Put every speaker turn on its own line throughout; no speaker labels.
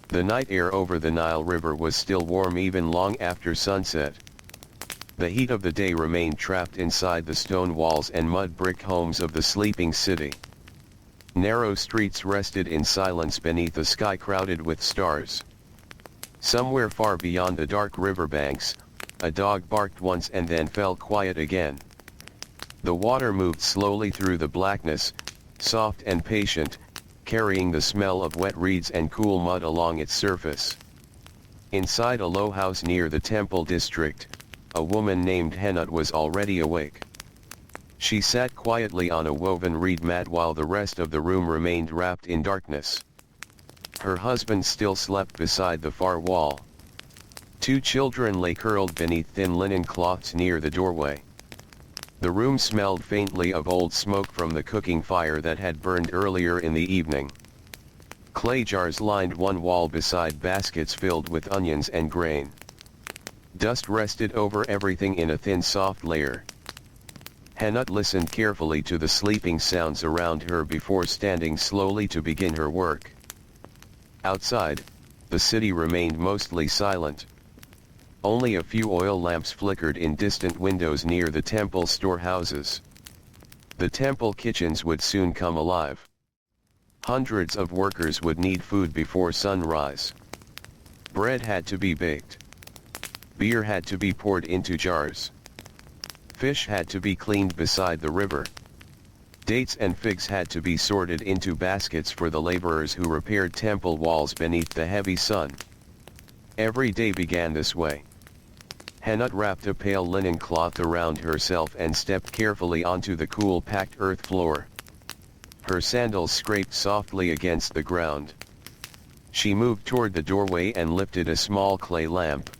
The night air over the Nile River was still warm even long after sunset. The heat of the day remained trapped inside the stone walls and mud brick homes of the sleeping city. Narrow streets rested in silence beneath a sky crowded with stars. Somewhere far beyond the dark riverbanks, a dog barked once and then fell quiet again. The water moved slowly through the blackness, soft and patient, carrying the smell of wet reeds and cool mud along its surface. Inside a low house near the temple district, a woman named Henut was already awake. She sat quietly on a woven reed mat while the rest of the room remained wrapped in darkness. Her husband still slept beside the far wall. 2 children lay curled beneath thin linen cloths near the doorway. The room smelled faintly of old smoke from the cooking fire that had burned earlier in the evening. Clay jars lined one wall beside baskets filled with onions and grain. Dust rested over everything in a thin soft layer. Henut listened carefully to the sleeping sounds around her before standing slowly to begin her work. Outside, the city remained mostly silent. Only a few oil lamps flickered in distant windows near the temple storehouses. The temple kitchens would soon come alive. Hundreds of workers would need food before sunrise. Bread had to be baked. Beer had to be poured into jars. Fish had to be cleaned beside the river. Dates and figs had to be sorted into baskets for the laborers who repaired temple walls beneath the heavy sun. Every day began this way. Henut wrapped a pale linen cloth around herself and stepped carefully onto the cool packed earth floor. Her sandals scraped softly against the ground. She moved toward the doorway and lifted a small clay lamp.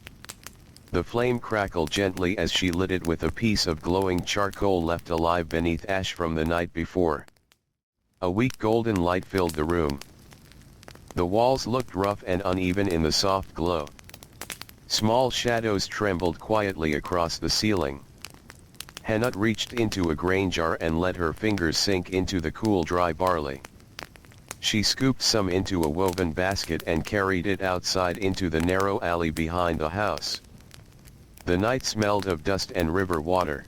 The flame crackled gently as she lit it with a piece of glowing charcoal left alive beneath ash from the night before. A weak golden light filled the room. The walls looked rough and uneven in the soft glow. Small shadows trembled quietly across the ceiling. Henut reached into a grain jar and let her fingers sink into the cool dry barley. She scooped some into a woven basket and carried it outside into the narrow alley behind the house. The night smelled of dust and river water.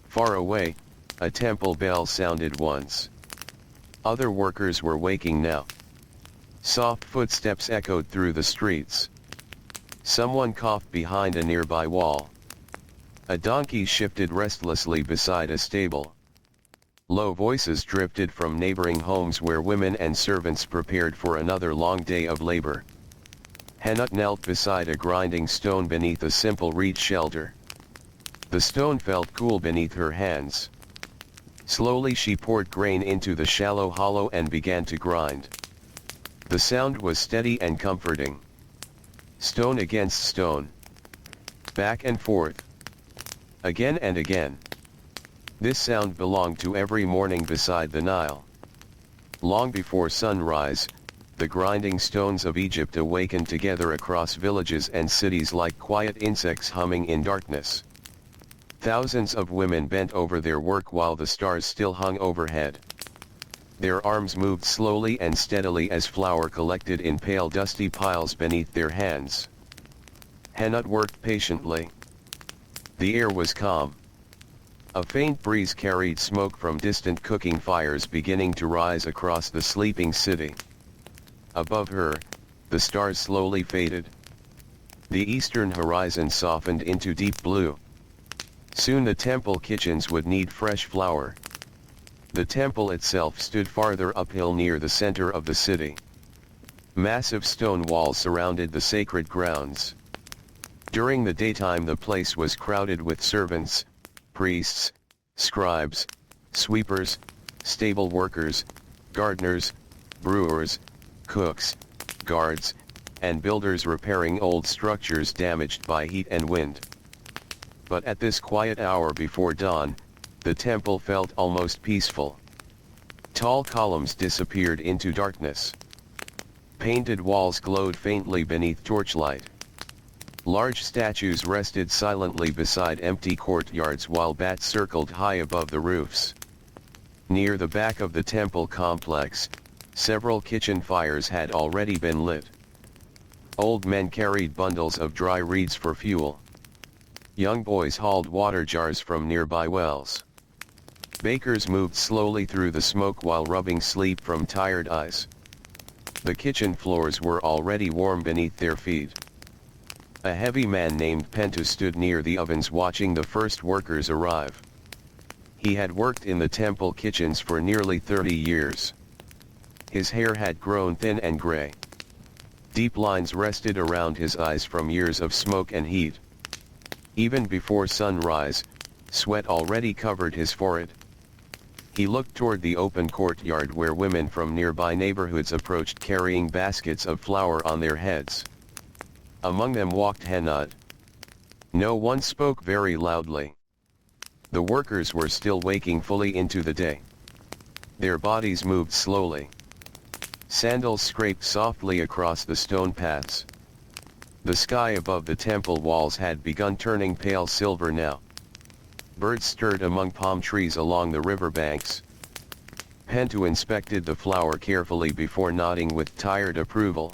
Far away, a temple bell sounded once. Other workers were waking now. Soft footsteps echoed through the streets. Someone coughed behind a nearby wall. A donkey shifted restlessly beside a stable. Low voices drifted from neighboring homes where women and servants prepared for another long day of labor. Henut knelt beside a grinding stone beneath a simple reed shelter. The stone felt cool beneath her hands. Slowly she poured grain into the shallow hollow and began to grind. The sound was steady and comforting. Stone against stone. Back and forth. Again and again. This sound belonged to every morning beside the Nile. Long before sunrise, the grinding stones of Egypt awakened together across villages and cities like quiet insects humming in darkness. Thousands of women bent over their work while the stars still hung overhead. Their arms moved slowly and steadily as flour collected in pale dusty piles beneath their hands. Henut worked patiently. The air was calm. A faint breeze carried smoke from distant cooking fires beginning to rise across the sleeping city. Above her, the stars slowly faded. The eastern horizon softened into deep blue. Soon the temple kitchens would need fresh flour. The temple itself stood farther uphill near the center of the city. Massive stone walls surrounded the sacred grounds. During the daytime the place was crowded with servants, priests, scribes, sweepers, stable workers, gardeners, brewers, cooks, guards, and builders repairing old structures damaged by heat and wind. But at this quiet hour before dawn, the temple felt almost peaceful. Tall columns disappeared into darkness. Painted walls glowed faintly beneath torchlight. Large statues rested silently beside empty courtyards while bats circled high above the roofs. Near the back of the temple complex, several kitchen fires had already been lit. Old men carried bundles of dry reeds for fuel. Young boys hauled water jars from nearby wells. Bakers moved slowly through the smoke while rubbing sleep from tired eyes. The kitchen floors were already warm beneath their feet. A heavy man named Pentu stood near the ovens watching the first workers arrive. He had worked in the temple kitchens for nearly 30 years. His hair had grown thin and gray. Deep lines rested around his eyes from years of smoke and heat. Even before sunrise, sweat already covered his forehead. He looked toward the open courtyard where women from nearby neighborhoods approached carrying baskets of flour on their heads. Among them walked Henad. No one spoke very loudly. The workers were still waking fully into the day. Their bodies moved slowly. Sandals scraped softly across the stone paths. The sky above the temple walls had begun turning pale silver now. Birds stirred among palm trees along the river banks. Pentu inspected the flour carefully before nodding with tired approval.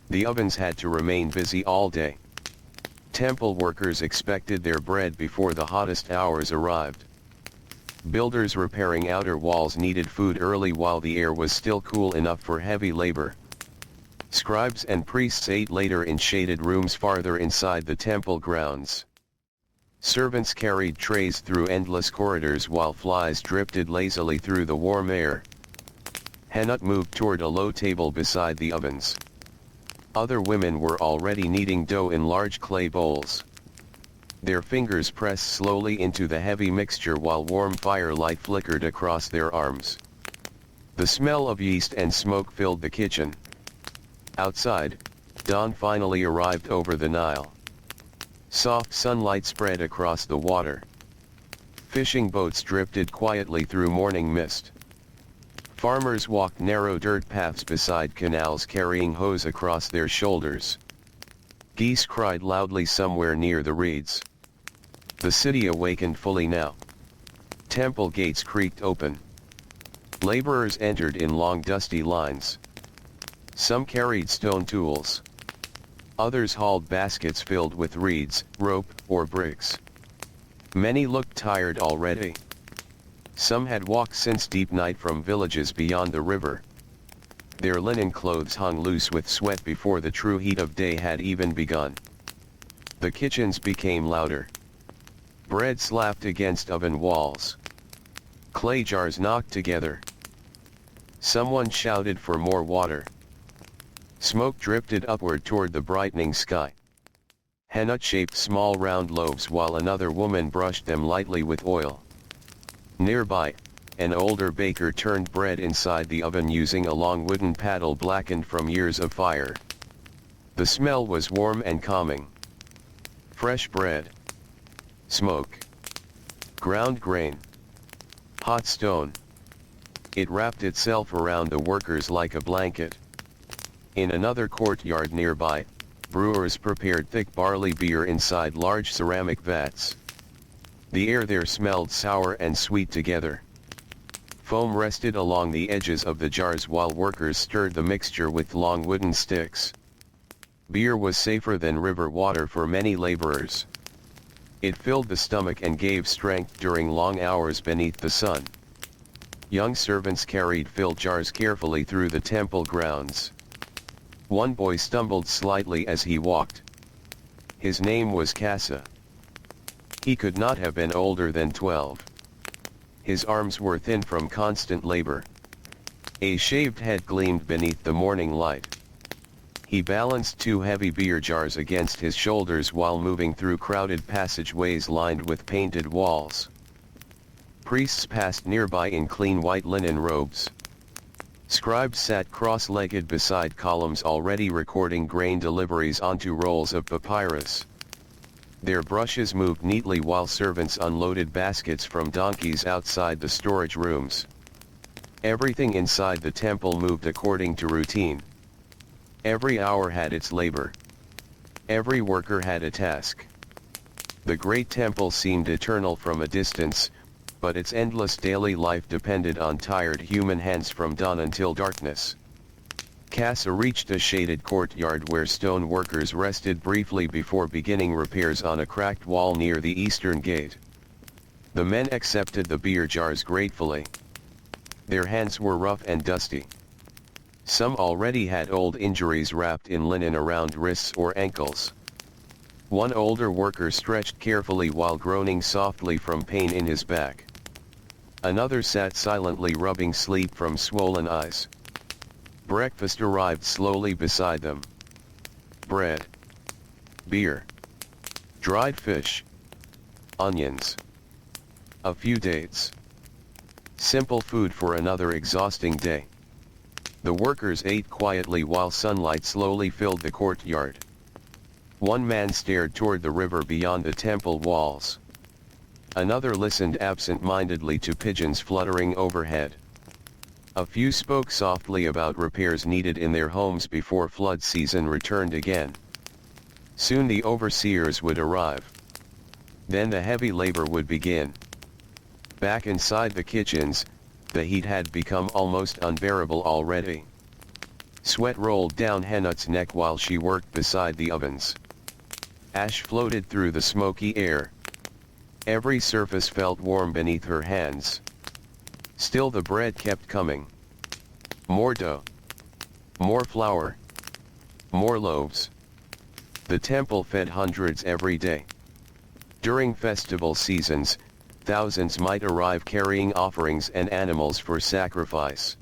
The ovens had to remain busy all day. Temple workers expected their bread before the hottest hours arrived. Builders repairing outer walls needed food early while the air was still cool enough for heavy labor. Scribes and priests ate later in shaded rooms farther inside the temple grounds. Servants carried trays through endless corridors while flies drifted lazily through the warm air. Henut moved toward a low table beside the ovens. Other women were already kneading dough in large clay bowls. Their fingers pressed slowly into the heavy mixture while warm firelight flickered across their arms. The smell of yeast and smoke filled the kitchen. Outside, dawn finally arrived over the Nile. Soft sunlight spread across the water. Fishing boats drifted quietly through morning mist. Farmers walked narrow dirt paths beside canals carrying hoes across their shoulders. Geese cried loudly somewhere near the reeds. The city awakened fully now. Temple gates creaked open. Laborers entered in long dusty lines. Some carried stone tools. Others hauled baskets filled with reeds, rope, or bricks. Many looked tired already. Some had walked since deep night from villages beyond the river. Their linen clothes hung loose with sweat before the true heat of day had even begun. The kitchens became louder. Bread slapped against oven walls. Clay jars knocked together. Someone shouted for more water. Smoke drifted upward toward the brightening sky. Henut shaped small round loaves while another woman brushed them lightly with oil. Nearby, an older baker turned bread inside the oven using a long wooden paddle blackened from years of fire. The smell was warm and calming. Fresh bread. Smoke. Ground grain. Hot stone. It wrapped itself around the workers like a blanket. In another courtyard nearby, brewers prepared thick barley beer inside large ceramic vats. The air there smelled sour and sweet together. Foam rested along the edges of the jars while workers stirred the mixture with long wooden sticks. Beer was safer than river water for many laborers. It filled the stomach and gave strength during long hours beneath the sun. Young servants carried filled jars carefully through the temple grounds. One boy stumbled slightly as he walked. His name was Kassa. He could not have been older than 12. His arms were thin from constant labor. A shaved head gleamed beneath the morning light. He balanced two heavy beer jars against his shoulders while moving through crowded passageways lined with painted walls. Priests passed nearby in clean white linen robes. Scribes sat cross-legged beside columns already recording grain deliveries onto rolls of papyrus. Their brushes moved neatly while servants unloaded baskets from donkeys outside the storage rooms. Everything inside the temple moved according to routine. Every hour had its labor. Every worker had a task. The great temple seemed eternal from a distance, but its endless daily life depended on tired human hands from dawn until darkness. Casa reached a shaded courtyard where stone workers rested briefly before beginning repairs on a cracked wall near the eastern gate. The men accepted the beer jars gratefully. Their hands were rough and dusty. Some already had old injuries wrapped in linen around wrists or ankles. One older worker stretched carefully while groaning softly from pain in his back. Another sat silently rubbing sleep from swollen eyes. Breakfast arrived slowly beside them. Bread, beer, dried fish, onions, a few dates. Simple food for another exhausting day. The workers ate quietly while sunlight slowly filled the courtyard. One man stared toward the river beyond the temple walls. Another listened absent-mindedly to pigeons fluttering overhead. A few spoke softly about repairs needed in their homes before flood season returned again. Soon the overseers would arrive. Then the heavy labor would begin. Back inside the kitchens, the heat had become almost unbearable already. Sweat rolled down Henut's neck while she worked beside the ovens. Ash floated through the smoky air. Every surface felt warm beneath her hands. Still the bread kept coming. More dough. More flour. More loaves. The temple fed hundreds every day. During festival seasons, thousands might arrive carrying offerings and animals for sacrifice.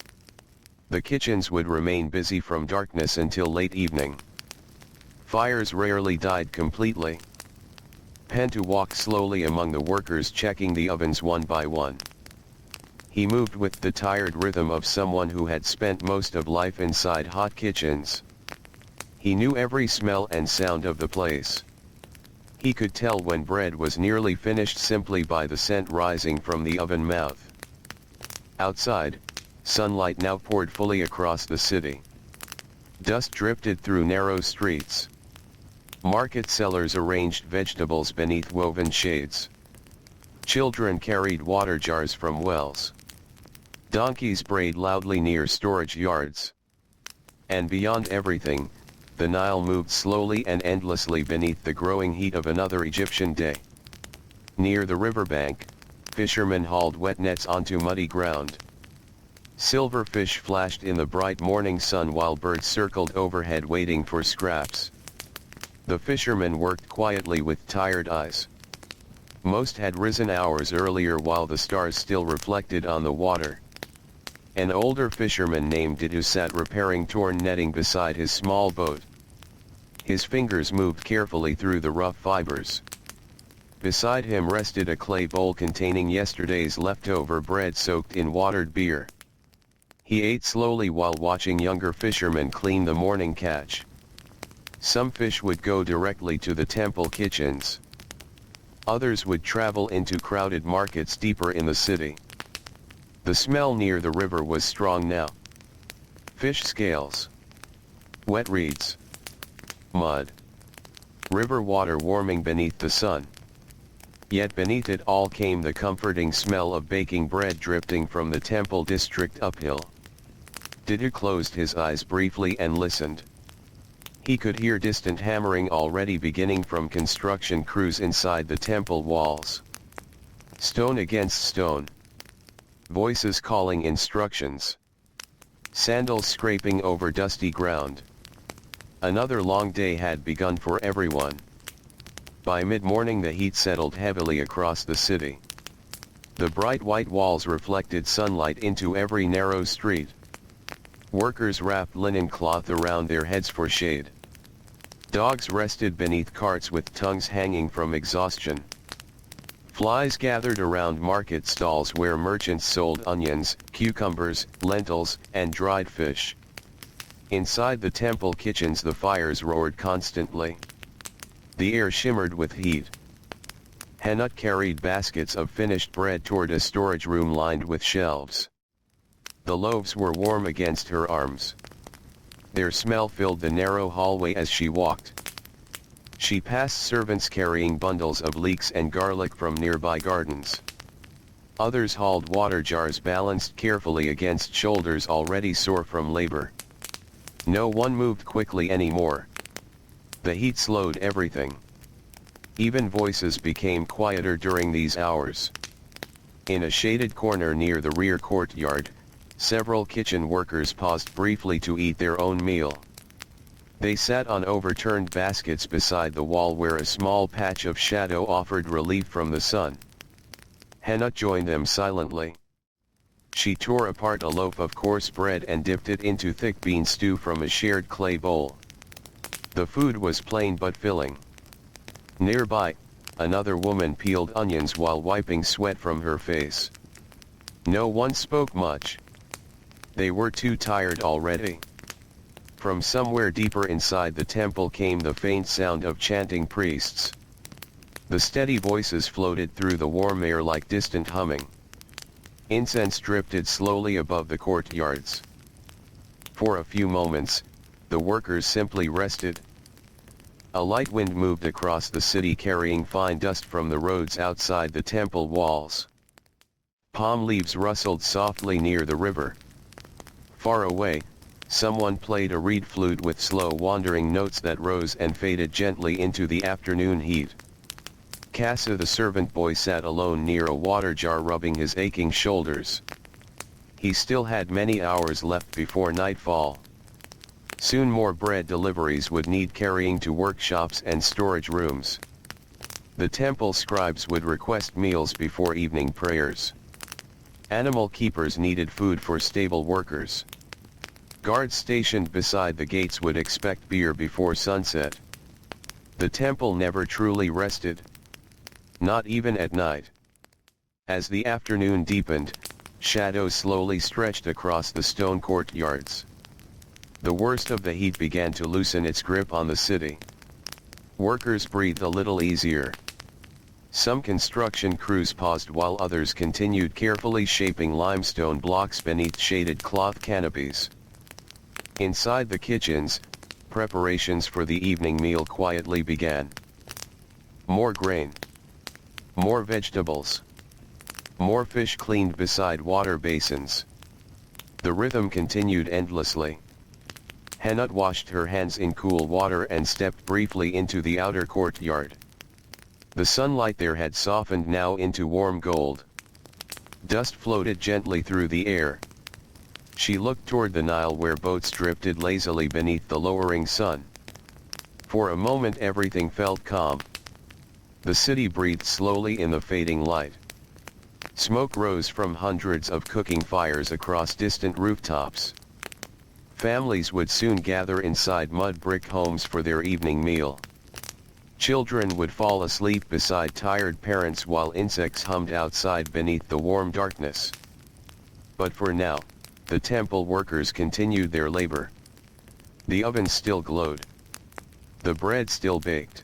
The kitchens would remain busy from darkness until late evening. Fires rarely died completely. Pentu walked slowly among the workers, checking the ovens one by one. He moved with the tired rhythm of someone who had spent most of life inside hot kitchens. He knew every smell and sound of the place. He could tell when bread was nearly finished simply by the scent rising from the oven mouth. Outside, sunlight now poured fully across the city. Dust drifted through narrow streets. Market sellers arranged vegetables beneath woven shades. Children carried water jars from wells. Donkeys brayed loudly near storage yards. And beyond everything, the Nile moved slowly and endlessly beneath the growing heat of another Egyptian day. Near the riverbank, fishermen hauled wet nets onto muddy ground. Silver fish flashed in the bright morning sun while birds circled overhead waiting for scraps. The fishermen worked quietly with tired eyes. Most had risen hours earlier while the stars still reflected on the water. An older fisherman named Didu sat repairing torn netting beside his small boat. His fingers moved carefully through the rough fibers. Beside him rested a clay bowl containing yesterday's leftover bread soaked in watered beer. He ate slowly while watching younger fishermen clean the morning catch. Some fish would go directly to the temple kitchens. Others would travel into crowded markets deeper in the city. The smell near the river was strong now. Fish scales. Wet reeds. Mud. River water warming beneath the sun. Yet beneath it all came the comforting smell of baking bread drifting from the temple district uphill. Didu closed his eyes briefly and listened. He could hear distant hammering already beginning from construction crews inside the temple walls. Stone against stone. Voices calling instructions. Sandals scraping over dusty ground. Another long day had begun for everyone. By mid-morning the heat settled heavily across the city. The bright white walls reflected sunlight into every narrow street. Workers wrapped linen cloth around their heads for shade. Dogs rested beneath carts with tongues hanging from exhaustion. Flies gathered around market stalls where merchants sold onions, cucumbers, lentils, and dried fish. Inside the temple kitchens the fires roared constantly. The air shimmered with heat. Henut carried baskets of finished bread toward a storage room lined with shelves. The loaves were warm against her arms. Their smell filled the narrow hallway as she walked. She passed servants carrying bundles of leeks and garlic from nearby gardens. Others hauled water jars balanced carefully against shoulders already sore from labor. No one moved quickly anymore. The heat slowed everything. Even voices became quieter during these hours. In a shaded corner near the rear courtyard, several kitchen workers paused briefly to eat their own meal. They sat on overturned baskets beside the wall where a small patch of shadow offered relief from the sun. Hannah joined them silently. She tore apart a loaf of coarse bread and dipped it into thick bean stew from a shared clay bowl. The food was plain but filling. Nearby, another woman peeled onions while wiping sweat from her face. No one spoke much. They were too tired already. From somewhere deeper inside the temple came the faint sound of chanting priests. The steady voices floated through the warm air like distant humming. Incense drifted slowly above the courtyards. For a few moments, the workers simply rested. A light wind moved across the city carrying fine dust from the roads outside the temple walls. Palm leaves rustled softly near the river. Far away, someone played a reed flute with slow wandering notes that rose and faded gently into the afternoon heat. Casa the servant boy sat alone near a water jar rubbing his aching shoulders. He still had many hours left before nightfall. Soon more bread deliveries would need carrying to workshops and storage rooms. The temple scribes would request meals before evening prayers. Animal keepers needed food for stable workers. Guards stationed beside the gates would expect beer before sunset. The temple never truly rested. Not even at night. As the afternoon deepened, shadows slowly stretched across the stone courtyards. The worst of the heat began to loosen its grip on the city. Workers breathed a little easier. Some construction crews paused while others continued carefully shaping limestone blocks beneath shaded cloth canopies. Inside the kitchens, preparations for the evening meal quietly began. More grain. More vegetables. More fish cleaned beside water basins. The rhythm continued endlessly. Hannah washed her hands in cool water and stepped briefly into the outer courtyard. The sunlight there had softened now into warm gold. Dust floated gently through the air. She looked toward the Nile where boats drifted lazily beneath the lowering sun. For a moment everything felt calm. The city breathed slowly in the fading light. Smoke rose from hundreds of cooking fires across distant rooftops. Families would soon gather inside mud brick homes for their evening meal. Children would fall asleep beside tired parents while insects hummed outside beneath the warm darkness. But for now, the temple workers continued their labor. The ovens still glowed. The bread still baked.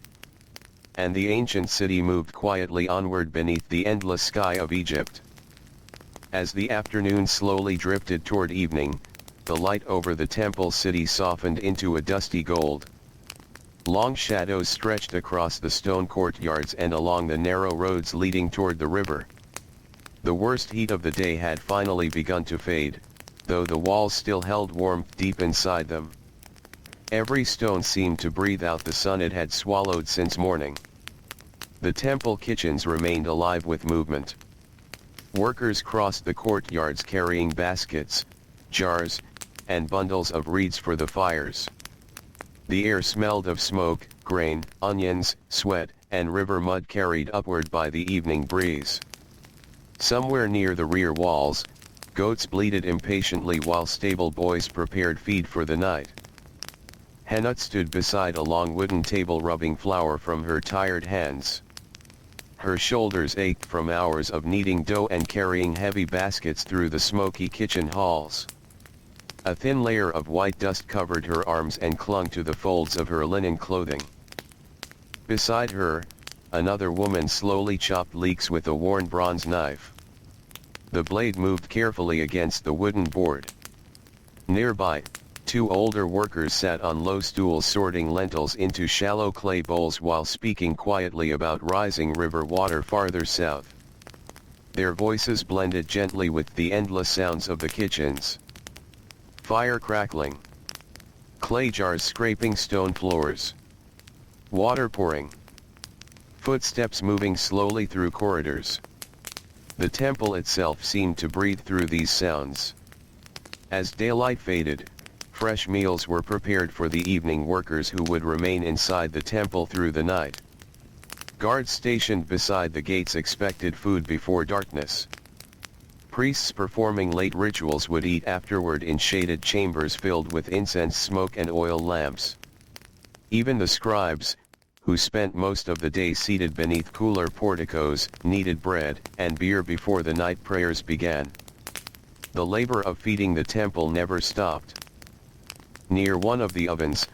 And the ancient city moved quietly onward beneath the endless sky of Egypt. As the afternoon slowly drifted toward evening, the light over the temple city softened into a dusty gold. Long shadows stretched across the stone courtyards and along the narrow roads leading toward the river. The worst heat of the day had finally begun to fade, though the walls still held warmth deep inside them. Every stone seemed to breathe out the sun it had swallowed since morning. The temple kitchens remained alive with movement. Workers crossed the courtyards carrying baskets, jars, and bundles of reeds for the fires. The air smelled of smoke, grain, onions, sweat, and river mud carried upward by the evening breeze. Somewhere near the rear walls, goats bleated impatiently while stable boys prepared feed for the night. Hannah stood beside a long wooden table rubbing flour from her tired hands. Her shoulders ached from hours of kneading dough and carrying heavy baskets through the smoky kitchen halls. A thin layer of white dust covered her arms and clung to the folds of her linen clothing. Beside her, another woman slowly chopped leeks with a worn bronze knife. The blade moved carefully against the wooden board. Nearby, two older workers sat on low stools sorting lentils into shallow clay bowls while speaking quietly about rising river water farther south. Their voices blended gently with the endless sounds of the kitchens. Fire crackling. Clay jars scraping stone floors. Water pouring. Footsteps moving slowly through corridors. The temple itself seemed to breathe through these sounds. As daylight faded, fresh meals were prepared for the evening workers who would remain inside the temple through the night. Guards stationed beside the gates expected food before darkness. Priests performing late rituals would eat afterward in shaded chambers filled with incense smoke and oil lamps. Even the scribes, who spent most of the day seated beneath cooler porticos, needed bread and beer before the night prayers began. The labor of feeding the temple never stopped. Near one of the ovens,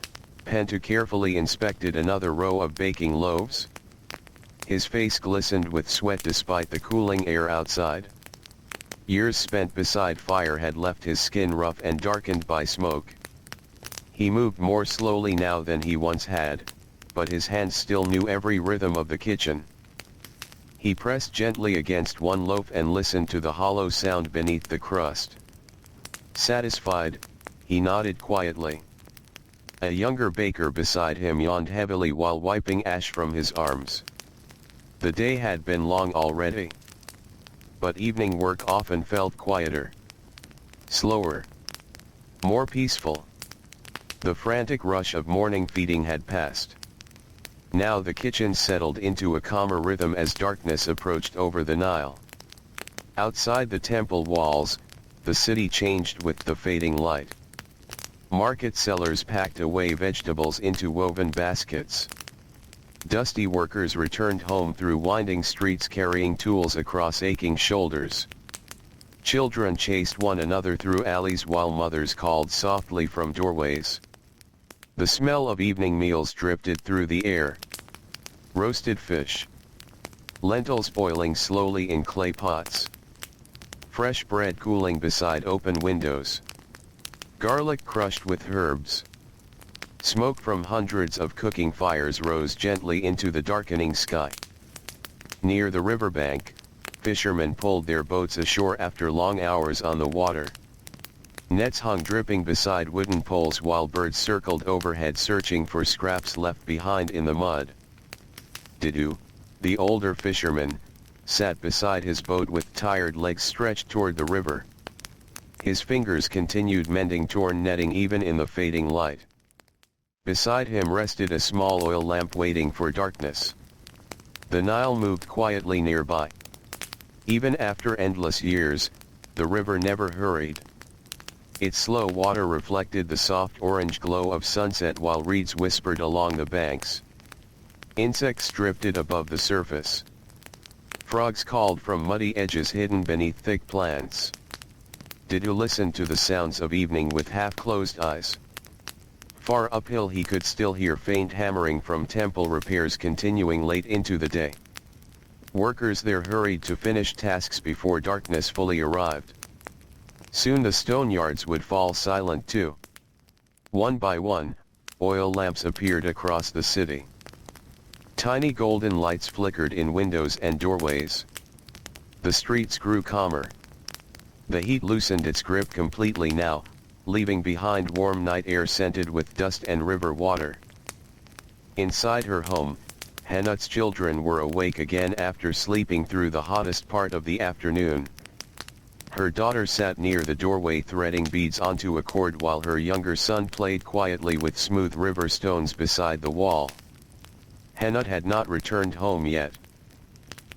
Pentu carefully inspected another row of baking loaves. His face glistened with sweat despite the cooling air outside. Years spent beside fire had left his skin rough and darkened by smoke. He moved more slowly now than he once had, but his hands still knew every rhythm of the kitchen. He pressed gently against one loaf and listened to the hollow sound beneath the crust. Satisfied, he nodded quietly. A younger baker beside him yawned heavily while wiping ash from his arms. The day had been long already. But evening work often felt quieter. Slower. More peaceful. The frantic rush of morning feeding had passed. Now the kitchen settled into a calmer rhythm as darkness approached over the Nile. Outside the temple walls, the city changed with the fading light. Market sellers packed away vegetables into woven baskets. Dusty workers returned home through winding streets carrying tools across aching shoulders. Children chased one another through alleys while mothers called softly from doorways. The smell of evening meals drifted through the air. Roasted fish. Lentils boiling slowly in clay pots. Fresh bread cooling beside open windows. Garlic crushed with herbs. Smoke from hundreds of cooking fires rose gently into the darkening sky. Near the riverbank, fishermen pulled their boats ashore after long hours on the water. Nets hung dripping beside wooden poles while birds circled overhead searching for scraps left behind in the mud. Didu, the older fisherman, sat beside his boat with tired legs stretched toward the river. His fingers continued mending torn netting even in the fading light. Beside him rested a small oil lamp waiting for darkness. The Nile moved quietly nearby. Even after endless years, the river never hurried. Its slow water reflected the soft orange glow of sunset while reeds whispered along the banks. Insects drifted above the surface. Frogs called from muddy edges hidden beneath thick plants. Didu listened to the sounds of evening with half-closed eyes. Far uphill he could still hear faint hammering from temple repairs continuing late into the day. Workers there hurried to finish tasks before darkness fully arrived. Soon the stone yards would fall silent too. One by one, oil lamps appeared across the city. Tiny golden lights flickered in windows and doorways. The streets grew calmer. The heat loosened its grip completely now, leaving behind warm night air scented with dust and river water. Inside her home, Hanut's children were awake again after sleeping through the hottest part of the afternoon. Her daughter sat near the doorway threading beads onto a cord while her younger son played quietly with smooth river stones beside the wall. Hanut had not returned home yet.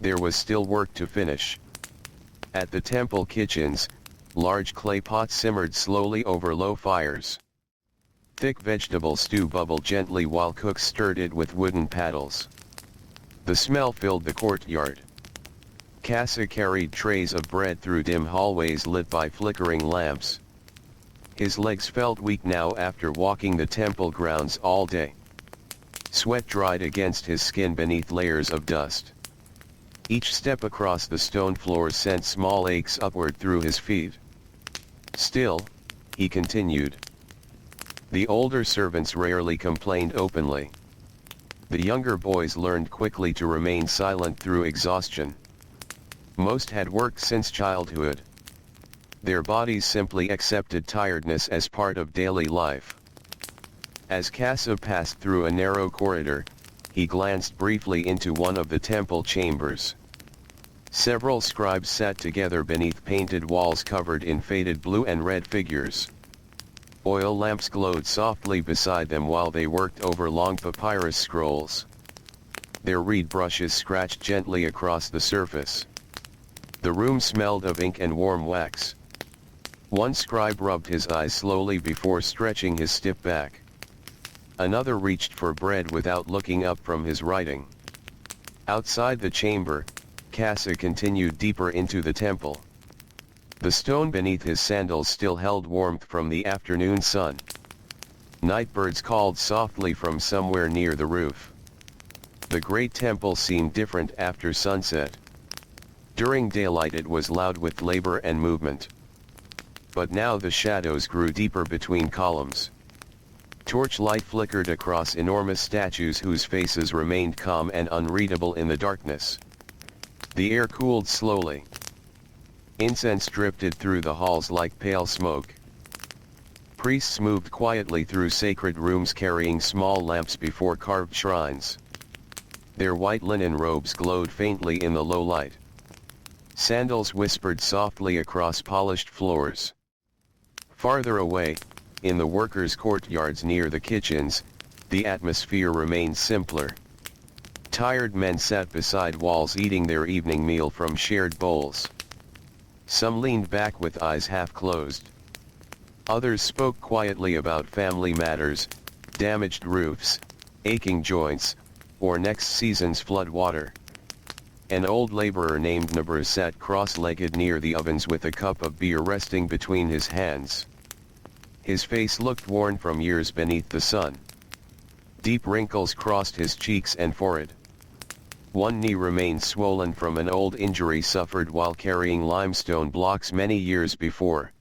There was still work to finish. At the temple kitchens, large clay pots simmered slowly over low fires. Thick vegetable stew bubbled gently while cooks stirred it with wooden paddles. The smell filled the courtyard. Casa carried trays of bread through dim hallways lit by flickering lamps. His legs felt weak now after walking the temple grounds all day. Sweat dried against his skin beneath layers of dust. Each step across the stone floor sent small aches upward through his feet. Still, he continued. The older servants rarely complained openly. The younger boys learned quickly to remain silent through exhaustion. Most had worked since childhood. Their bodies simply accepted tiredness as part of daily life. As Casa passed through a narrow corridor, he glanced briefly into one of the temple chambers. Several scribes sat together beneath painted walls covered in faded blue and red figures. Oil lamps glowed softly beside them while they worked over long papyrus scrolls. Their reed brushes scratched gently across the surface. The room smelled of ink and warm wax. One scribe rubbed his eyes slowly before stretching his stiff back. Another reached for bread without looking up from his writing. Outside the chamber, Casa continued deeper into the temple. The stone beneath his sandals still held warmth from the afternoon sun. Night birds called softly from somewhere near the roof. The great temple seemed different after sunset. During daylight it was loud with labor and movement. But now the shadows grew deeper between columns. Torchlight flickered across enormous statues whose faces remained calm and unreadable in the darkness. The air cooled slowly. Incense drifted through the halls like pale smoke. Priests moved quietly through sacred rooms carrying small lamps before carved shrines. Their white linen robes glowed faintly in the low light. Sandals whispered softly across polished floors. Farther away, in the workers' courtyards near the kitchens, the atmosphere remained simpler. Tired men sat beside walls eating their evening meal from shared bowls. Some leaned back with eyes half closed. Others spoke quietly about family matters, damaged roofs, aching joints, or next season's flood water. An old laborer named Nabur sat cross-legged near the ovens with a cup of beer resting between his hands. His face looked worn from years beneath the sun. Deep wrinkles crossed his cheeks and forehead. One knee remained swollen from an old injury suffered while carrying limestone blocks many years before.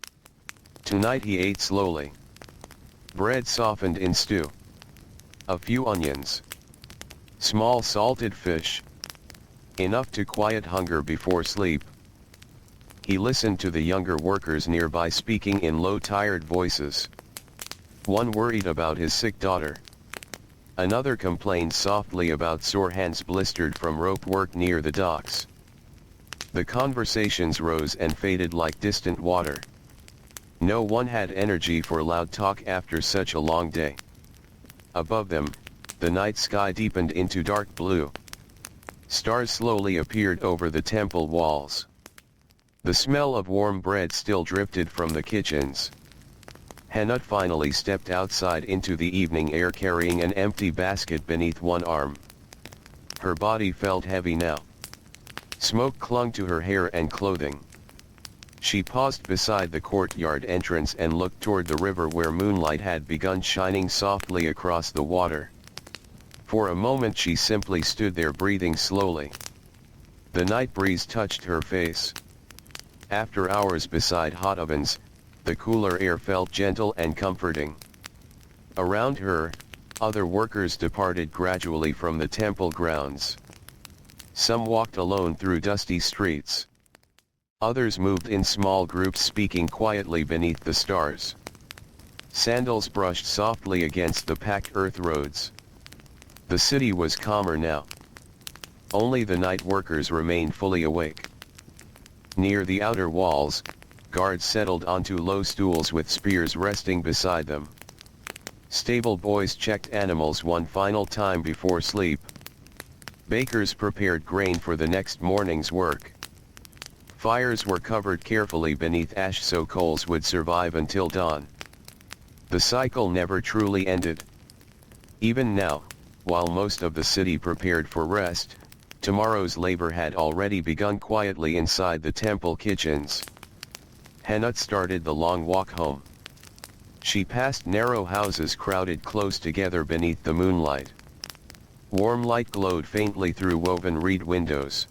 Tonight he ate slowly. Bread softened in stew. A few onions. Small salted fish. Enough to quiet hunger before sleep. He listened to the younger workers nearby speaking in low tired voices. One worried about his sick daughter. Another complained softly about sore hands blistered from rope work near the docks. The conversations rose and faded like distant water. No one had energy for loud talk after such a long day. Above them, the night sky deepened into dark blue. Stars slowly appeared over the temple walls. The smell of warm bread still drifted from the kitchens. Hanut finally stepped outside into the evening air carrying an empty basket beneath one arm. Her body felt heavy now. Smoke clung to her hair and clothing. She paused beside the courtyard entrance and looked toward the river where moonlight had begun shining softly across the water. For a moment she simply stood there breathing slowly. The night breeze touched her face. After hours beside hot ovens, the cooler air felt gentle and comforting. Around her, other workers departed gradually from the temple grounds. Some walked alone through dusty streets. Others moved in small groups speaking quietly beneath the stars. Sandals brushed softly against the packed earth roads. The city was calmer now. Only the night workers remained fully awake. Near the outer walls, guards settled onto low stools with spears resting beside them. Stable boys checked animals one final time before sleep. Bakers prepared grain for the next morning's work. Fires were covered carefully beneath ash so coals would survive until dawn. The cycle never truly ended. Even now, while most of the city prepared for rest, tomorrow's labor had already begun quietly inside the temple kitchens. Hanut started the long walk home. She passed narrow houses crowded close together beneath the moonlight. Warm light glowed faintly through woven reed windows.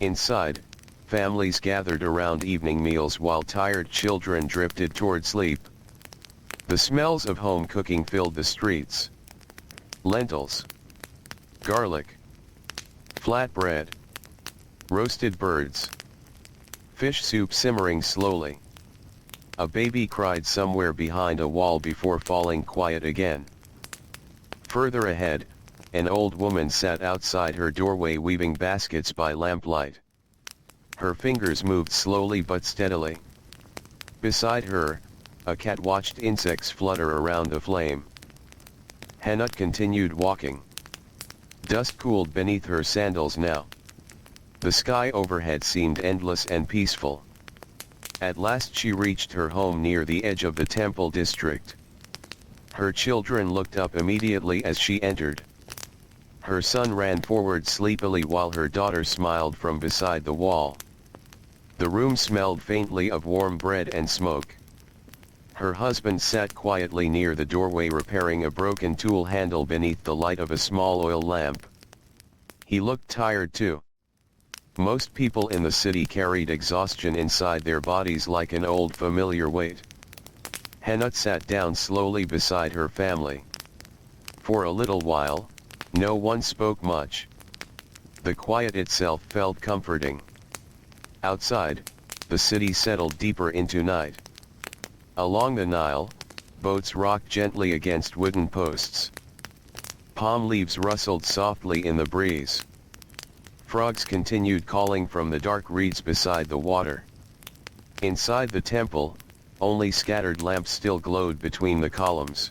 Inside, families gathered around evening meals while tired children drifted toward sleep. The smells of home cooking filled the streets. Lentils, garlic, flatbread, roasted birds, fish soup simmering slowly. A baby cried somewhere behind a wall before falling quiet again. Further ahead, an old woman sat outside her doorway weaving baskets by lamplight. Her fingers moved slowly but steadily. Beside her, a cat watched insects flutter around the flame. Hannah continued walking. Dust cooled beneath her sandals now. The sky overhead seemed endless and peaceful. At last she reached her home near the edge of the temple district. Her children looked up immediately as she entered. Her son ran forward sleepily while her daughter smiled from beside the wall. The room smelled faintly of warm bread and smoke. Her husband sat quietly near the doorway repairing a broken tool handle beneath the light of a small oil lamp. He looked tired too. Most people in the city carried exhaustion inside their bodies like an old familiar weight. Hannah sat down slowly beside her family. For a little while, no one spoke much. The quiet itself felt comforting. Outside, the city settled deeper into night. Along the Nile, boats rocked gently against wooden posts. Palm leaves rustled softly in the breeze. Frogs continued calling from the dark reeds beside the water. Inside the temple, only scattered lamps still glowed between the columns.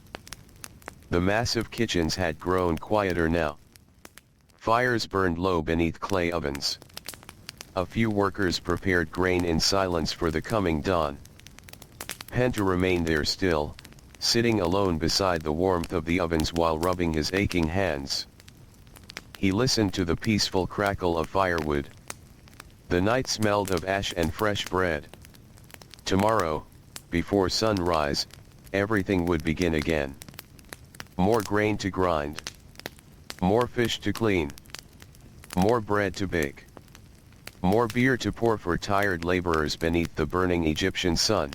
The massive kitchens had grown quieter now. Fires burned low beneath clay ovens. A few workers prepared grain in silence for the coming dawn. Penta remained there still, sitting alone beside the warmth of the ovens while rubbing his aching hands. He listened to the peaceful crackle of firewood. The night smelled of ash and fresh bread. Tomorrow, before sunrise, everything would begin again. More grain to grind. More fish to clean. More bread to bake. More beer to pour for tired laborers beneath the burning Egyptian sun.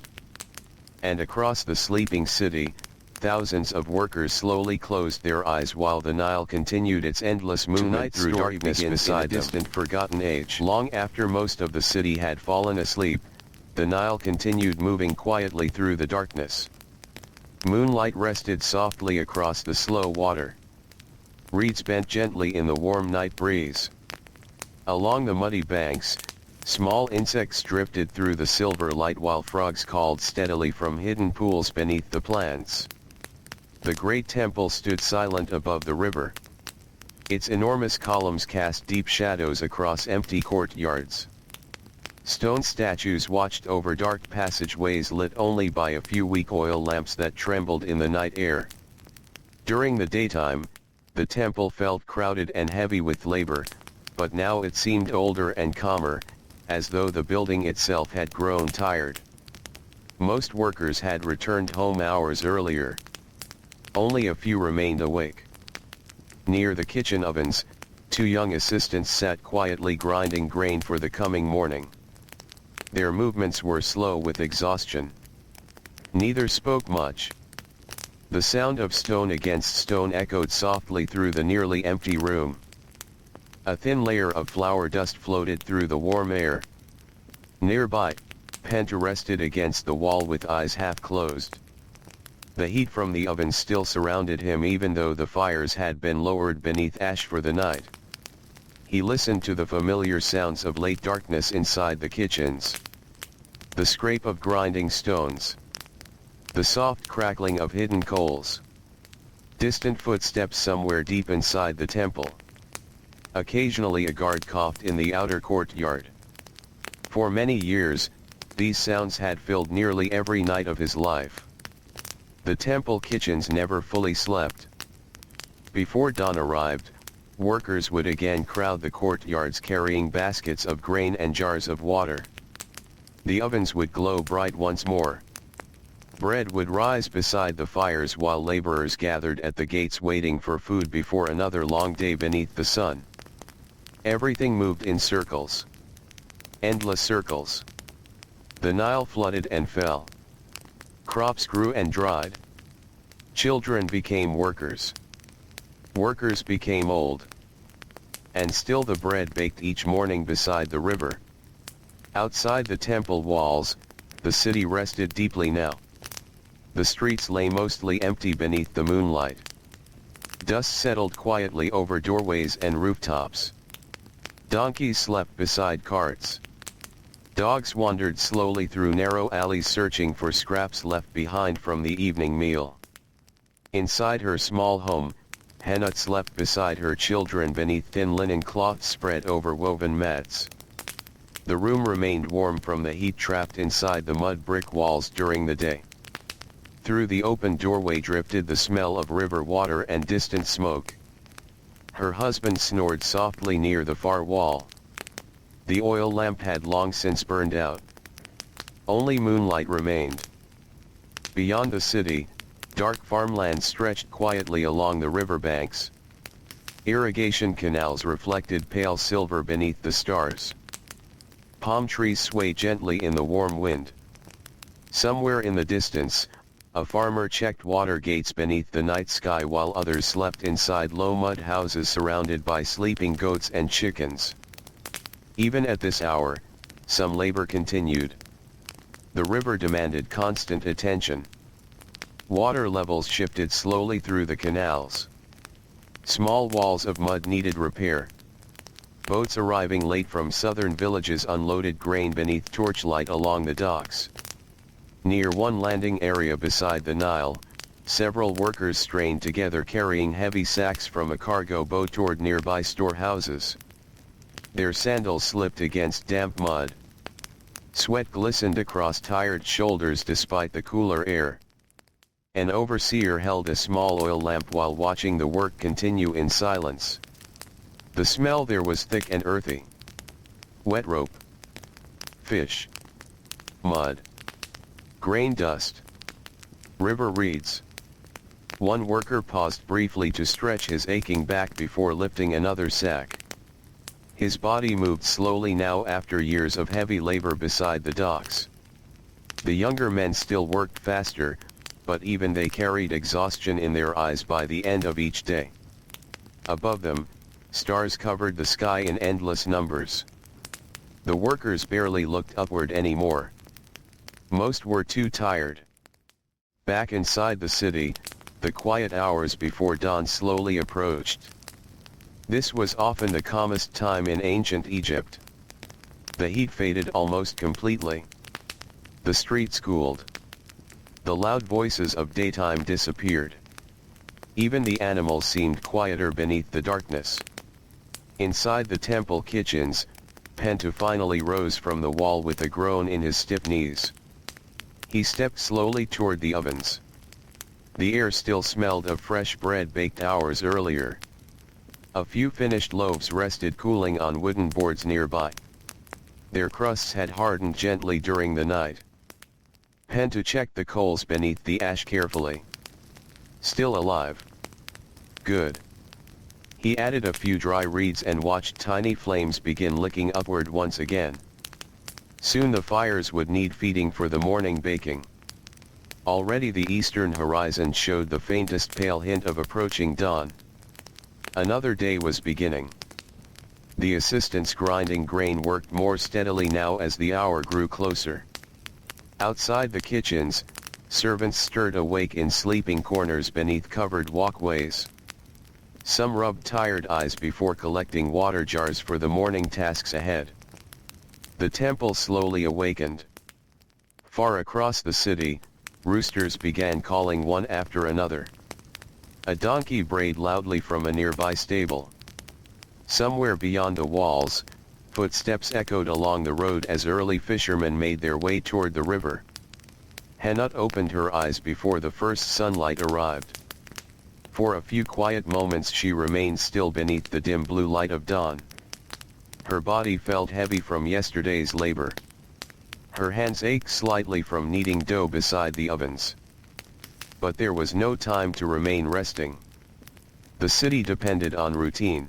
And across the sleeping city, thousands of workers slowly closed their eyes while the Nile continued its endless movement through darkness beside them. Distant forgotten age. Long after most of the city had fallen asleep, the Nile continued moving quietly through the darkness. Moonlight rested softly across the slow water. Reeds bent gently in the warm night breeze. Along the muddy banks, small insects drifted through the silver light while frogs called steadily from hidden pools beneath the plants. The great temple stood silent above the river. Its enormous columns cast deep shadows across empty courtyards. Stone statues watched over dark passageways lit only by a few weak oil lamps that trembled in the night air. During the daytime, the temple felt crowded and heavy with labor, but now it seemed older and calmer, as though the building itself had grown tired. Most workers had returned home hours earlier. Only a few remained awake. Near the kitchen ovens, two young assistants sat quietly grinding grain for the coming morning. Their movements were slow with exhaustion. Neither spoke much. The sound of stone against stone echoed softly through the nearly empty room. A thin layer of flour dust floated through the warm air. Nearby, Penta rested against the wall with eyes half closed. The heat from the oven still surrounded him even though the fires had been lowered beneath ash for the night. He listened to the familiar sounds of late darkness inside the kitchens. The scrape of grinding stones. The soft crackling of hidden coals. Distant footsteps somewhere deep inside the temple. Occasionally a guard coughed in the outer courtyard. For many years, these sounds had filled nearly every night of his life. The temple kitchens never fully slept. Before dawn arrived, workers would again crowd the courtyards carrying baskets of grain and jars of water. The ovens would glow bright once more. Bread would rise beside the fires while laborers gathered at the gates waiting for food before another long day beneath the sun. Everything moved in circles. Endless circles. The Nile flooded and fell. Crops grew and dried. Children became workers. Workers became old. And still the bread baked each morning beside the river. Outside the temple walls, the city rested deeply now. The streets lay mostly empty beneath the moonlight. Dust settled quietly over doorways and rooftops. Donkeys slept beside carts. Dogs wandered slowly through narrow alleys searching for scraps left behind from the evening meal. Inside her small home, Hannah slept beside her children beneath thin linen cloths spread over woven mats. The room remained warm from the heat trapped inside the mud brick walls during the day. Through the open doorway drifted the smell of river water and distant smoke. Her husband snored softly near the far wall. The oil lamp had long since burned out. Only moonlight remained. Beyond the city, dark farmland stretched quietly along the riverbanks. Irrigation canals reflected pale silver beneath the stars. Palm trees swayed gently in the warm wind. Somewhere in the distance, a farmer checked water gates beneath the night sky while others slept inside low mud houses surrounded by sleeping goats and chickens. Even at this hour, some labor continued. The river demanded constant attention. Water levels shifted slowly through the canals. Small walls of mud needed repair. Boats arriving late from southern villages unloaded grain beneath torchlight along the docks. Near one landing area beside the Nile, several workers strained together carrying heavy sacks from a cargo boat toward nearby storehouses. Their sandals slipped against damp mud. Sweat glistened across tired shoulders despite the cooler air. An overseer held a small oil lamp while watching the work continue in silence. The smell there was thick and earthy. Wet rope. Fish. Mud. Grain dust. River reeds. One worker paused briefly to stretch his aching back before lifting another sack. His body moved slowly now after years of heavy labor beside the docks. The younger men still worked faster, but even they carried exhaustion in their eyes by the end of each day. Above them, stars covered the sky in endless numbers. The workers barely looked upward anymore. Most were too tired. Back inside the city, the quiet hours before dawn slowly approached. This was often the calmest time in ancient Egypt. The heat faded almost completely. The streets cooled. The loud voices of daytime disappeared. Even the animals seemed quieter beneath the darkness. Inside the temple kitchens, Pentu finally rose from the wall with a groan in his stiff knees. He stepped slowly toward the ovens. The air still smelled of fresh bread baked hours earlier. A few finished loaves rested cooling on wooden boards nearby. Their crusts had hardened gently during the night. Pentu checked the coals beneath the ash carefully. Still alive. Good. He added a few dry reeds and watched tiny flames begin licking upward once again. Soon the fires would need feeding for the morning baking. Already the eastern horizon showed the faintest pale hint of approaching dawn. Another day was beginning. The assistants grinding grain worked more steadily now as the hour grew closer. Outside the kitchens, servants stirred awake in sleeping corners beneath covered walkways. Some rubbed tired eyes before collecting water jars for the morning tasks ahead. The temple slowly awakened. Far across the city, roosters began calling one after another. A donkey brayed loudly from a nearby stable. Somewhere beyond the walls, footsteps echoed along the road as early fishermen made their way toward the river. Hannah opened her eyes before the first sunlight arrived. For a few quiet moments she remained still beneath the dim blue light of dawn. Her body felt heavy from yesterday's labor. Her hands ached slightly from kneading dough beside the ovens. But there was no time to remain resting. The city depended on routine.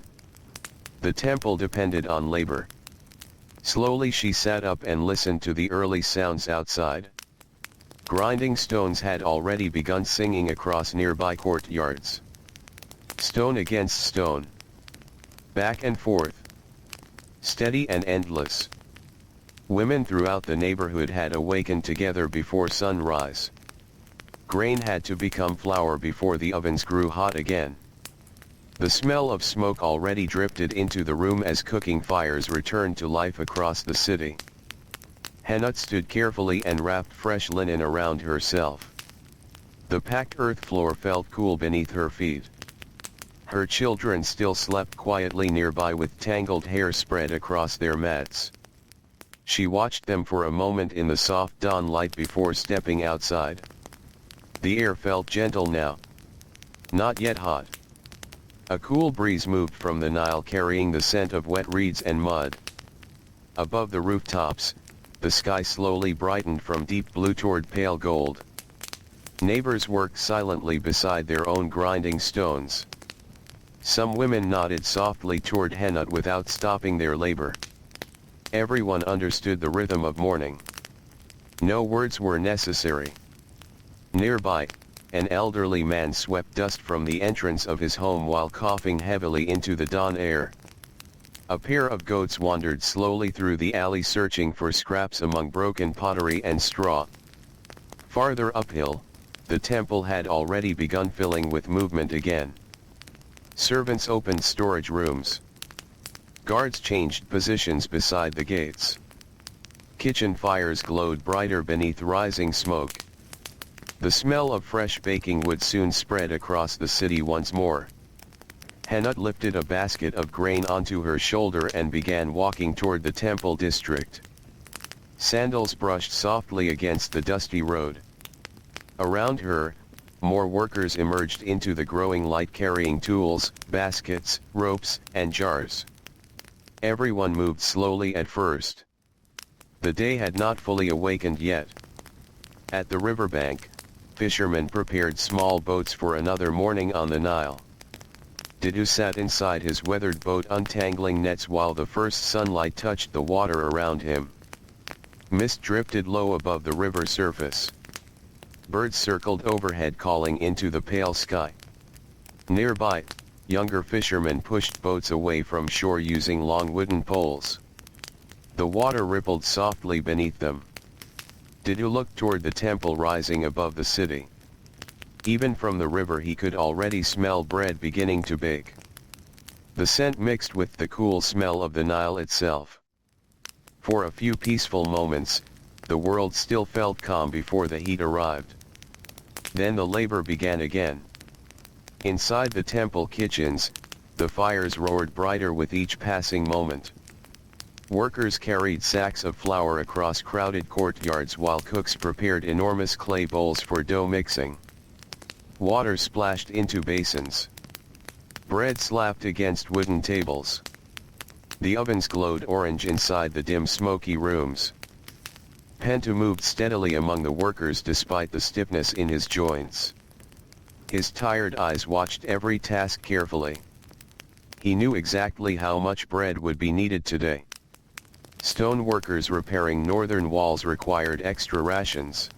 The temple depended on labor. Slowly she sat up and listened to the early sounds outside. Grinding stones had already begun singing across nearby courtyards. Stone against stone. Back and forth. Steady and endless. Women throughout the neighborhood had awakened together before sunrise. Grain had to become flour before the ovens grew hot again. The smell of smoke already drifted into the room as cooking fires returned to life across the city. Hannah stood carefully and wrapped fresh linen around herself. The packed earth floor felt cool beneath her feet. Her children still slept quietly nearby with tangled hair spread across their mats. She watched them for a moment in the soft dawn light before stepping outside. The air felt gentle now. Not yet hot. A cool breeze moved from the Nile carrying the scent of wet reeds and mud. Above the rooftops, the sky slowly brightened from deep blue toward pale gold. Neighbors worked silently beside their own grinding stones. Some women nodded softly toward Hannah without stopping their labor. Everyone understood the rhythm of morning. No words were necessary. Nearby, an elderly man swept dust from the entrance of his home while coughing heavily into the dawn air. A pair of goats wandered slowly through the alley searching for scraps among broken pottery and straw. Farther uphill, the temple had already begun filling with movement again. Servants opened storage rooms. Guards changed positions beside the gates. Kitchen fires glowed brighter beneath rising smoke. The smell of fresh baking would soon spread across the city once more. Hannah lifted a basket of grain onto her shoulder and began walking toward the temple district. Sandals brushed softly against the dusty road. Around her, more workers emerged into the growing light carrying tools, baskets, ropes, and jars. Everyone moved slowly at first. The day had not fully awakened yet. At the riverbank, fishermen prepared small boats for another morning on the Nile. Didu sat inside his weathered boat untangling nets while the first sunlight touched the water around him. Mist drifted low above the river surface. Birds circled overhead calling into the pale sky. Nearby, younger fishermen pushed boats away from shore using long wooden poles. The water rippled softly beneath them. Didu looked toward the temple rising above the city. Even from the river he could already smell bread beginning to bake. The scent mixed with the cool smell of the Nile itself. For a few peaceful moments, the world still felt calm before the heat arrived. Then the labor began again. Inside the temple kitchens, the fires roared brighter with each passing moment. Workers carried sacks of flour across crowded courtyards while cooks prepared enormous clay bowls for dough mixing. Water splashed into basins. Bread slapped against wooden tables. The ovens glowed orange inside the dim smoky rooms. Pentu moved steadily among the workers despite the stiffness in his joints. His tired eyes watched every task carefully. He knew exactly how much bread would be needed today. Stone workers repairing northern walls required extra rations.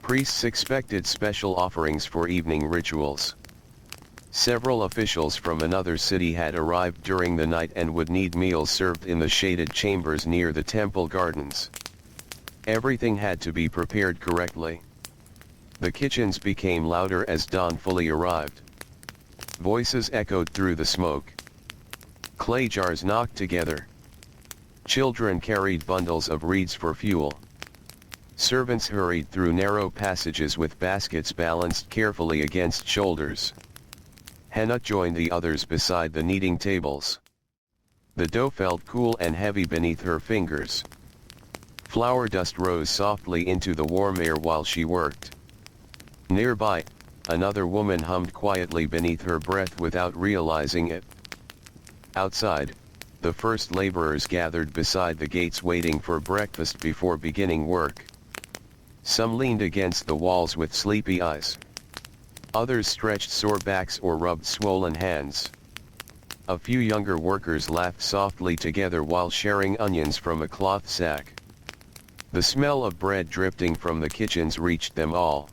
Priests expected special offerings for evening rituals. Several officials from another city had arrived during the night and would need meals served in the shaded chambers near the temple gardens. Everything had to be prepared correctly. The kitchens became louder as dawn fully arrived. Voices echoed through the smoke. Clay jars knocked together. Children carried bundles of reeds for fuel. Servants hurried through narrow passages with baskets balanced carefully against shoulders. Hannah joined the others beside the kneading tables. The dough felt cool and heavy beneath her fingers. Flour dust rose softly into the warm air while she worked. Nearby, another woman hummed quietly beneath her breath without realizing it. Outside, the first laborers gathered beside the gates waiting for breakfast before beginning work. Some leaned against the walls with sleepy eyes. Others stretched sore backs or rubbed swollen hands. A few younger workers laughed softly together while sharing onions from a cloth sack. The smell of bread drifting from the kitchens reached them all.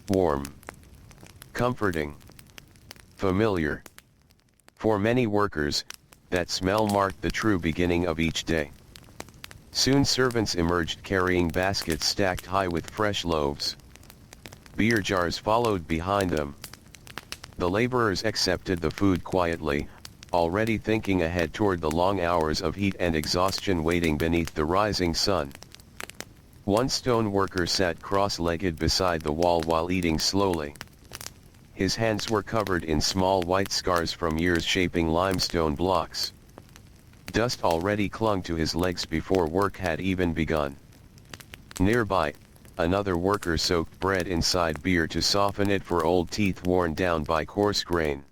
Warm. Comforting. Familiar. For many workers, that smell marked the true beginning of each day. Soon servants emerged carrying baskets stacked high with fresh loaves. Beer jars followed behind them. The laborers accepted the food quietly, already thinking ahead toward the long hours of heat and exhaustion waiting beneath the rising sun. One stone worker sat cross-legged beside the wall while eating slowly. His hands were covered in small white scars from years shaping limestone blocks. Dust already clung to his legs before work had even begun. Nearby, another worker soaked bread inside beer to soften it for old teeth worn down by coarse grain.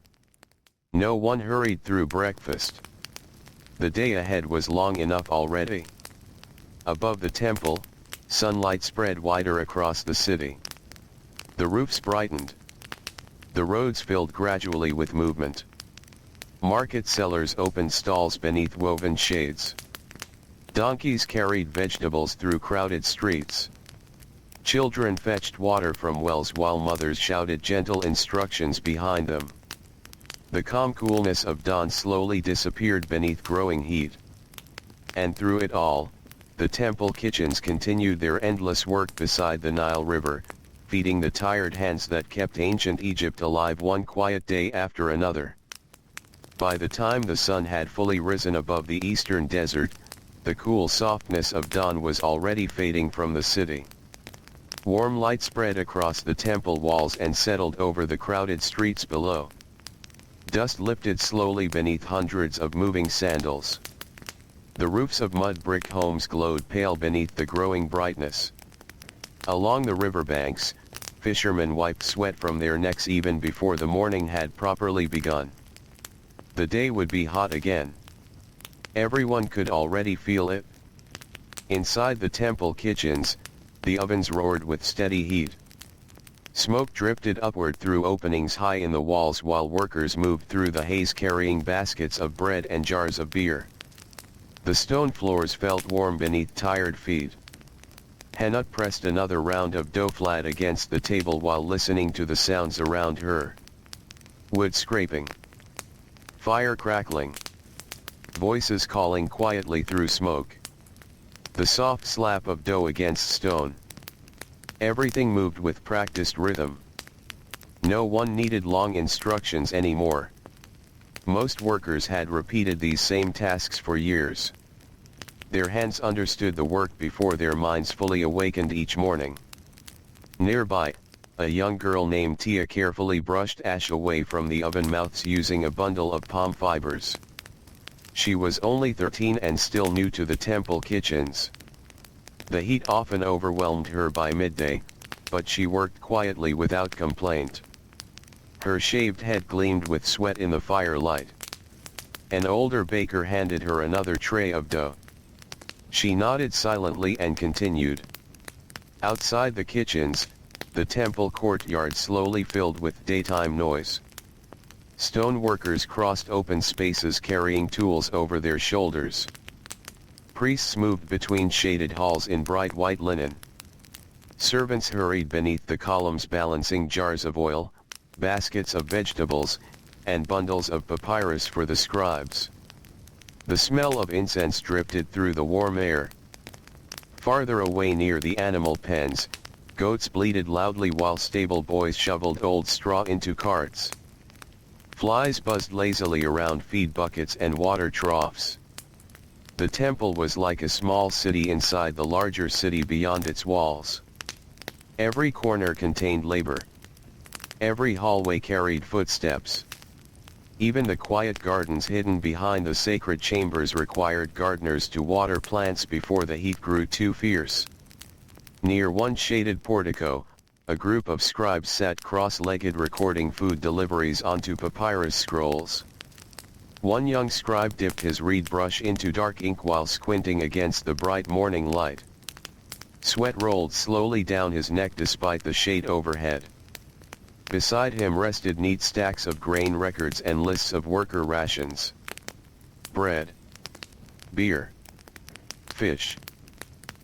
No one hurried through breakfast. The day ahead was long enough already. Above the temple, sunlight spread wider across the city. The roofs brightened. The roads filled gradually with movement. Market sellers opened stalls beneath woven shades. Donkeys carried vegetables through crowded streets. Children fetched water from wells while mothers shouted gentle instructions behind them. The calm coolness of dawn slowly disappeared beneath growing heat. And through it all, the temple kitchens continued their endless work beside the Nile River, feeding the tired hands that kept ancient Egypt alive one quiet day after another. By the time the sun had fully risen above the eastern desert, the cool softness of dawn was already fading from the city. Warm light spread across the temple walls and settled over the crowded streets below. Dust lifted slowly beneath hundreds of moving sandals. The roofs of mud brick homes glowed pale beneath the growing brightness. Along the riverbanks, fishermen wiped sweat from their necks even before the morning had properly begun. The day would be hot again. Everyone could already feel it. Inside the temple kitchens, the ovens roared with steady heat. Smoke drifted upward through openings high in the walls while workers moved through the haze carrying baskets of bread and jars of beer. The stone floors felt warm beneath tired feet. Hannah pressed another round of dough flat against the table while listening to the sounds around her. Wood scraping. Fire crackling. Voices calling quietly through smoke. The soft slap of dough against stone. Everything moved with practiced rhythm. No one needed long instructions anymore. Most workers had repeated these same tasks for years. Their hands understood the work before their minds fully awakened each morning. Nearby, a young girl named Tia carefully brushed ash away from the oven mouths using a bundle of palm fibers. She was only 13 and still new to the temple kitchens. The heat often overwhelmed her by midday, but she worked quietly without complaint. Her shaved head gleamed with sweat in the firelight. An older baker handed her another tray of dough. She nodded silently and continued. Outside the kitchens, the temple courtyard slowly filled with daytime noise. Stone workers crossed open spaces carrying tools over their shoulders. Priests moved between shaded halls in bright white linen. Servants hurried beneath the columns balancing jars of oil, baskets of vegetables, and bundles of papyrus for the scribes. The smell of incense drifted through the warm air. Farther away near the animal pens, goats bleated loudly while stable boys shoveled old straw into carts. Flies buzzed lazily around feed buckets and water troughs. The temple was like a small city inside the larger city beyond its walls. Every corner contained labor. Every hallway carried footsteps. Even the quiet gardens hidden behind the sacred chambers required gardeners to water plants before the heat grew too fierce. Near one shaded portico, a group of scribes sat cross-legged recording food deliveries onto papyrus scrolls. One young scribe dipped his reed brush into dark ink while squinting against the bright morning light. Sweat rolled slowly down his neck despite the shade overhead. Beside him rested neat stacks of grain records and lists of worker rations. Bread. Beer. Fish.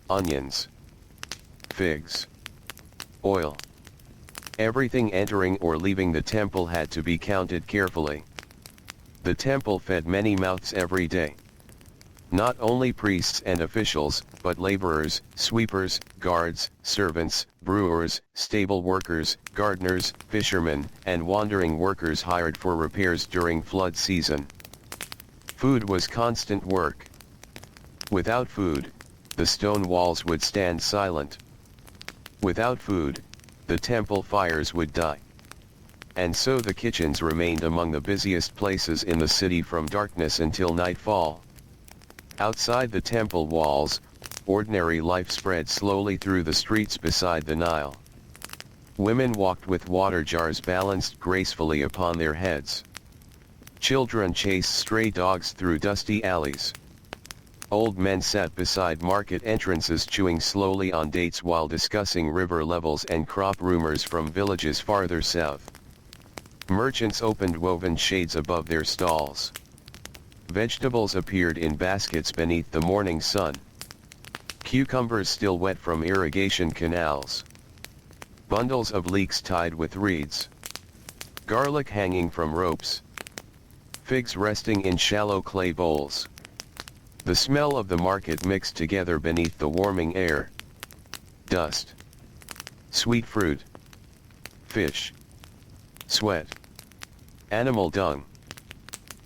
Onions. Figs. Oil. Everything entering or leaving the temple had to be counted carefully. The temple fed many mouths every day. Not only priests and officials, but laborers, sweepers, guards, servants, brewers, stable workers, gardeners, fishermen, and wandering workers hired for repairs during flood season. Food was constant work. Without food, the stone walls would stand silent. Without food, the temple fires would die. And so the kitchens remained among the busiest places in the city from darkness until nightfall. Outside the temple walls, ordinary life spread slowly through the streets beside the Nile. Women walked with water jars balanced gracefully upon their heads. Children chased stray dogs through dusty alleys. Old men sat beside market entrances chewing slowly on dates while discussing river levels and crop rumors from villages farther south. Merchants opened woven shades above their stalls. Vegetables appeared in baskets beneath the morning sun. Cucumbers still wet from irrigation canals. Bundles of leeks tied with reeds. Garlic hanging from ropes. Figs resting in shallow clay bowls. The smell of the market mixed together beneath the warming air. Dust. Sweet fruit. Fish. Sweat. Animal dung.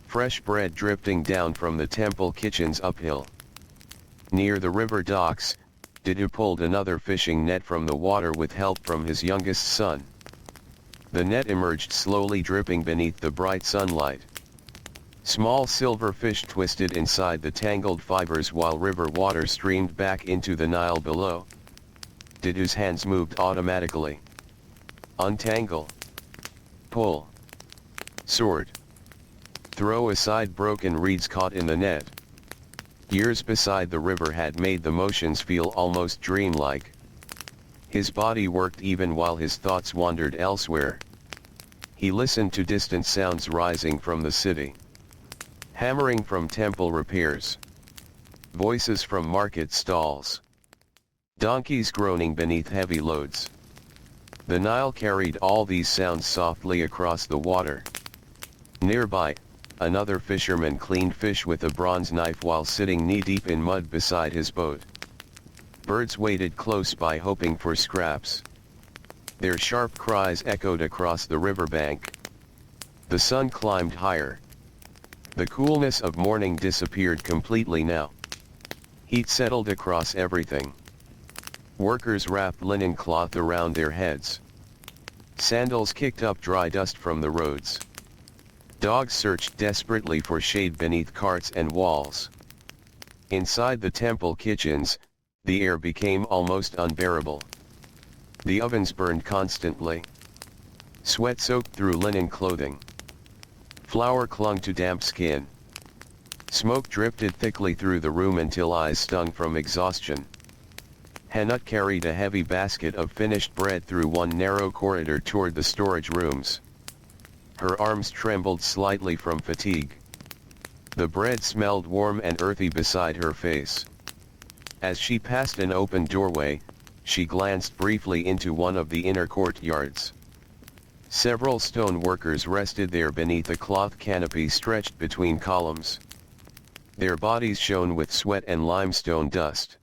Fresh bread drifting down from the temple kitchens uphill. Near the river docks, Didu pulled another fishing net from the water with help from his youngest son. The net emerged slowly dripping beneath the bright sunlight. Small silver fish twisted inside the tangled fibers while river water streamed back into the Nile below. Didu's hands moved automatically. Untangle. Pull. Sort. Throw aside broken reeds caught in the net. Years beside the river had made the motions feel almost dreamlike. His body worked even while his thoughts wandered elsewhere. He listened to distant sounds rising from the city. Hammering from temple repairs. Voices from market stalls. Donkeys groaning beneath heavy loads. The Nile carried all these sounds softly across the water. Nearby, another fisherman cleaned fish with a bronze knife while sitting knee-deep in mud beside his boat. Birds waited close by hoping for scraps. Their sharp cries echoed across the riverbank. The sun climbed higher. The coolness of morning disappeared completely now. Heat settled across everything. Workers wrapped linen cloth around their heads. Sandals kicked up dry dust from the roads. Dogs searched desperately for shade beneath carts and walls. Inside the temple kitchens, the air became almost unbearable. The ovens burned constantly. Sweat soaked through linen clothing. Flour clung to damp skin. Smoke drifted thickly through the room until eyes stung from exhaustion. Henut carried a heavy basket of finished bread through one narrow corridor toward the storage rooms. Her arms trembled slightly from fatigue. The bread smelled warm and earthy beside her face. As she passed an open doorway, she glanced briefly into one of the inner courtyards. Several stone workers rested there beneath a cloth canopy stretched between columns. Their bodies shone with sweat and limestone dust.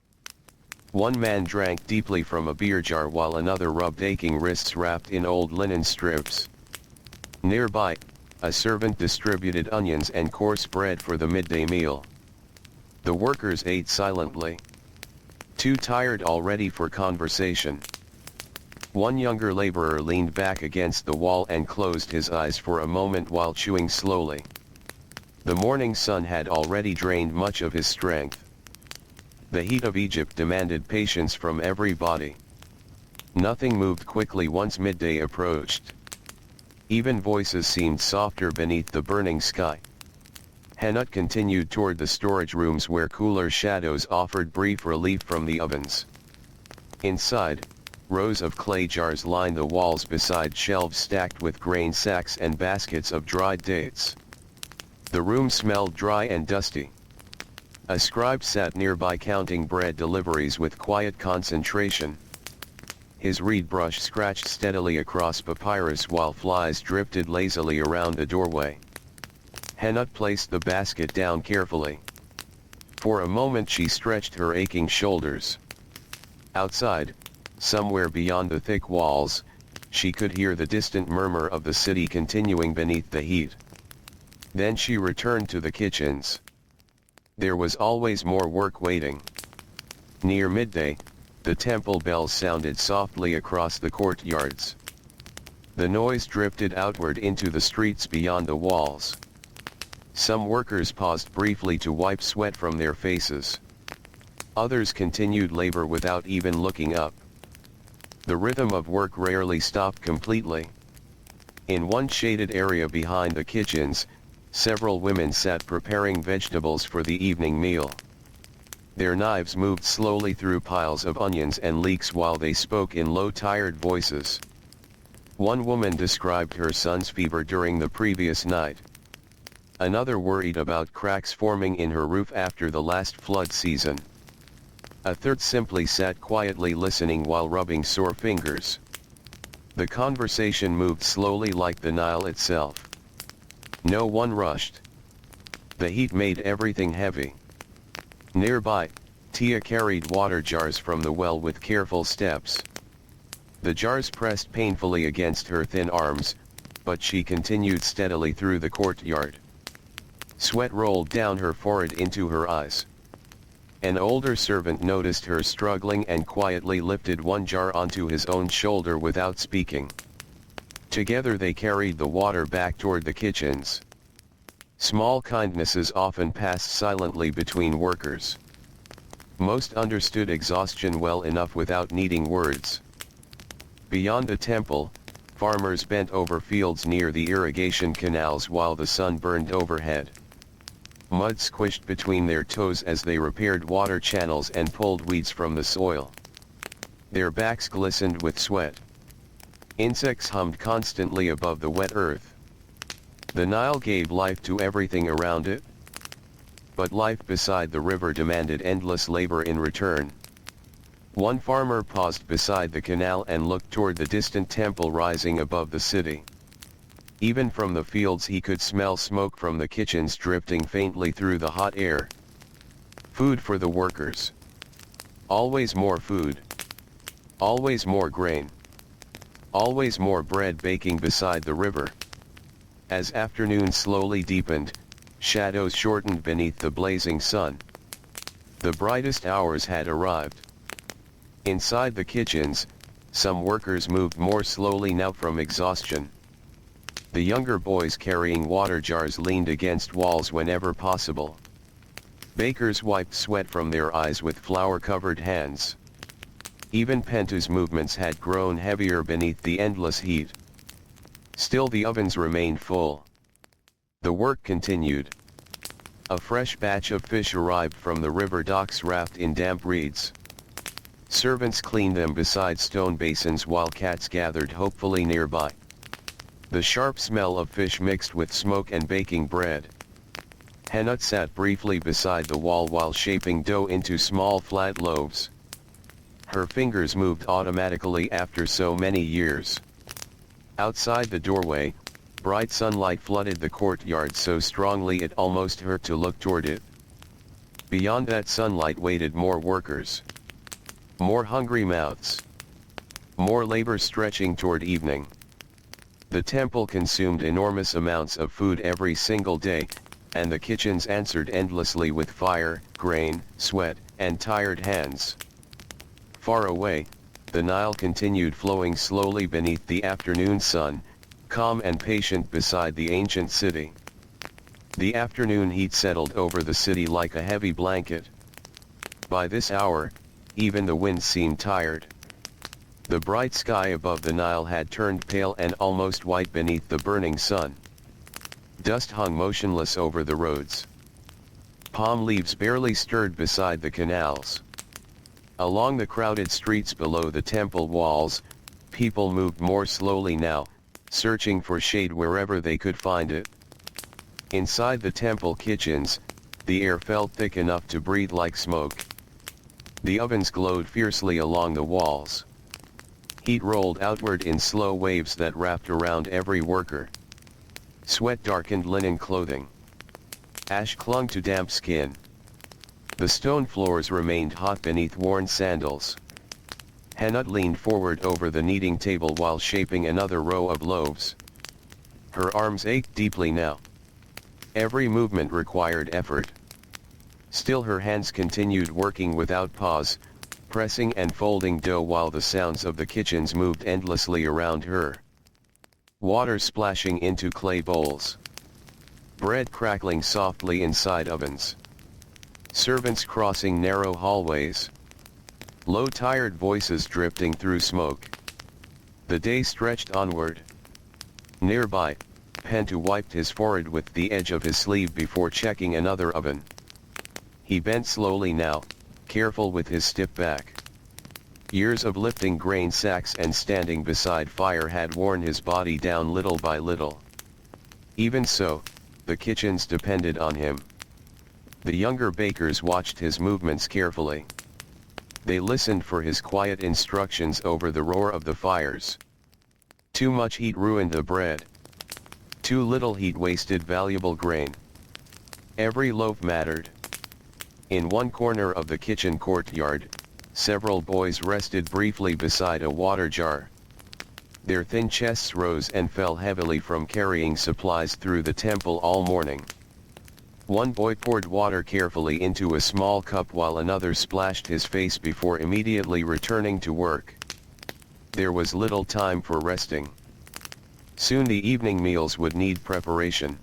One man drank deeply from a beer jar while another rubbed aching wrists wrapped in old linen strips. Nearby, a servant distributed onions and coarse bread for the midday meal. The workers ate silently. Too tired already for conversation. One younger laborer leaned back against the wall and closed his eyes for a moment while chewing slowly. The morning sun had already drained much of his strength. The heat of Egypt demanded patience from every body. Nothing moved quickly once midday approached. Even voices seemed softer beneath the burning sky. Henut continued toward the storage rooms where cooler shadows offered brief relief from the ovens. Inside, rows of clay jars lined the walls beside shelves stacked with grain sacks and baskets of dried dates. The room smelled dry and dusty. A scribe sat nearby counting bread deliveries with quiet concentration. His reed brush scratched steadily across papyrus while flies drifted lazily around the doorway. Henut placed the basket down carefully. For a moment she stretched her aching shoulders. Outside, somewhere beyond the thick walls, she could hear the distant murmur of the city continuing beneath the heat. Then she returned to the kitchens. There was always more work waiting. Near midday, the temple bells sounded softly across the courtyards. The noise drifted outward into the streets beyond the walls. Some workers paused briefly to wipe sweat from their faces. Others continued labor without even looking up. The rhythm of work rarely stopped completely. In one shaded area behind the kitchens, several women sat preparing vegetables for the evening meal. Their knives moved slowly through piles of onions and leeks while they spoke in low, tired voices. One woman described her son's fever during the previous night. Another worried about cracks forming in her roof after the last flood season. A third simply sat quietly listening while rubbing sore fingers. The conversation moved slowly like the Nile itself. No one rushed. The heat made everything heavy. Nearby, Tia carried water jars from the well with careful steps. The jars pressed painfully against her thin arms, but she continued steadily through the courtyard. Sweat rolled down her forehead into her eyes. An older servant noticed her struggling and quietly lifted one jar onto his own shoulder without speaking. Together they carried the water back toward the kitchens. Small kindnesses often passed silently between workers. Most understood exhaustion well enough without needing words. Beyond the temple, farmers bent over fields near the irrigation canals while the sun burned overhead. Mud squished between their toes as they repaired water channels and pulled weeds from the soil. Their backs glistened with sweat. Insects hummed constantly above the wet earth. The Nile gave life to everything around it. But life beside the river demanded endless labor in return. One farmer paused beside the canal and looked toward the distant temple rising above the city. Even from the fields he could smell smoke from the kitchens drifting faintly through the hot air. Food for the workers. Always more food. Always more grain. Always more bread baking beside the river. As afternoon slowly deepened, shadows shortened beneath the blazing sun. The brightest hours had arrived. Inside the kitchens, some workers moved more slowly now from exhaustion. The younger boys carrying water jars leaned against walls whenever possible. Bakers wiped sweat from their eyes with flour-covered hands. Even Pentu's movements had grown heavier beneath the endless heat. Still the ovens remained full. The work continued. A fresh batch of fish arrived from the river docks wrapped in damp reeds. Servants cleaned them beside stone basins while cats gathered hopefully nearby. The sharp smell of fish mixed with smoke and baking bread. Henut sat briefly beside the wall while shaping dough into small flat loaves. Her fingers moved automatically after so many years. Outside the doorway, bright sunlight flooded the courtyard so strongly it almost hurt to look toward it. Beyond that sunlight waited more workers. More hungry mouths. More labor stretching toward evening. The temple consumed enormous amounts of food every single day, and the kitchens answered endlessly with fire, grain, sweat, and tired hands. Far away, the Nile continued flowing slowly beneath the afternoon sun, calm and patient beside the ancient city. The afternoon heat settled over the city like a heavy blanket. By this hour, even the wind seemed tired. The bright sky above the Nile had turned pale and almost white beneath the burning sun. Dust hung motionless over the roads. Palm leaves barely stirred beside the canals. Along the crowded streets below the temple walls, people moved more slowly now, searching for shade wherever they could find it. Inside the temple kitchens, the air felt thick enough to breathe like smoke. The ovens glowed fiercely along the walls. Heat rolled outward in slow waves that wrapped around every worker. Sweat darkened linen clothing. Ash clung to damp skin. The stone floors remained hot beneath worn sandals. Hannah leaned forward over the kneading table while shaping another row of loaves. Her arms ached deeply now. Every movement required effort. Still her hands continued working without pause, pressing and folding dough while the sounds of the kitchens moved endlessly around her. Water splashing into clay bowls. Bread crackling softly inside ovens. Servants crossing narrow hallways. Low tired voices drifting through smoke. The day stretched onward. Nearby, Pentu wiped his forehead with the edge of his sleeve before checking another oven. He bent slowly now, careful with his stiff back. Years of lifting grain sacks and standing beside fire had worn his body down little by little. Even so, the kitchens depended on him. The younger bakers watched his movements carefully. They listened for his quiet instructions over the roar of the fires. Too much heat ruined the bread. Too little heat wasted valuable grain. Every loaf mattered. In one corner of the kitchen courtyard, several boys rested briefly beside a water jar. Their thin chests rose and fell heavily from carrying supplies through the temple all morning. One boy poured water carefully into a small cup while another splashed his face before immediately returning to work. There was little time for resting. Soon the evening meals would need preparation.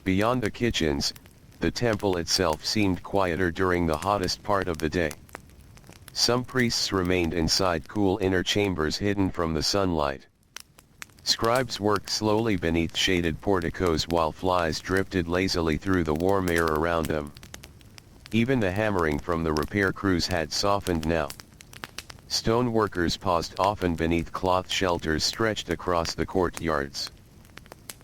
Beyond the kitchens, the temple itself seemed quieter during the hottest part of the day. Some priests remained inside cool inner chambers hidden from the sunlight. Scribes worked slowly beneath shaded porticos while flies drifted lazily through the warm air around them. Even the hammering from the repair crews had softened now. Stone workers paused often beneath cloth shelters stretched across the courtyards.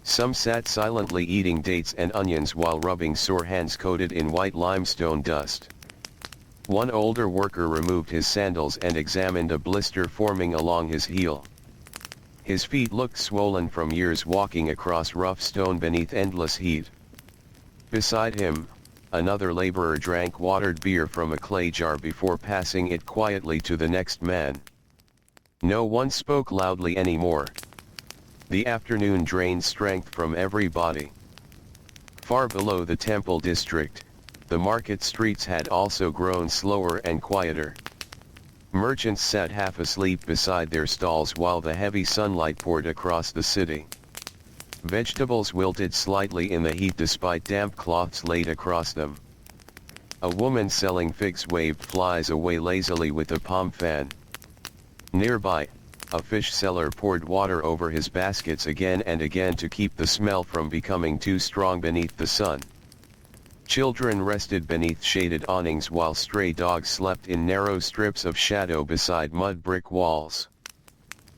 Some sat silently eating dates and onions while rubbing sore hands coated in white limestone dust. One older worker removed his sandals and examined a blister forming along his heel. His feet looked swollen from years walking across rough stone beneath endless heat. Beside him, another laborer drank watered beer from a clay jar before passing it quietly to the next man. No one spoke loudly anymore. The afternoon drained strength from every body. Far below the temple district, the market streets had also grown slower and quieter. Merchants sat half asleep beside their stalls while the heavy sunlight poured across the city. Vegetables wilted slightly in the heat despite damp cloths laid across them. A woman selling figs waved flies away lazily with a palm fan. Nearby, a fish seller poured water over his baskets again and again to keep the smell from becoming too strong beneath the sun. Children rested beneath shaded awnings while stray dogs slept in narrow strips of shadow beside mud brick walls.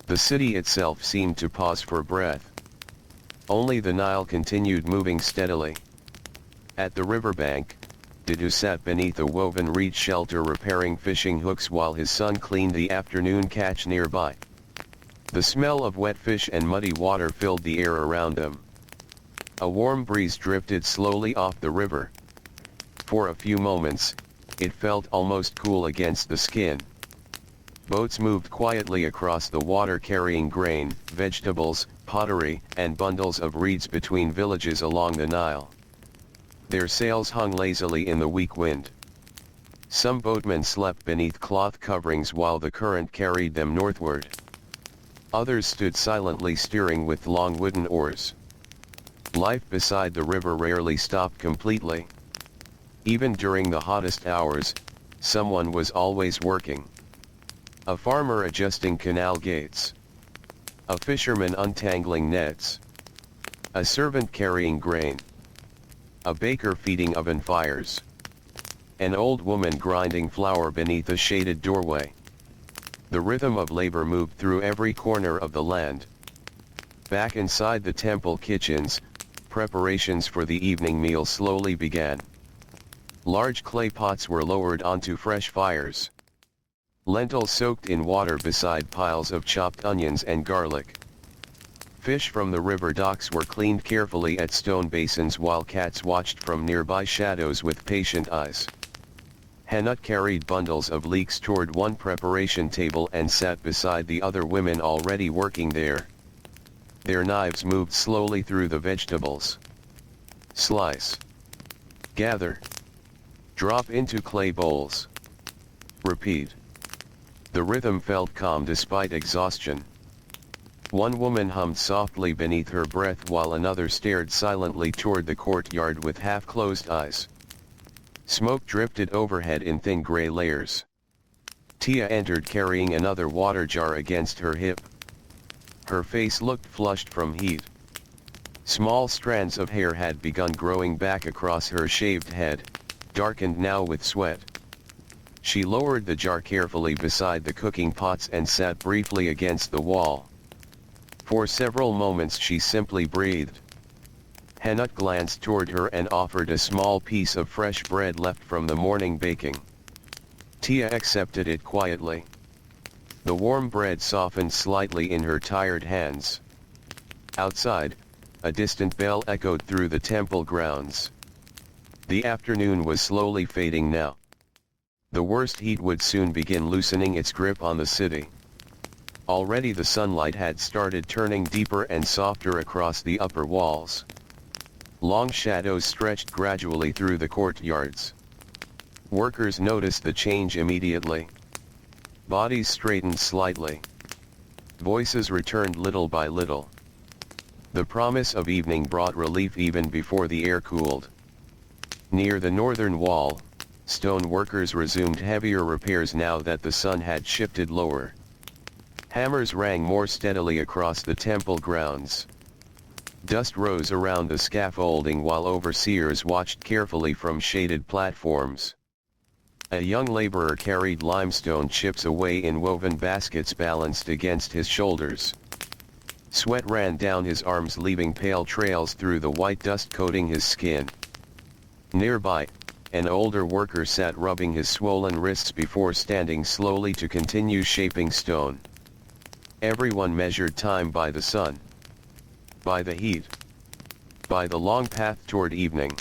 The city itself seemed to pause for breath. Only the Nile continued moving steadily. At the riverbank, Didu sat beneath a woven reed shelter repairing fishing hooks while his son cleaned the afternoon catch nearby. The smell of wet fish and muddy water filled the air around them. A warm breeze drifted slowly off the river. For a few moments, it felt almost cool against the skin. Boats moved quietly across the water carrying grain, vegetables, pottery, and bundles of reeds between villages along the Nile. Their sails hung lazily in the weak wind. Some boatmen slept beneath cloth coverings while the current carried them northward. Others stood silently steering with long wooden oars. Life beside the river rarely stopped completely. Even during the hottest hours, someone was always working. A farmer adjusting canal gates. A fisherman untangling nets. A servant carrying grain. A baker feeding oven fires. An old woman grinding flour beneath a shaded doorway. The rhythm of labor moved through every corner of the land. Back inside the temple kitchens, preparations for the evening meal slowly began. Large clay pots were lowered onto fresh fires. Lentils soaked in water beside piles of chopped onions and garlic. Fish from the river docks were cleaned carefully at stone basins while cats watched from nearby shadows with patient eyes. Hanut carried bundles of leeks toward one preparation table and sat beside the other women already working there. Their knives moved slowly through the vegetables. Slice. Gather. Drop into clay bowls. Repeat. The rhythm felt calm despite exhaustion. One woman hummed softly beneath her breath while another stared silently toward the courtyard with half-closed eyes. Smoke drifted overhead in thin gray layers. Tia entered carrying another water jar against her hip. Her face looked flushed from heat. Small strands of hair had begun growing back across her shaved head, darkened now with sweat. She lowered the jar carefully beside the cooking pots and sat briefly against the wall. For several moments she simply breathed. Hanut glanced toward her and offered a small piece of fresh bread left from the morning baking. Tia accepted it quietly. The warm bread softened slightly in her tired hands. Outside, a distant bell echoed through the temple grounds. The afternoon was slowly fading now. The worst heat would soon begin loosening its grip on the city. Already the sunlight had started turning deeper and softer across the upper walls. Long shadows stretched gradually through the courtyards. Workers noticed the change immediately. Bodies straightened slightly. Voices returned little by little. The promise of evening brought relief even before the air cooled. Near the northern wall, stone workers resumed heavier repairs now that the sun had shifted lower. Hammers rang more steadily across the temple grounds. Dust rose around the scaffolding while overseers watched carefully from shaded platforms. A young laborer carried limestone chips away in woven baskets balanced against his shoulders. Sweat ran down his arms, leaving pale trails through the white dust coating his skin. Nearby, an older worker sat rubbing his swollen wrists before standing slowly to continue shaping stone. Everyone measured time by the sun, by the heat, by the long path toward evening.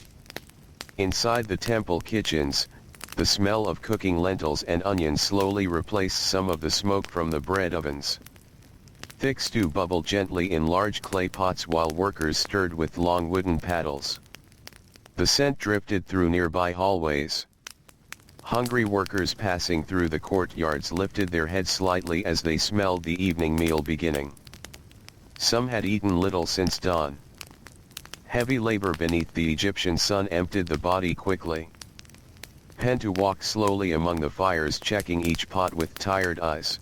Inside the temple kitchens, the smell of cooking lentils and onions slowly replaced some of the smoke from the bread ovens. Thick stew bubbled gently in large clay pots while workers stirred with long wooden paddles. The scent drifted through nearby hallways. Hungry workers passing through the courtyards lifted their heads slightly as they smelled the evening meal beginning. Some had eaten little since dawn. Heavy labor beneath the Egyptian sun emptied the body quickly. Pentu walked slowly among the fires, checking each pot with tired eyes.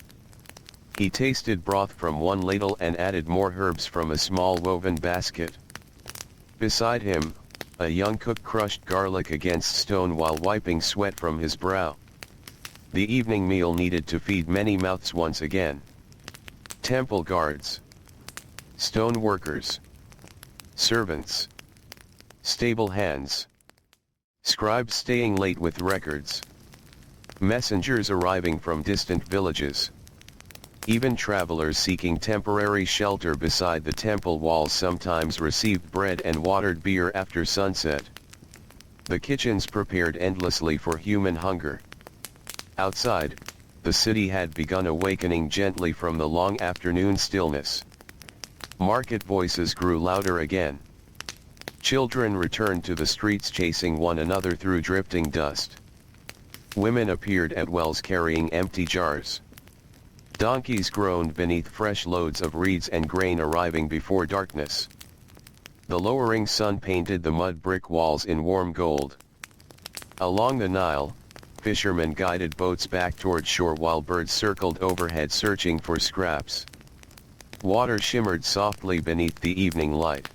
He tasted broth from one ladle and added more herbs from a small woven basket. Beside him, a young cook crushed garlic against stone while wiping sweat from his brow. The evening meal needed to feed many mouths once again. Temple guards, stone workers, servants, stable hands, scribes staying late with records, messengers arriving from distant villages. Even travelers seeking temporary shelter beside the temple walls sometimes received bread and watered beer after sunset. The kitchens prepared endlessly for human hunger. Outside, the city had begun awakening gently from the long afternoon stillness. Market voices grew louder again. Children returned to the streets chasing one another through drifting dust. Women appeared at wells carrying empty jars. Donkeys groaned beneath fresh loads of reeds and grain arriving before darkness. The lowering sun painted the mud brick walls in warm gold. Along the Nile, fishermen guided boats back toward shore while birds circled overhead searching for scraps. Water shimmered softly beneath the evening light.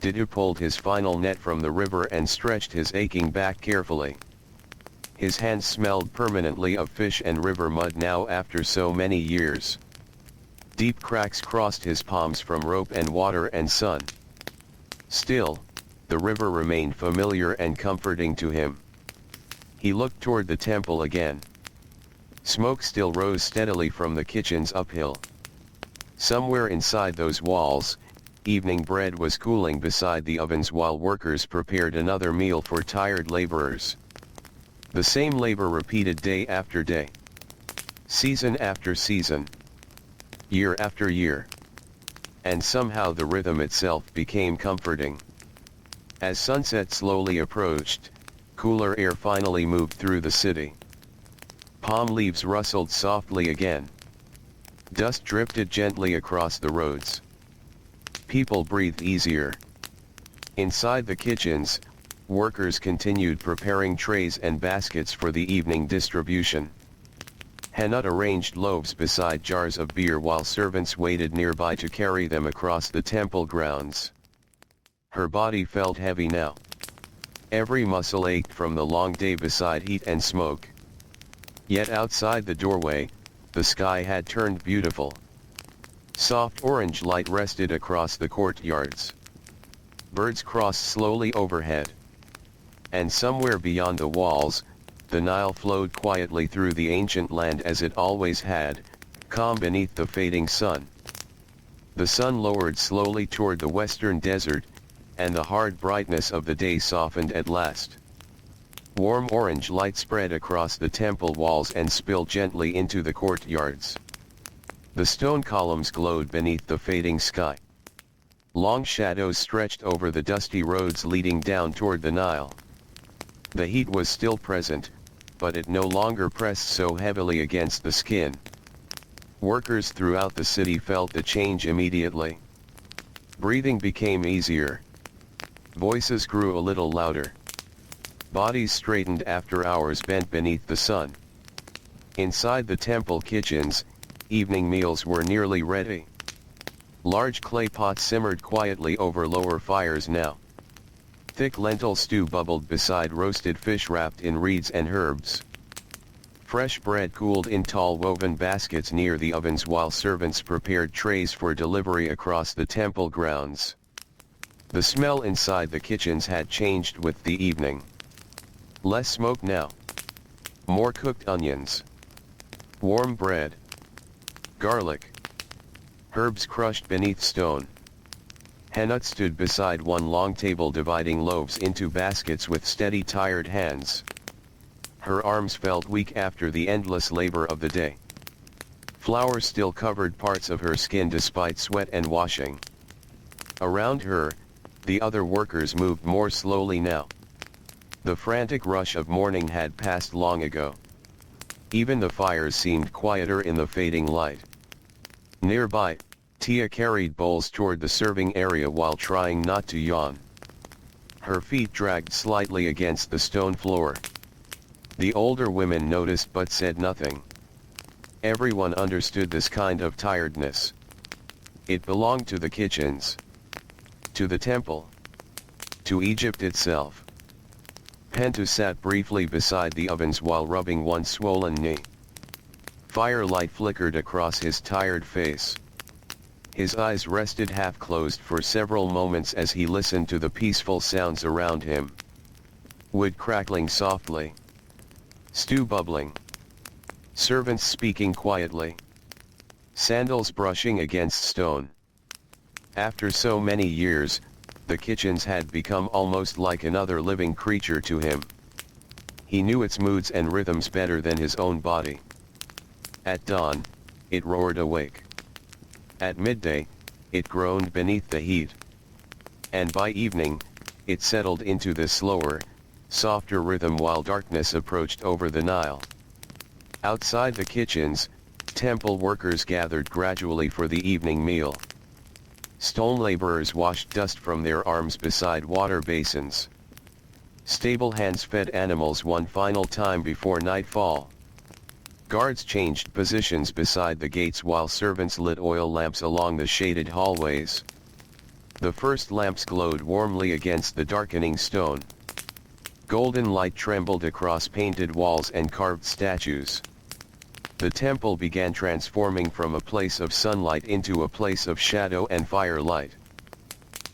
Didu pulled his final net from the river and stretched his aching back carefully. His hands smelled permanently of fish and river mud now after so many years. Deep cracks crossed his palms from rope and water and sun. Still, the river remained familiar and comforting to him. He looked toward the temple again. Smoke still rose steadily from the kitchens uphill. Somewhere inside those walls, evening bread was cooling beside the ovens while workers prepared another meal for tired laborers. The same labor repeated day after day, season after season, year after year. And somehow the rhythm itself became comforting. As sunset slowly approached, cooler air finally moved through the city. Palm leaves rustled softly again. Dust drifted gently across the roads. People breathed easier. Inside the kitchens, workers continued preparing trays and baskets for the evening distribution. Hannah arranged loaves beside jars of beer while servants waited nearby to carry them across the temple grounds. Her body felt heavy now. Every muscle ached from the long day beside heat and smoke. Yet outside the doorway, the sky had turned beautiful. Soft orange light rested across the courtyards. Birds crossed slowly overhead. And somewhere beyond the walls, the Nile flowed quietly through the ancient land as it always had, calm beneath the fading sun. The sun lowered slowly toward the western desert, and the hard brightness of the day softened at last. Warm orange light spread across the temple walls and spilled gently into the courtyards. The stone columns glowed beneath the fading sky. Long shadows stretched over the dusty roads leading down toward the Nile. The heat was still present, but it no longer pressed so heavily against the skin. Workers throughout the city felt the change immediately. Breathing became easier. Voices grew a little louder. Bodies straightened after hours bent beneath the sun. Inside the temple kitchens, evening meals were nearly ready. Large clay pots simmered quietly over lower fires now. Thick lentil stew bubbled beside roasted fish wrapped in reeds and herbs. Fresh bread cooled in tall woven baskets near the ovens while servants prepared trays for delivery across the temple grounds. The smell inside the kitchens had changed with the evening. Less smoke now. More cooked onions. Warm bread. Garlic. Herbs crushed beneath stone. Hannah stood beside one long table dividing loaves into baskets with steady tired hands. Her arms felt weak after the endless labor of the day. Flour still covered parts of her skin despite sweat and washing. Around her, the other workers moved more slowly now. The frantic rush of morning had passed long ago. Even the fires seemed quieter in the fading light. Nearby, Tia carried bowls toward the serving area while trying not to yawn. Her feet dragged slightly against the stone floor. The older women noticed but said nothing. Everyone understood this kind of tiredness. It belonged to the kitchens. To the temple. To Egypt itself. Pentu sat briefly beside the ovens while rubbing one swollen knee. Firelight flickered across his tired face. His eyes rested half-closed for several moments as he listened to the peaceful sounds around him. Wood crackling softly. Stew bubbling. Servants speaking quietly. Sandals brushing against stone. After so many years, the kitchens had become almost like another living creature to him. He knew its moods and rhythms better than his own body. At dawn, it roared awake. At midday, it groaned beneath the heat. And by evening, it settled into the slower, softer rhythm while darkness approached over the Nile. Outside the kitchens, temple workers gathered gradually for the evening meal. Stone laborers washed dust from their arms beside water basins. Stable hands fed animals one final time before nightfall. Guards changed positions beside the gates while servants lit oil lamps along the shaded hallways. The first lamps glowed warmly against the darkening stone. Golden light trembled across painted walls and carved statues. The temple began transforming from a place of sunlight into a place of shadow and firelight.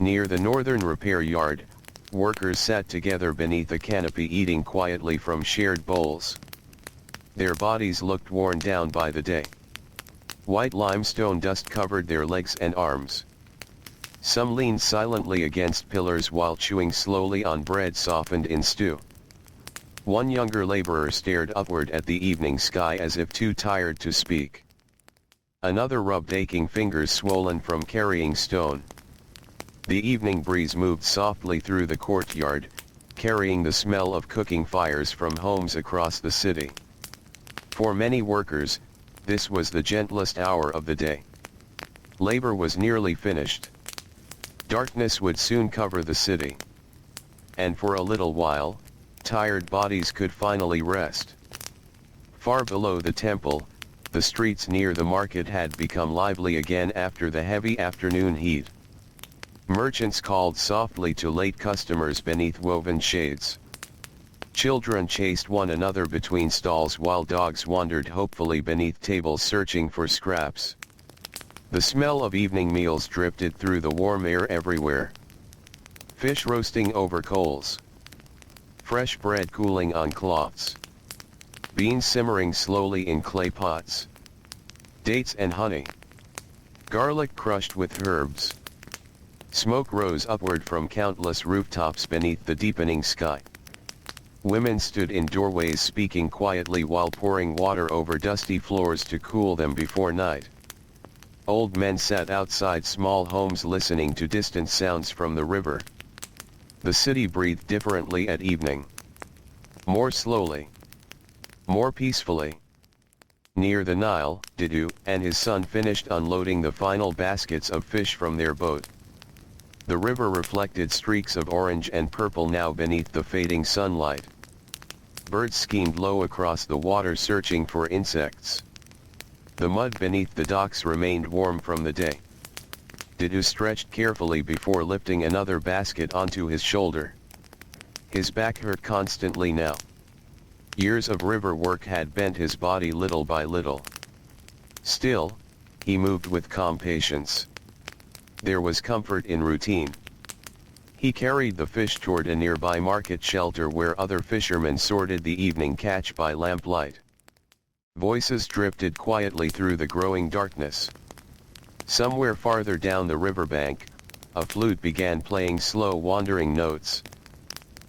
Near the northern repair yard, workers sat together beneath a canopy eating quietly from shared bowls. Their bodies looked worn down by the day. White limestone dust covered their legs and arms. Some leaned silently against pillars while chewing slowly on bread softened in stew. One younger laborer stared upward at the evening sky as if too tired to speak. Another rubbed aching fingers swollen from carrying stone. The evening breeze moved softly through the courtyard, carrying the smell of cooking fires from homes across the city. For many workers, this was the gentlest hour of the day. Labor was nearly finished. Darkness would soon cover the city. And for a little while, tired bodies could finally rest. Far below the temple, the streets near the market had become lively again after the heavy afternoon heat. Merchants called softly to late customers beneath woven shades. Children chased one another between stalls while dogs wandered hopefully beneath tables searching for scraps. The smell of evening meals drifted through the warm air everywhere. Fish roasting over coals. Fresh bread cooling on cloths. Beans simmering slowly in clay pots. Dates and honey. Garlic crushed with herbs. Smoke rose upward from countless rooftops beneath the deepening sky. Women stood in doorways speaking quietly while pouring water over dusty floors to cool them before night. Old men sat outside small homes listening to distant sounds from the river. The city breathed differently at evening. More slowly. More peacefully. Near the Nile, Didu and his son finished unloading the final baskets of fish from their boat. The river reflected streaks of orange and purple now beneath the fading sunlight. Birds schemed low across the water searching for insects. The mud beneath the docks remained warm from the day. Didu stretched carefully before lifting another basket onto his shoulder. His back hurt constantly now. Years of river work had bent his body little by little. Still, he moved with calm patience. There was comfort in routine. He carried the fish toward a nearby market shelter where other fishermen sorted the evening catch by lamplight. Voices drifted quietly through the growing darkness. Somewhere farther down the riverbank, a flute began playing slow wandering notes.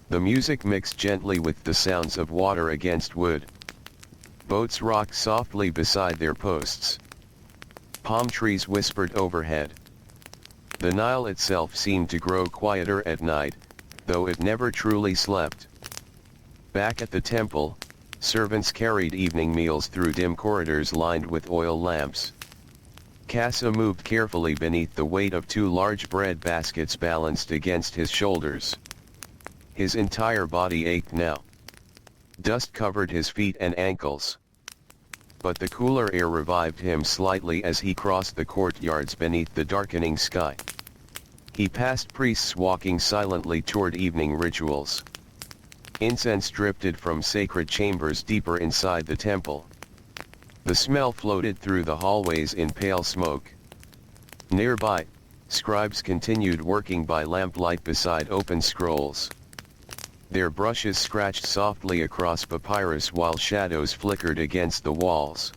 The music mixed gently with the sounds of water against wood. Boats rocked softly beside their posts. Palm trees whispered overhead. The Nile itself seemed to grow quieter at night, though it never truly slept. Back at the temple, servants carried evening meals through dim corridors lined with oil lamps. Casa moved carefully beneath the weight of two large bread baskets balanced against his shoulders. His entire body ached now. Dust covered his feet and ankles. But the cooler air revived him slightly as he crossed the courtyards beneath the darkening sky. He passed priests walking silently toward evening rituals. Incense drifted from sacred chambers deeper inside the temple. The smell floated through the hallways in pale smoke. Nearby, scribes continued working by lamplight beside open scrolls. Their brushes scratched softly across papyrus while shadows flickered against the walls.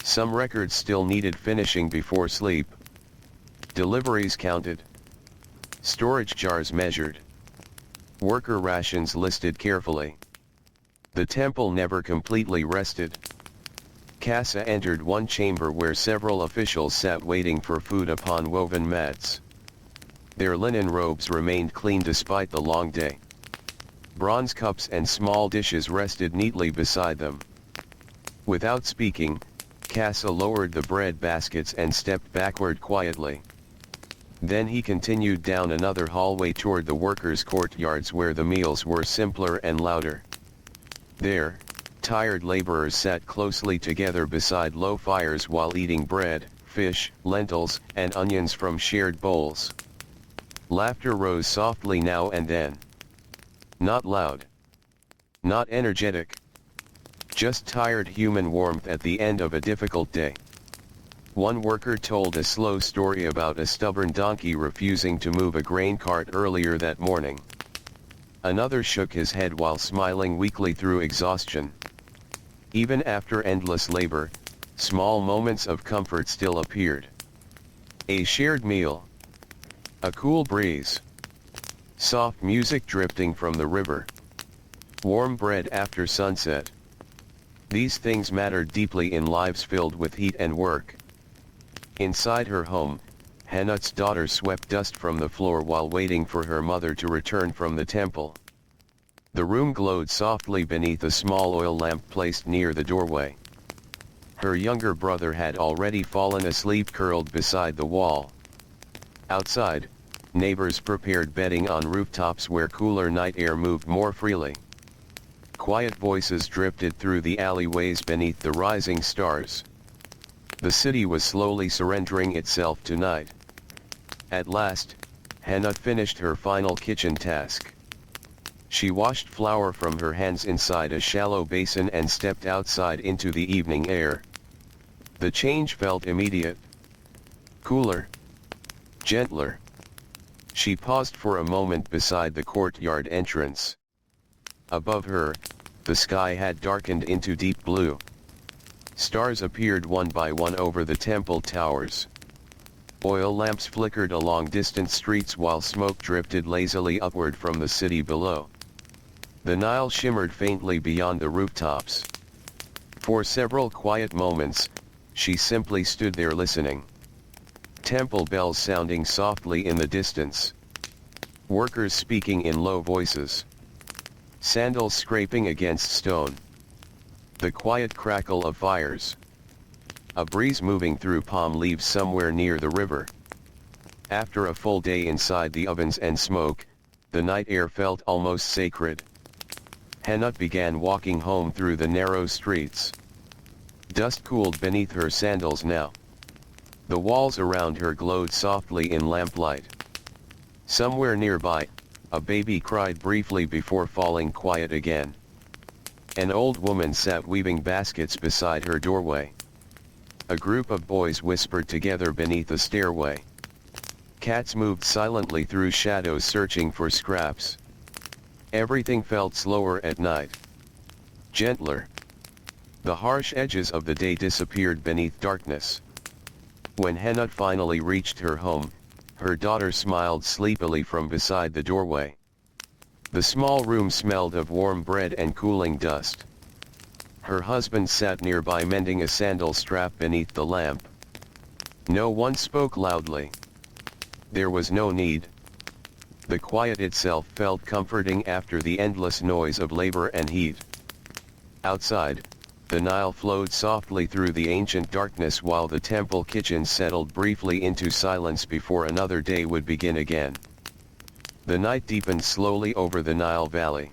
Some records still needed finishing before sleep. Deliveries counted. Storage jars measured. Worker rations listed carefully. The temple never completely rested. Casa entered one chamber where several officials sat waiting for food upon woven mats. Their linen robes remained clean despite the long day. Bronze cups and small dishes rested neatly beside them. Without speaking, Casa lowered the bread baskets and stepped backward quietly. Then he continued down another hallway toward the workers' courtyards where the meals were simpler and louder. There, tired laborers sat closely together beside low fires while eating bread, fish, lentils, and onions from shared bowls. Laughter rose softly now and then. Not loud. Not energetic. Just tired human warmth at the end of a difficult day. One worker told a slow story about a stubborn donkey refusing to move a grain cart earlier that morning. Another shook his head while smiling weakly through exhaustion. Even after endless labor, small moments of comfort still appeared. A shared meal. A cool breeze. Soft music drifting from the river. Warm bread after sunset. These things mattered deeply in lives filled with heat and work. Inside her home, Hanut's daughter swept dust from the floor while waiting for her mother to return from the temple. The room glowed softly beneath a small oil lamp placed near the doorway. Her younger brother had already fallen asleep curled beside the wall. Outside, neighbors prepared bedding on rooftops where cooler night air moved more freely. Quiet voices drifted through the alleyways beneath the rising stars. The city was slowly surrendering itself to night. At last, Hanut finished her final kitchen task. She washed flour from her hands inside a shallow basin and stepped outside into the evening air. The change felt immediate. Cooler. Gentler. She paused for a moment beside the courtyard entrance. Above her, the sky had darkened into deep blue. Stars appeared one by one over the temple towers. Oil lamps flickered along distant streets while smoke drifted lazily upward from the city below. The Nile shimmered faintly beyond the rooftops. For several quiet moments, she simply stood there listening. Temple bells sounding softly in the distance. Workers speaking in low voices. Sandals scraping against stone. The quiet crackle of fires. A breeze moving through palm leaves somewhere near the river. After a full day inside the ovens and smoke, the night air felt almost sacred. Hanut began walking home through the narrow streets. Dust cooled beneath her sandals now. The walls around her glowed softly in lamplight. Somewhere nearby, a baby cried briefly before falling quiet again. An old woman sat weaving baskets beside her doorway. A group of boys whispered together beneath a stairway. Cats moved silently through shadows searching for scraps. Everything felt slower at night. Gentler. The harsh edges of the day disappeared beneath darkness. When Hanut finally reached her home, her daughter smiled sleepily from beside the doorway. The small room smelled of warm bread and cooling dust. Her husband sat nearby mending a sandal strap beneath the lamp. No one spoke loudly. There was no need. The quiet itself felt comforting after the endless noise of labor and heat. Outside, the Nile flowed softly through the ancient darkness while the temple kitchen settled briefly into silence before another day would begin again. The night deepened slowly over the Nile Valley.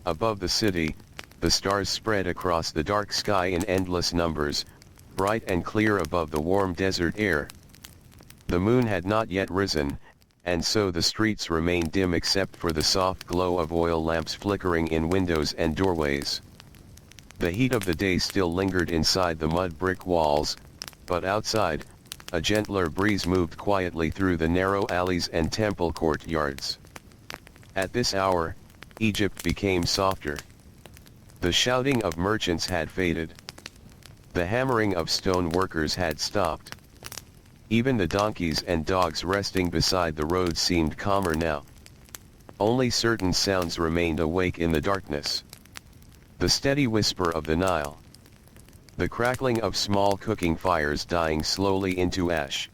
Above the city, the stars spread across the dark sky in endless numbers, bright and clear above the warm desert air. The moon had not yet risen, and so the streets remained dim except for the soft glow of oil lamps flickering in windows and doorways. The heat of the day still lingered inside the mud brick walls, but outside, a gentler breeze moved quietly through the narrow alleys and temple courtyards. At this hour, Egypt became softer. The shouting of merchants had faded. The hammering of stone workers had stopped. Even the donkeys and dogs resting beside the road seemed calmer now. Only certain sounds remained awake in the darkness. The steady whisper of the Nile. The crackling of small cooking fires dying slowly into ash.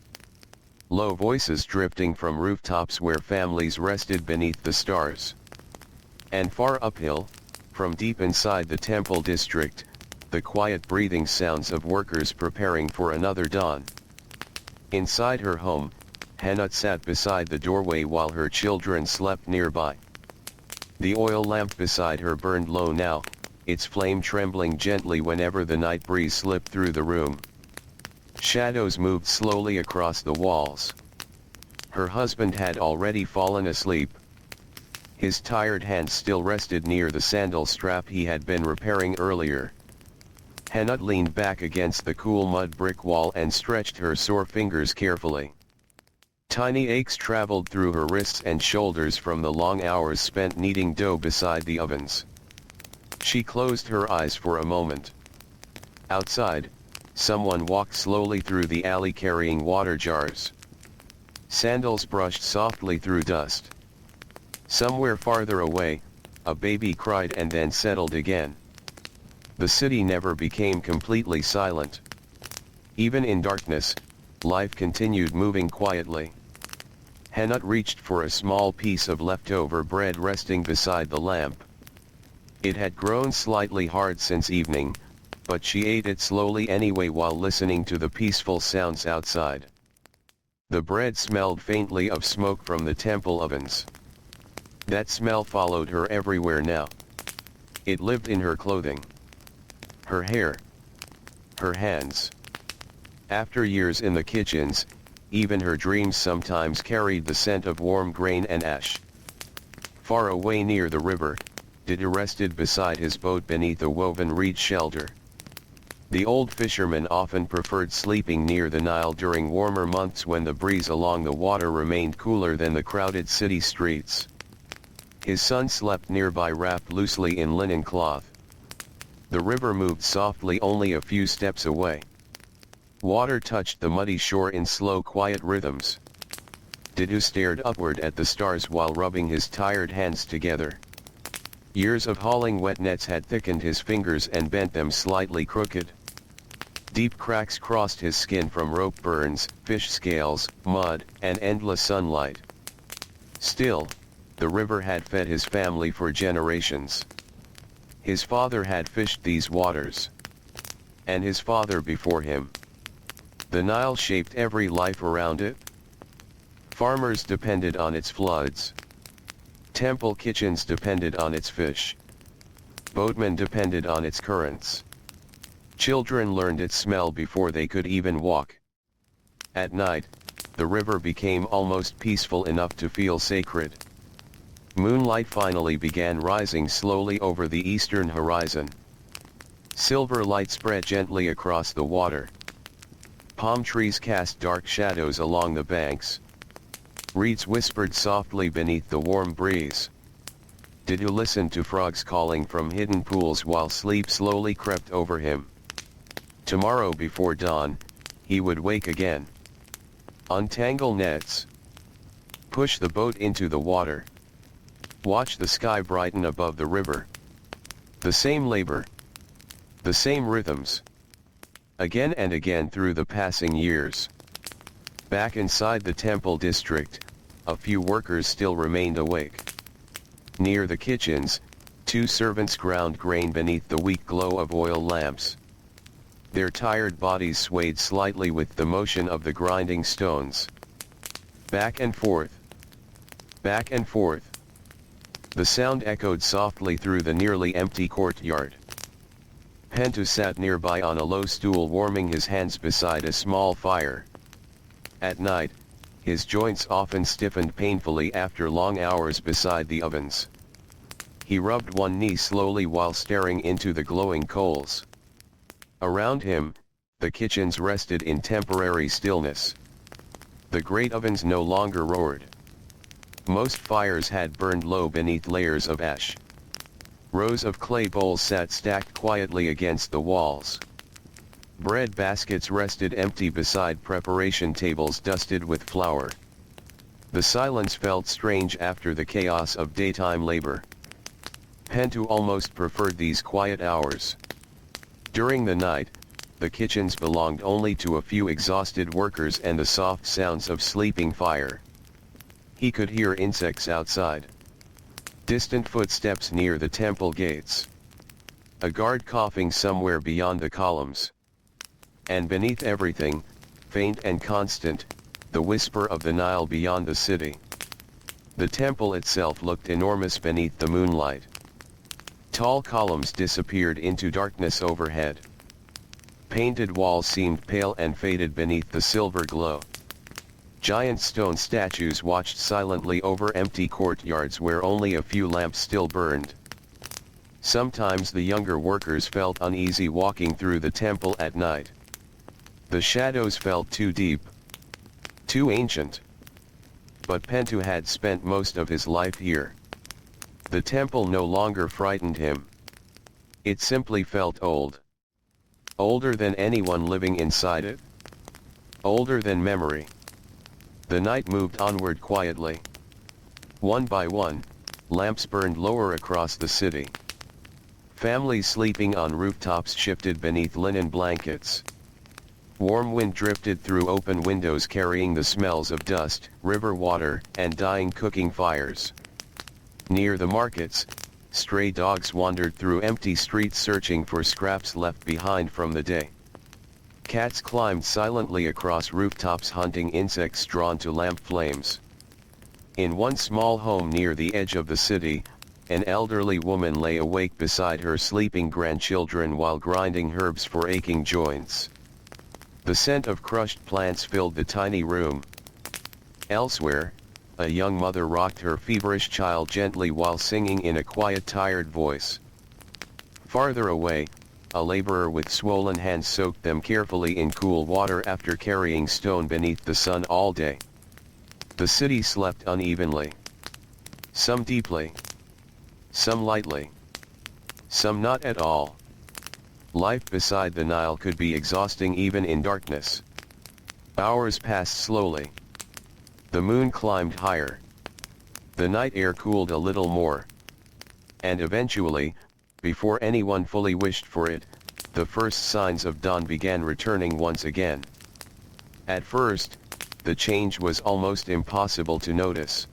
Low voices drifting from rooftops where families rested beneath the stars. And far uphill, from deep inside the temple district, the quiet breathing sounds of workers preparing for another dawn. Inside her home, Hanut sat beside the doorway while her children slept nearby. The oil lamp beside her burned low now, its flame trembling gently whenever the night breeze slipped through the room. Shadows moved slowly across the walls. Her husband had already fallen asleep. His tired hands still rested near the sandal strap he had been repairing earlier. Hanut leaned back against the cool mud brick wall and stretched her sore fingers carefully. Tiny aches traveled through her wrists and shoulders from the long hours spent kneading dough beside the ovens. She closed her eyes for a moment. Outside, someone walked slowly through the alley carrying water jars. Sandals brushed softly through dust. Somewhere farther away, a baby cried and then settled again. The city never became completely silent. Even in darkness, life continued moving quietly. Hannah reached for a small piece of leftover bread resting beside the lamp. It had grown slightly hard since evening, but she ate it slowly anyway while listening to the peaceful sounds outside. The bread smelled faintly of smoke from the temple ovens. That smell followed her everywhere now. It lived in her clothing, her hair, her hands. After years in the kitchens, even her dreams sometimes carried the scent of warm grain and ash. Far away near the river, Didu rested beside his boat beneath a woven reed shelter. The old fisherman often preferred sleeping near the Nile during warmer months when the breeze along the water remained cooler than the crowded city streets. His son slept nearby wrapped loosely in linen cloth. The river moved softly only a few steps away. Water touched the muddy shore in slow quiet rhythms. Didu stared upward at the stars while rubbing his tired hands together. Years of hauling wet nets had thickened his fingers and bent them slightly crooked. Deep cracks crossed his skin from rope burns, fish scales, mud, and endless sunlight. Still, the river had fed his family for generations. His father had fished these waters. And his father before him. The Nile shaped every life around it. Farmers depended on its floods. Temple kitchens depended on its fish. Boatmen depended on its currents. Children learned its smell before they could even walk. At night, the river became almost peaceful enough to feel sacred. Moonlight finally began rising slowly over the eastern horizon. Silver light spread gently across the water. Palm trees cast dark shadows along the banks. Reeds whispered softly beneath the warm breeze. Didu listened to frogs calling from hidden pools while sleep slowly crept over him. Tomorrow before dawn, he would wake again. Untangle nets. Push the boat into the water. Watch the sky brighten above the river. The same labor. The same rhythms. Again and again through the passing years. Back inside the temple district, a few workers still remained awake. Near the kitchens, two servants ground grain beneath the weak glow of oil lamps. Their tired bodies swayed slightly with the motion of the grinding stones. Back and forth. Back and forth. The sound echoed softly through the nearly empty courtyard. Pentu sat nearby on a low stool warming his hands beside a small fire. At night, his joints often stiffened painfully after long hours beside the ovens. He rubbed one knee slowly while staring into the glowing coals. Around him, the kitchens rested in temporary stillness. The great ovens no longer roared. Most fires had burned low beneath layers of ash. Rows of clay bowls sat stacked quietly against the walls. Bread baskets rested empty beside preparation tables dusted with flour. The silence felt strange after the chaos of daytime labor. Pentu almost preferred these quiet hours. During the night, the kitchens belonged only to a few exhausted workers and the soft sounds of sleeping fire. He could hear insects outside. Distant footsteps near the temple gates. A guard coughing somewhere beyond the columns. And beneath everything, faint and constant, the whisper of the Nile beyond the city. The temple itself looked enormous beneath the moonlight. Tall columns disappeared into darkness overhead. Painted walls seemed pale and faded beneath the silver glow. Giant stone statues watched silently over empty courtyards where only a few lamps still burned. Sometimes the younger workers felt uneasy walking through the temple at night. The shadows felt too deep, too ancient. But Pentu had spent most of his life here. The temple no longer frightened him. It simply felt old. Older than anyone living inside it. Older than memory. The night moved onward quietly. One by one, lamps burned lower across the city. Families sleeping on rooftops shifted beneath linen blankets. Warm wind drifted through open windows carrying the smells of dust, river water, and dying cooking fires. Near the markets, stray dogs wandered through empty streets searching for scraps left behind from the day. Cats climbed silently across rooftops hunting insects drawn to lamp flames. In one small home near the edge of the city, an elderly woman lay awake beside her sleeping grandchildren while grinding herbs for aching joints. The scent of crushed plants filled the tiny room. Elsewhere, a young mother rocked her feverish child gently while singing in a quiet, tired voice. Farther away, a laborer with swollen hands soaked them carefully in cool water after carrying stone beneath the sun all day. The city slept unevenly. Some deeply. Some lightly. Some not at all. Life beside the Nile could be exhausting even in darkness. Hours passed slowly. The moon climbed higher. The night air cooled a little more. And eventually, before anyone fully wished for it, the first signs of dawn began returning once again. At first, the change was almost impossible to notice.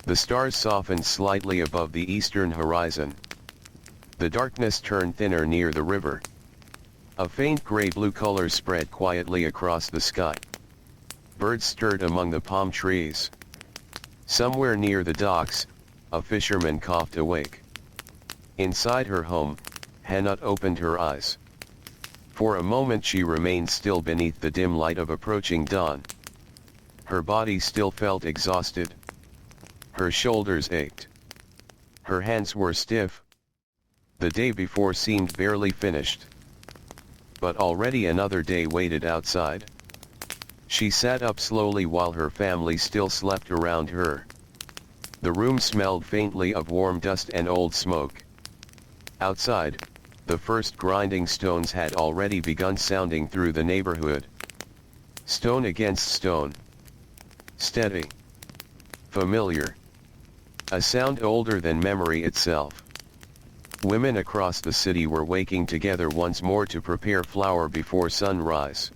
The stars softened slightly above the eastern horizon. The darkness turned thinner near the river. A faint gray-blue color spread quietly across the sky. Birds stirred among the palm trees. Somewhere near the docks, a fisherman coughed awake. Inside her home, Hannah opened her eyes. For a moment she remained still beneath the dim light of approaching dawn. Her body still felt exhausted. Her shoulders ached. Her hands were stiff. The day before seemed barely finished. But already another day waited outside. She sat up slowly while her family still slept around her. The room smelled faintly of warm dust and old smoke. Outside, the first grinding stones had already begun sounding through the neighborhood. Stone against stone. Steady. Familiar. A sound older than memory itself. Women across the city were waking together once more to prepare flour before sunrise.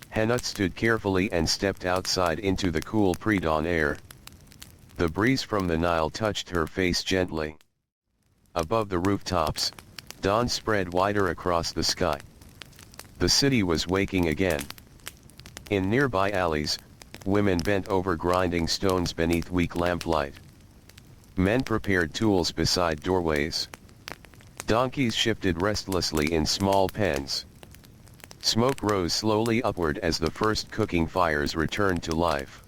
Hannah stood carefully and stepped outside into the cool pre-dawn air. The breeze from the Nile touched her face gently. Above the rooftops, dawn spread wider across the sky. The city was waking again. In nearby alleys, women bent over grinding stones beneath weak lamplight. Men prepared tools beside doorways. Donkeys shifted restlessly in small pens. Smoke rose slowly upward as the first cooking fires returned to life.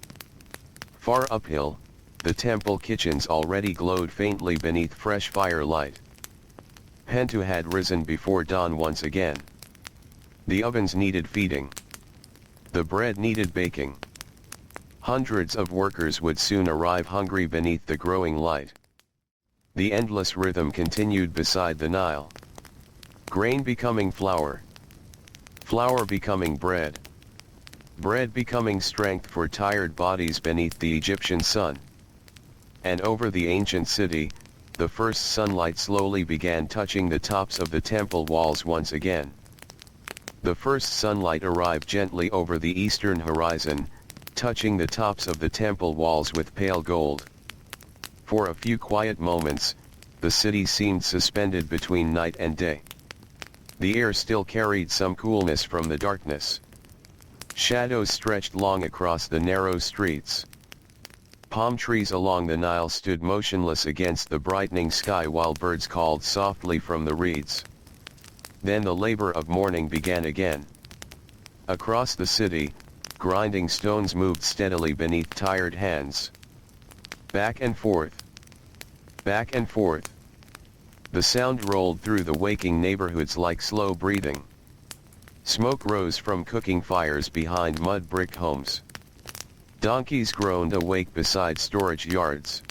Far uphill, the temple kitchens already glowed faintly beneath fresh firelight. Pentu had risen before dawn once again. The ovens needed feeding. The bread needed baking. Hundreds of workers would soon arrive hungry beneath the growing light. The endless rhythm continued beside the Nile. Grain becoming flour. Flour becoming bread. Bread becoming strength for tired bodies beneath the Egyptian sun. And over the ancient city, the first sunlight slowly began touching the tops of the temple walls once again. The first sunlight arrived gently over the eastern horizon, touching the tops of the temple walls with pale gold. For a few quiet moments, the city seemed suspended between night and day. The air still carried some coolness from the darkness. Shadows stretched long across the narrow streets. Palm trees along the Nile stood motionless against the brightening sky while birds called softly from the reeds. Then the labor of morning began again. Across the city, grinding stones moved steadily beneath tired hands. Back and forth. Back and forth. The sound rolled through the waking neighborhoods like slow breathing. Smoke rose from cooking fires behind mud brick homes. Donkeys groaned awake beside storage yards.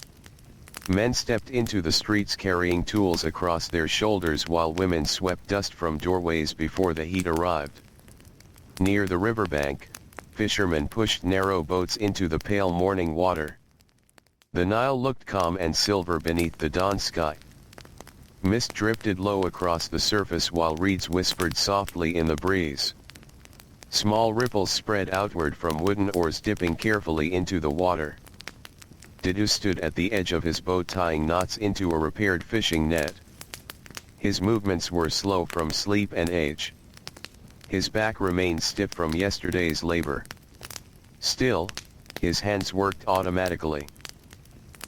Men stepped into the streets carrying tools across their shoulders while women swept dust from doorways before the heat arrived. Near the riverbank, fishermen pushed narrow boats into the pale morning water. The Nile looked calm and silver beneath the dawn sky. Mist drifted low across the surface while reeds whispered softly in the breeze. Small ripples spread outward from wooden oars dipping carefully into the water. Didu stood at the edge of his boat tying knots into a repaired fishing net. His movements were slow from sleep and age. His back remained stiff from yesterday's labor. Still, his hands worked automatically.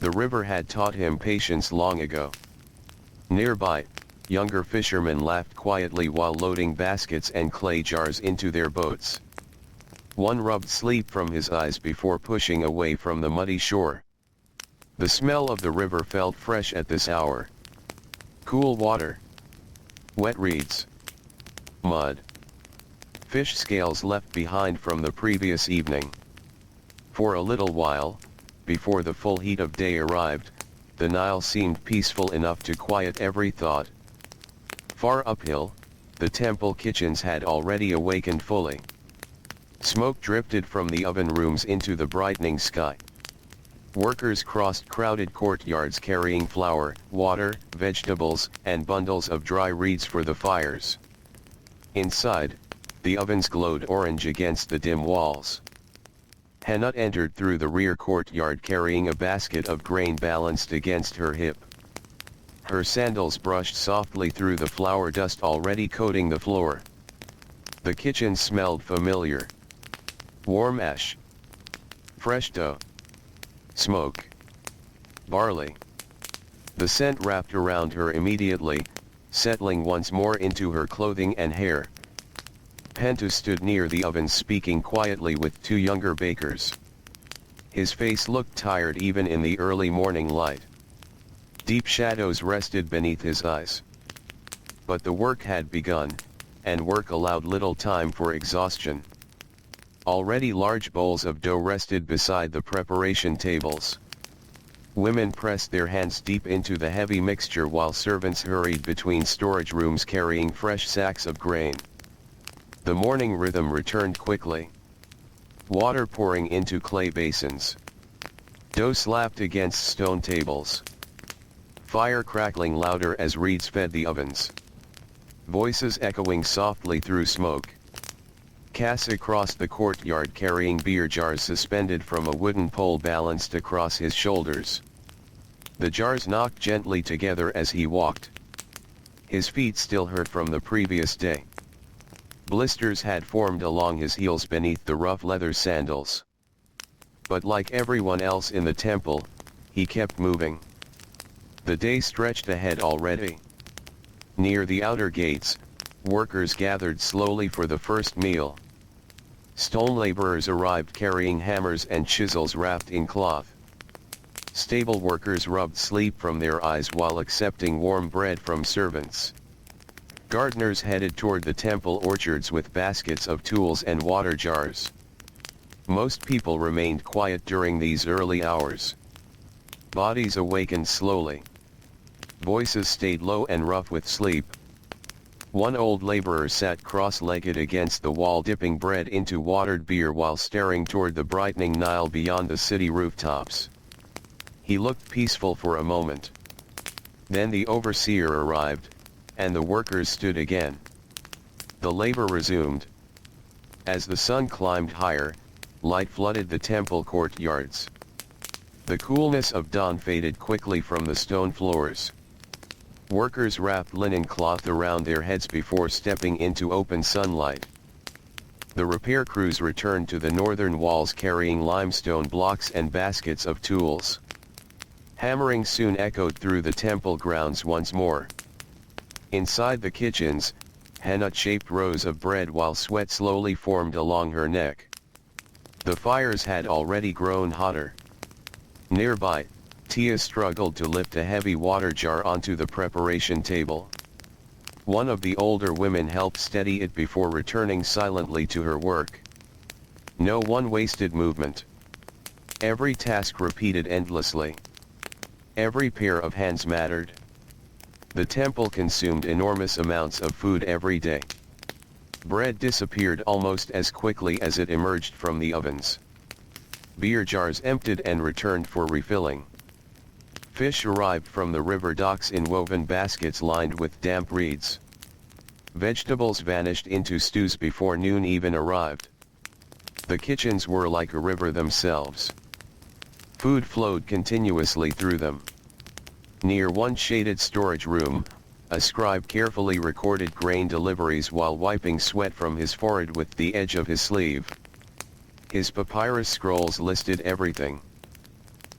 The river had taught him patience long ago. Nearby, younger fishermen laughed quietly while loading baskets and clay jars into their boats. One rubbed sleep from his eyes before pushing away from the muddy shore. The smell of the river felt fresh at this hour. Cool water. Wet reeds. Mud. Fish scales left behind from the previous evening. For a little while, before the full heat of day arrived, the Nile seemed peaceful enough to quiet every thought. Far uphill, the temple kitchens had already awakened fully. Smoke drifted from the oven rooms into the brightening sky. Workers crossed crowded courtyards carrying flour, water, vegetables, and bundles of dry reeds for the fires. Inside, the ovens glowed orange against the dim walls. Hannah entered through the rear courtyard carrying a basket of grain balanced against her hip. Her sandals brushed softly through the flour dust already coating the floor. The kitchen smelled familiar. Warm ash. Fresh dough. Smoke. Barley. The scent wrapped around her immediately, settling once more into her clothing and hair. Pentu stood near the oven speaking quietly with two younger bakers. His face looked tired even in the early morning light. Deep shadows rested beneath his eyes. But the work had begun, and work allowed little time for exhaustion. Already large bowls of dough rested beside the preparation tables. Women pressed their hands deep into the heavy mixture while servants hurried between storage rooms carrying fresh sacks of grain. The morning rhythm returned quickly. Water pouring into clay basins. Dough slapped against stone tables. Fire crackling louder as reeds fed the ovens. Voices echoing softly through smoke. Cass across the courtyard carrying beer jars suspended from a wooden pole balanced across his shoulders. The jars knocked gently together as he walked. His feet still hurt from the previous day. Blisters had formed along his heels beneath the rough leather sandals. But like everyone else in the temple, he kept moving. The day stretched ahead already. Near the outer gates, workers gathered slowly for the first meal. Stone laborers arrived carrying hammers and chisels wrapped in cloth. Stable workers rubbed sleep from their eyes while accepting warm bread from servants. Gardeners headed toward the temple orchards with baskets of tools and water jars. Most people remained quiet during these early hours. Bodies awakened slowly. Voices stayed low and rough with sleep. One old laborer sat cross-legged against the wall dipping bread into watered beer while staring toward the brightening Nile beyond the city rooftops. He looked peaceful for a moment. Then the overseer arrived, and the workers stood again. The labor resumed. As the sun climbed higher, light flooded the temple courtyards. The coolness of dawn faded quickly from the stone floors. Workers wrapped linen cloth around their heads before stepping into open sunlight. The repair crews returned to the northern walls carrying limestone blocks and baskets of tools. Hammering soon echoed through the temple grounds once more. Inside the kitchens, Hannah shaped rows of bread while sweat slowly formed along her neck. The fires had already grown hotter. Nearby, Tia struggled to lift a heavy water jar onto the preparation table. One of the older women helped steady it before returning silently to her work. No one wasted movement. Every task repeated endlessly. Every pair of hands mattered. The temple consumed enormous amounts of food every day. Bread disappeared almost as quickly as it emerged from the ovens. Beer jars emptied and returned for refilling. Fish arrived from the river docks in woven baskets lined with damp reeds. Vegetables vanished into stews before noon even arrived. The kitchens were like a river themselves. Food flowed continuously through them. Near one shaded storage room, a scribe carefully recorded grain deliveries while wiping sweat from his forehead with the edge of his sleeve. His papyrus scrolls listed everything.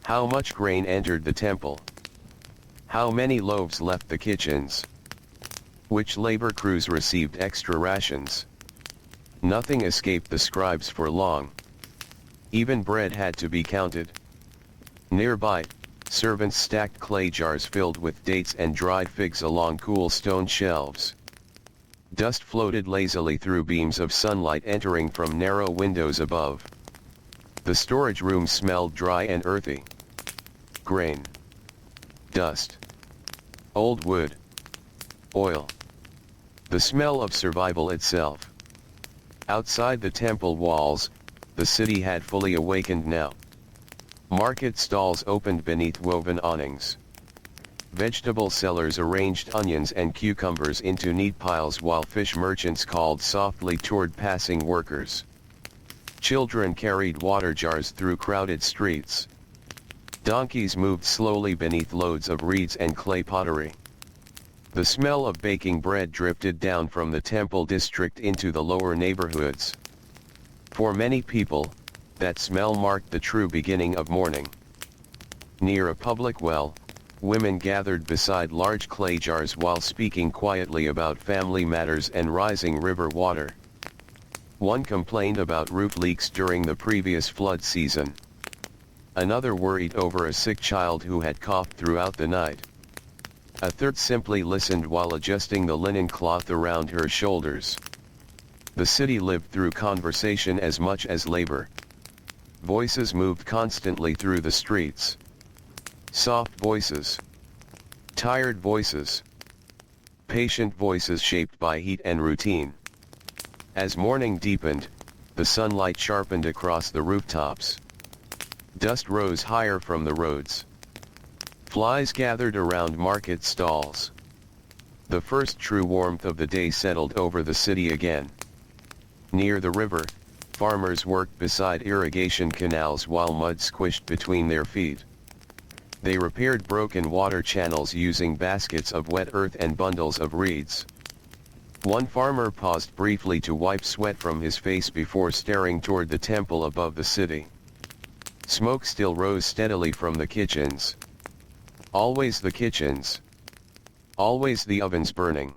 How much grain entered the temple? How many loaves left the kitchens? Which labor crews received extra rations? Nothing escaped the scribes for long. Even bread had to be counted. Nearby, servants stacked clay jars filled with dates and dried figs along cool stone shelves. Dust floated lazily through beams of sunlight entering from narrow windows above. The storage room smelled dry and earthy. Grain. Dust. Old wood. Oil. The smell of survival itself. Outside the temple walls, the city had fully awakened now. Market stalls opened beneath woven awnings. Vegetable sellers arranged onions and cucumbers into neat piles while fish merchants called softly toward passing workers. Children carried water jars through crowded streets. Donkeys moved slowly beneath loads of reeds and clay pottery. The smell of baking bread drifted down from the temple district into the lower neighborhoods. For many people, that smell marked the true beginning of morning. Near a public well, women gathered beside large clay jars while speaking quietly about family matters and rising river water. One complained about roof leaks during the previous flood season. Another worried over a sick child who had coughed throughout the night. A third simply listened while adjusting the linen cloth around her shoulders. The city lived through conversation as much as labor. Voices moved constantly through the streets. Soft voices. Tired voices. Patient voices shaped by heat and routine. As morning deepened, the sunlight sharpened across the rooftops. Dust rose higher from the roads. Flies gathered around market stalls. The first true warmth of the day settled over the city again. Near the river, farmers worked beside irrigation canals while mud squished between their feet. They repaired broken water channels using baskets of wet earth and bundles of reeds. One farmer paused briefly to wipe sweat from his face before staring toward the temple above the city. Smoke still rose steadily from the kitchens. Always the kitchens. Always the ovens burning.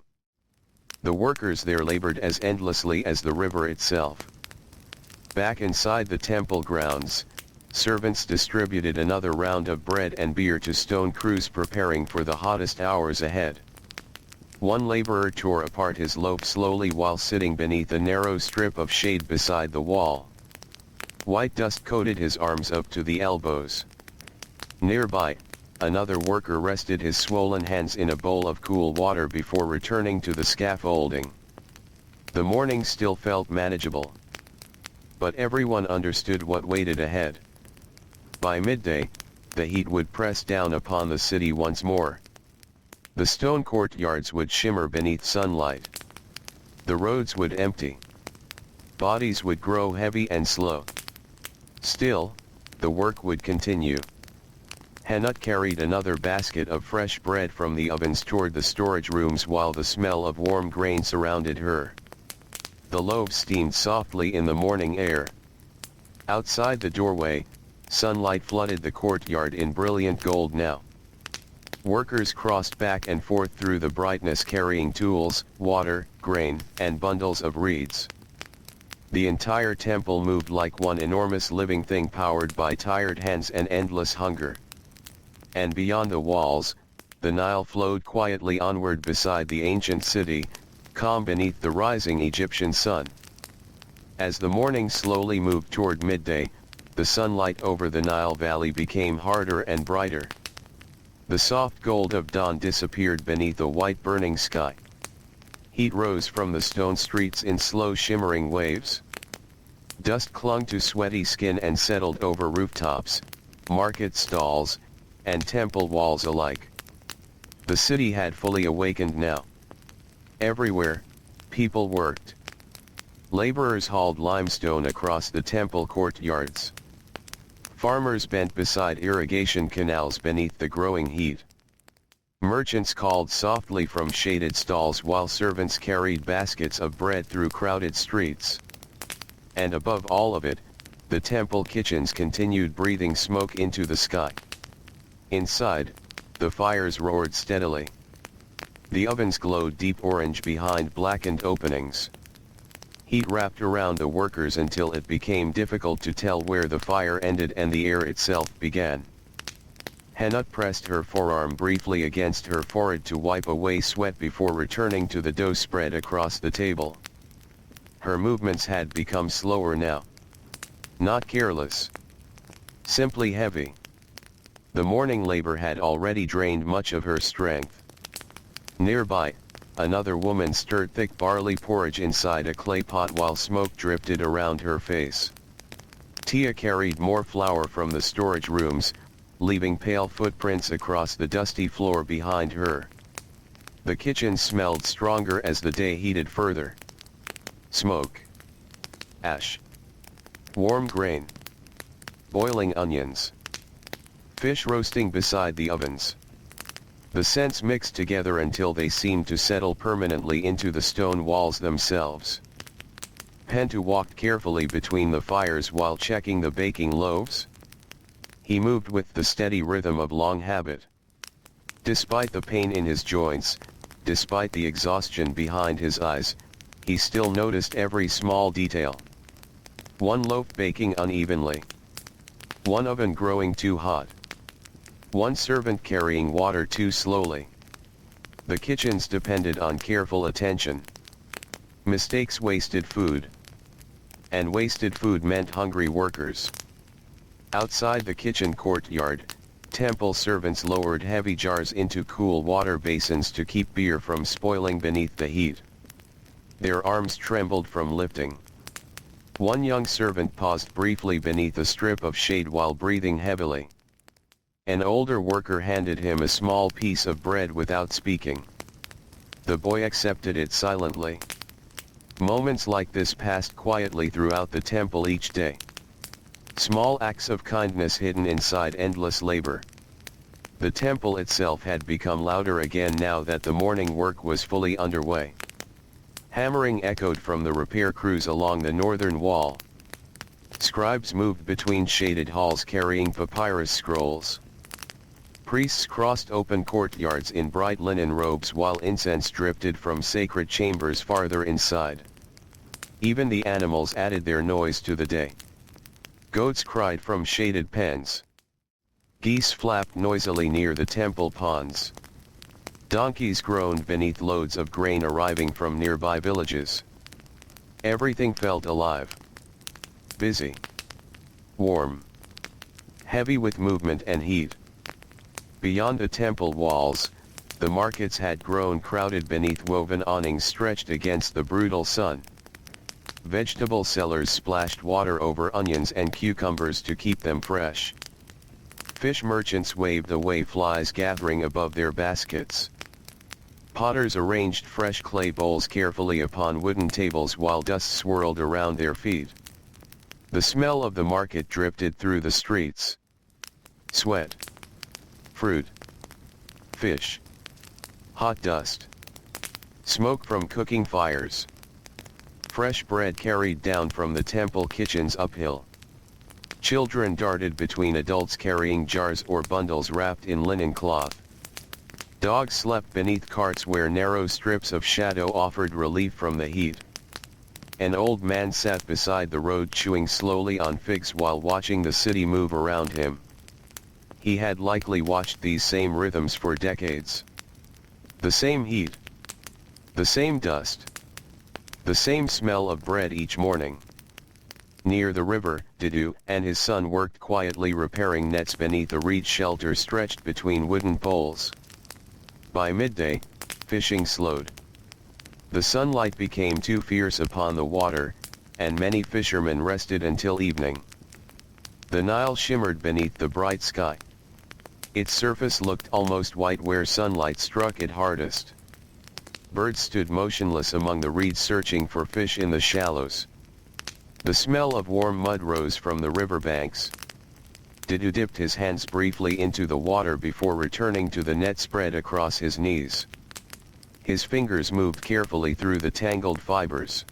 The workers there labored as endlessly as the river itself. Back inside the temple grounds, servants distributed another round of bread and beer to stone crews preparing for the hottest hours ahead. One laborer tore apart his loaf slowly while sitting beneath a narrow strip of shade beside the wall. White dust coated his arms up to the elbows. Nearby, another worker rested his swollen hands in a bowl of cool water before returning to the scaffolding. The morning still felt manageable. But everyone understood what waited ahead. By midday, the heat would press down upon the city once more. The stone courtyards would shimmer beneath sunlight. The roads would empty. Bodies would grow heavy and slow. Still, the work would continue. Hannah carried another basket of fresh bread from the ovens toward the storage rooms while the smell of warm grain surrounded her. The loaves steamed softly in the morning air. Outside the doorway, sunlight flooded the courtyard in brilliant gold now. Workers crossed back and forth through the brightness carrying tools, water, grain, and bundles of reeds. The entire temple moved like one enormous living thing powered by tired hands and endless hunger. And beyond the walls, the Nile flowed quietly onward beside the ancient city, calm beneath the rising Egyptian sun. As the morning slowly moved toward midday, the sunlight over the Nile Valley became harder and brighter. The soft gold of dawn disappeared beneath a white burning sky. Heat rose from the stone streets in slow shimmering waves. Dust clung to sweaty skin and settled over rooftops, market stalls, and temple walls alike. The city had fully awakened now. Everywhere, people worked. Laborers hauled limestone across the temple courtyards. Farmers bent beside irrigation canals beneath the growing heat. Merchants called softly from shaded stalls while servants carried baskets of bread through crowded streets. And above all of it, the temple kitchens continued breathing smoke into the sky. Inside, the fires roared steadily. The ovens glowed deep orange behind blackened openings. Heat wrapped around the workers until it became difficult to tell where the fire ended and the air itself began. Hannah pressed her forearm briefly against her forehead to wipe away sweat before returning to the dough spread across the table. Her movements had become slower now. Not careless. Simply heavy. The morning labor had already drained much of her strength. Nearby, another woman stirred thick barley porridge inside a clay pot while smoke drifted around her face. Tia carried more flour from the storage rooms, leaving pale footprints across the dusty floor behind her. The kitchen smelled stronger as the day heated further. Smoke. Ash. Warm grain. Boiling onions. Fish roasting beside the ovens. The scents mixed together until they seemed to settle permanently into the stone walls themselves. Pentu walked carefully between the fires while checking the baking loaves. He moved with the steady rhythm of long habit. Despite the pain in his joints, despite the exhaustion behind his eyes, he still noticed every small detail. One loaf baking unevenly. One oven growing too hot. One servant carrying water too slowly. The kitchens depended on careful attention. Mistakes wasted food. And wasted food meant hungry workers. Outside the kitchen courtyard, temple servants lowered heavy jars into cool water basins to keep beer from spoiling beneath the heat. Their arms trembled from lifting. One young servant paused briefly beneath a strip of shade while breathing heavily. An older worker handed him a small piece of bread without speaking. The boy accepted it silently. Moments like this passed quietly throughout the temple each day. Small acts of kindness hidden inside endless labor. The temple itself had become louder again now that the morning work was fully underway. Hammering echoed from the repair crews along the northern wall. Scribes moved between shaded halls carrying papyrus scrolls. Priests crossed open courtyards in bright linen robes while incense drifted from sacred chambers farther inside. Even the animals added their noise to the day. Goats cried from shaded pens. Geese flapped noisily near the temple ponds. Donkeys groaned beneath loads of grain arriving from nearby villages. Everything felt alive. Busy. Warm. Heavy with movement and heat. Beyond the temple walls, the markets had grown crowded beneath woven awnings stretched against the brutal sun. Vegetable sellers splashed water over onions and cucumbers to keep them fresh. Fish merchants waved away flies gathering above their baskets. Potters arranged fresh clay bowls carefully upon wooden tables while dust swirled around their feet. The smell of the market drifted through the streets. Sweat. Fruit. Fish. Hot dust. Smoke from cooking fires. Fresh bread carried down from the temple kitchens uphill. Children darted between adults carrying jars or bundles wrapped in linen cloth. Dogs slept beneath carts where narrow strips of shadow offered relief from the heat. An old man sat beside the road chewing slowly on figs while watching the city move around him. He had likely watched these same rhythms for decades. The same heat. The same dust. The same smell of bread each morning. Near the river, Didu and his son worked quietly repairing nets beneath a reed shelter stretched between wooden poles. By midday, fishing slowed. The sunlight became too fierce upon the water, and many fishermen rested until evening. The Nile shimmered beneath the bright sky. Its surface looked almost white where sunlight struck it hardest. Birds stood motionless among the reeds searching for fish in the shallows. The smell of warm mud rose from the riverbanks. Didu dipped his hands briefly into the water before returning to the net spread across his knees. His fingers moved carefully through the tangled fibers.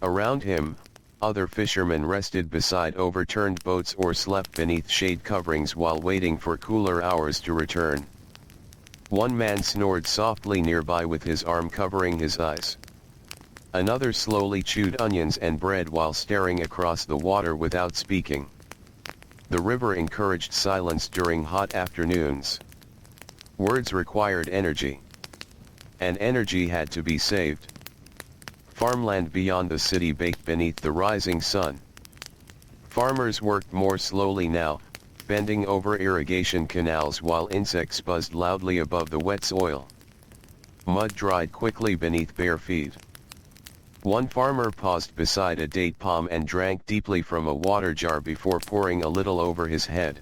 Around him, other fishermen rested beside overturned boats or slept beneath shade coverings while waiting for cooler hours to return. One man snored softly nearby with his arm covering his eyes. Another slowly chewed onions and bread while staring across the water without speaking. The river encouraged silence during hot afternoons. Words required energy. And energy had to be saved. Farmland beyond the city baked beneath the rising sun. Farmers worked more slowly now, bending over irrigation canals while insects buzzed loudly above the wet soil. Mud dried quickly beneath bare feet. One farmer paused beside a date palm and drank deeply from a water jar before pouring a little over his head.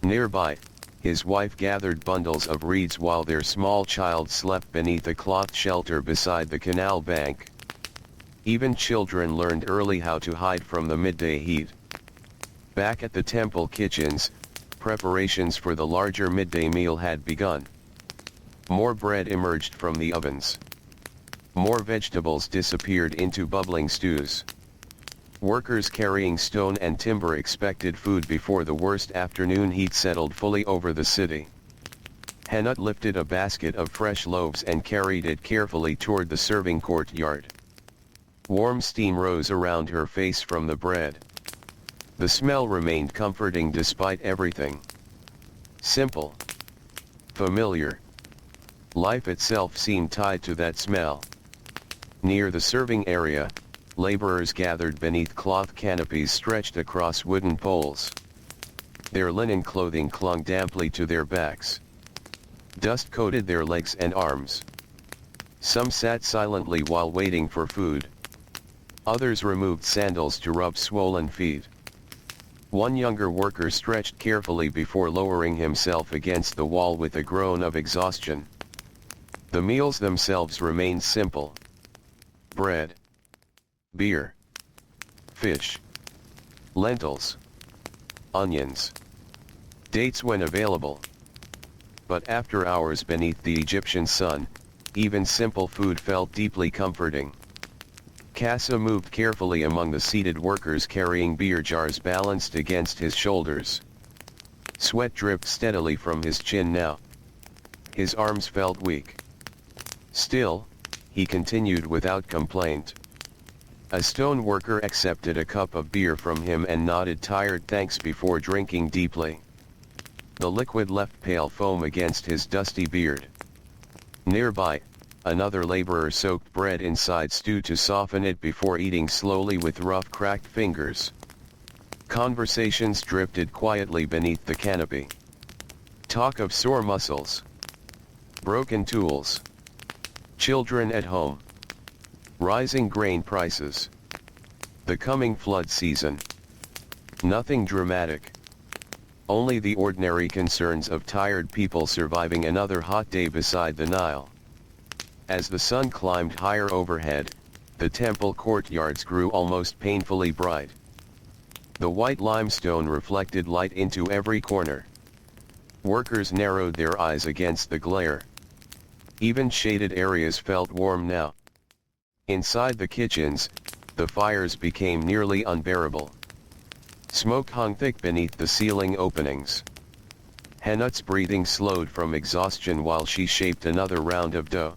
Nearby, his wife gathered bundles of reeds while their small child slept beneath a cloth shelter beside the canal bank. Even children learned early how to hide from the midday heat. Back at the temple kitchens, preparations for the larger midday meal had begun. More bread emerged from the ovens. More vegetables disappeared into bubbling stews. Workers carrying stone and timber expected food before the worst afternoon heat settled fully over the city. Henut lifted a basket of fresh loaves and carried it carefully toward the serving courtyard. Warm steam rose around her face from the bread. The smell remained comforting despite everything. Simple. Familiar. Life itself seemed tied to that smell. Near the serving area, laborers gathered beneath cloth canopies stretched across wooden poles. Their linen clothing clung damply to their backs. Dust coated their legs and arms. Some sat silently while waiting for food. Others removed sandals to rub swollen feet. One younger worker stretched carefully before lowering himself against the wall with a groan of exhaustion. The meals themselves remained simple. Bread, beer, fish, lentils, onions, dates when available. But after hours beneath the Egyptian sun, even simple food felt deeply comforting. Casa moved carefully among the seated workers carrying beer jars balanced against his shoulders. Sweat dripped steadily from his chin now. His arms felt weak. Still, he continued without complaint. A stone worker accepted a cup of beer from him and nodded tired thanks before drinking deeply. The liquid left pale foam against his dusty beard. Nearby, another laborer soaked bread inside stew to soften it before eating slowly with rough cracked fingers. Conversations drifted quietly beneath the canopy. Talk of sore muscles, broken tools, children at home, rising grain prices, the coming flood season. Nothing dramatic. Only the ordinary concerns of tired people surviving another hot day beside the Nile. As the sun climbed higher overhead, the temple courtyards grew almost painfully bright. The white limestone reflected light into every corner. Workers narrowed their eyes against the glare. Even shaded areas felt warm now. Inside the kitchens, the fires became nearly unbearable. Smoke hung thick beneath the ceiling openings. Henut's breathing slowed from exhaustion while she shaped another round of dough.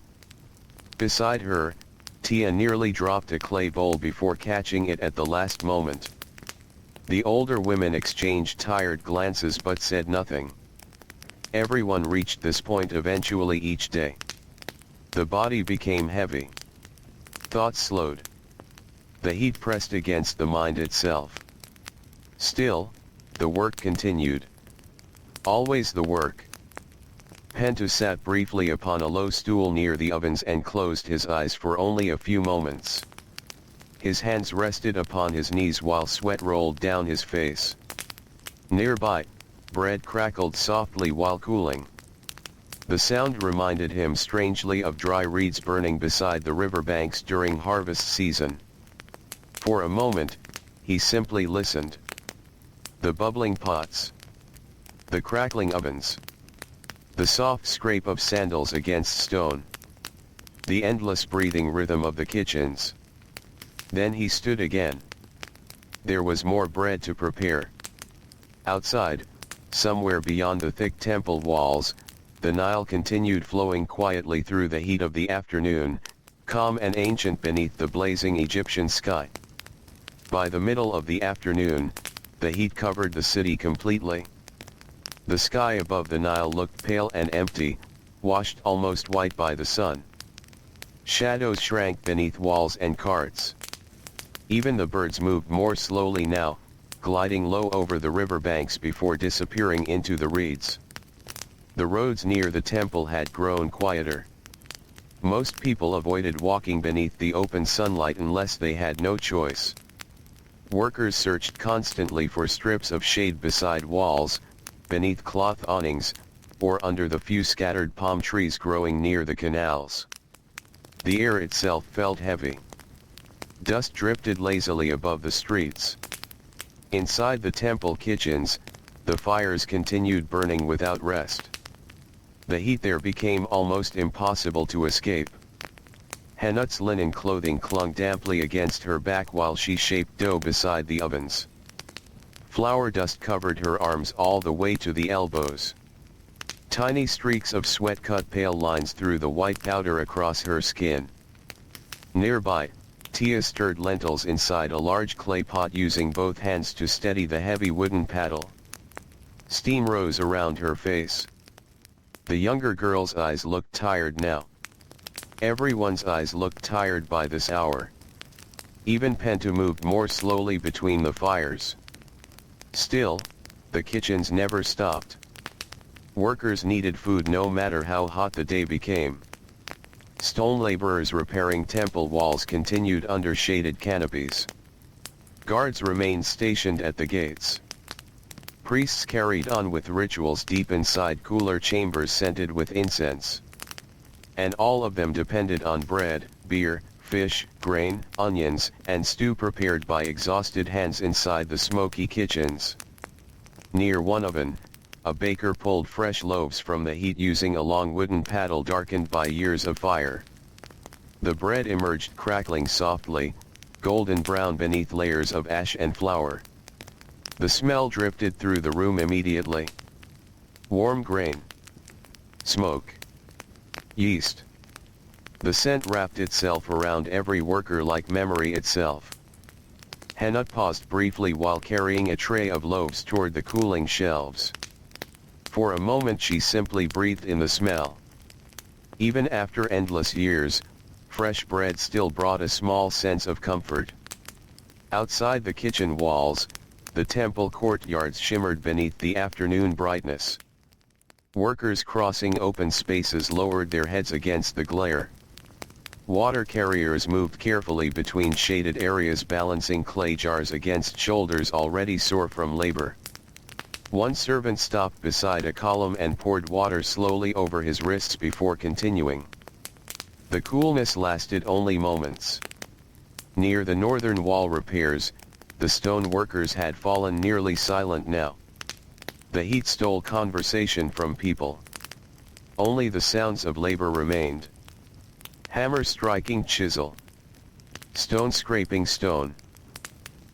Beside her, Tia nearly dropped a clay bowl before catching it at the last moment. The older women exchanged tired glances but said nothing. Everyone reached this point eventually each day. The body became heavy. Thoughts slowed. The heat pressed against the mind itself. Still, the work continued. Always the work. Pentu sat briefly upon a low stool near the ovens and closed his eyes for only a few moments. His hands rested upon his knees while sweat rolled down his face. Nearby, bread crackled softly while cooling. The sound reminded him strangely of dry reeds burning beside the riverbanks during harvest season. For a moment, he simply listened. The bubbling pots. The crackling ovens. The soft scrape of sandals against stone. The endless breathing rhythm of the kitchens. Then he stood again. There was more bread to prepare. Outside, somewhere beyond the thick temple walls, the Nile continued flowing quietly through the heat of the afternoon, calm and ancient beneath the blazing Egyptian sky. By the middle of the afternoon, the heat covered the city completely. The sky above the Nile looked pale and empty, washed almost white by the sun. Shadows shrank beneath walls and carts. Even the birds moved more slowly now, gliding low over the riverbanks before disappearing into the reeds. The roads near the temple had grown quieter. Most people avoided walking beneath the open sunlight unless they had no choice. Workers searched constantly for strips of shade beside walls, beneath cloth awnings, or under the few scattered palm trees growing near the canals. The air itself felt heavy. Dust drifted lazily above the streets. Inside the temple kitchens, the fires continued burning without rest. The heat there became almost impossible to escape. Hanut's linen clothing clung damply against her back while she shaped dough beside the ovens. Flour dust covered her arms all the way to the elbows. Tiny streaks of sweat cut pale lines through the white powder across her skin. Nearby, Tia stirred lentils inside a large clay pot using both hands to steady the heavy wooden paddle. Steam rose around her face. The younger girl's eyes looked tired now. Everyone's eyes looked tired by this hour. Even Pentu moved more slowly between the fires. Still, the kitchens never stopped. Workers needed food no matter how hot the day became. Stone laborers repairing temple walls continued under shaded canopies. Guards remained stationed at the gates. Priests carried on with rituals deep inside cooler chambers scented with incense. And all of them depended on bread, beer, fish, grain, onions, and stew prepared by exhausted hands inside the smoky kitchens. Near one oven, a baker pulled fresh loaves from the heat using a long wooden paddle darkened by years of fire. The bread emerged crackling softly, golden brown beneath layers of ash and flour. The smell drifted through the room immediately. Warm grain. Smoke. Yeast. The scent wrapped itself around every worker like memory itself. Hanut paused briefly while carrying a tray of loaves toward the cooling shelves. For a moment she simply breathed in the smell. Even after endless years, fresh bread still brought a small sense of comfort. Outside the kitchen walls, the temple courtyards shimmered beneath the afternoon brightness. Workers crossing open spaces lowered their heads against the glare. Water carriers moved carefully between shaded areas balancing clay jars against shoulders already sore from labor. One servant stopped beside a column and poured water slowly over his wrists before continuing. The coolness lasted only moments. Near the northern wall repairs, the stone workers had fallen nearly silent now. The heat stole conversation from people. Only the sounds of labor remained. Hammer striking chisel. Stone scraping stone.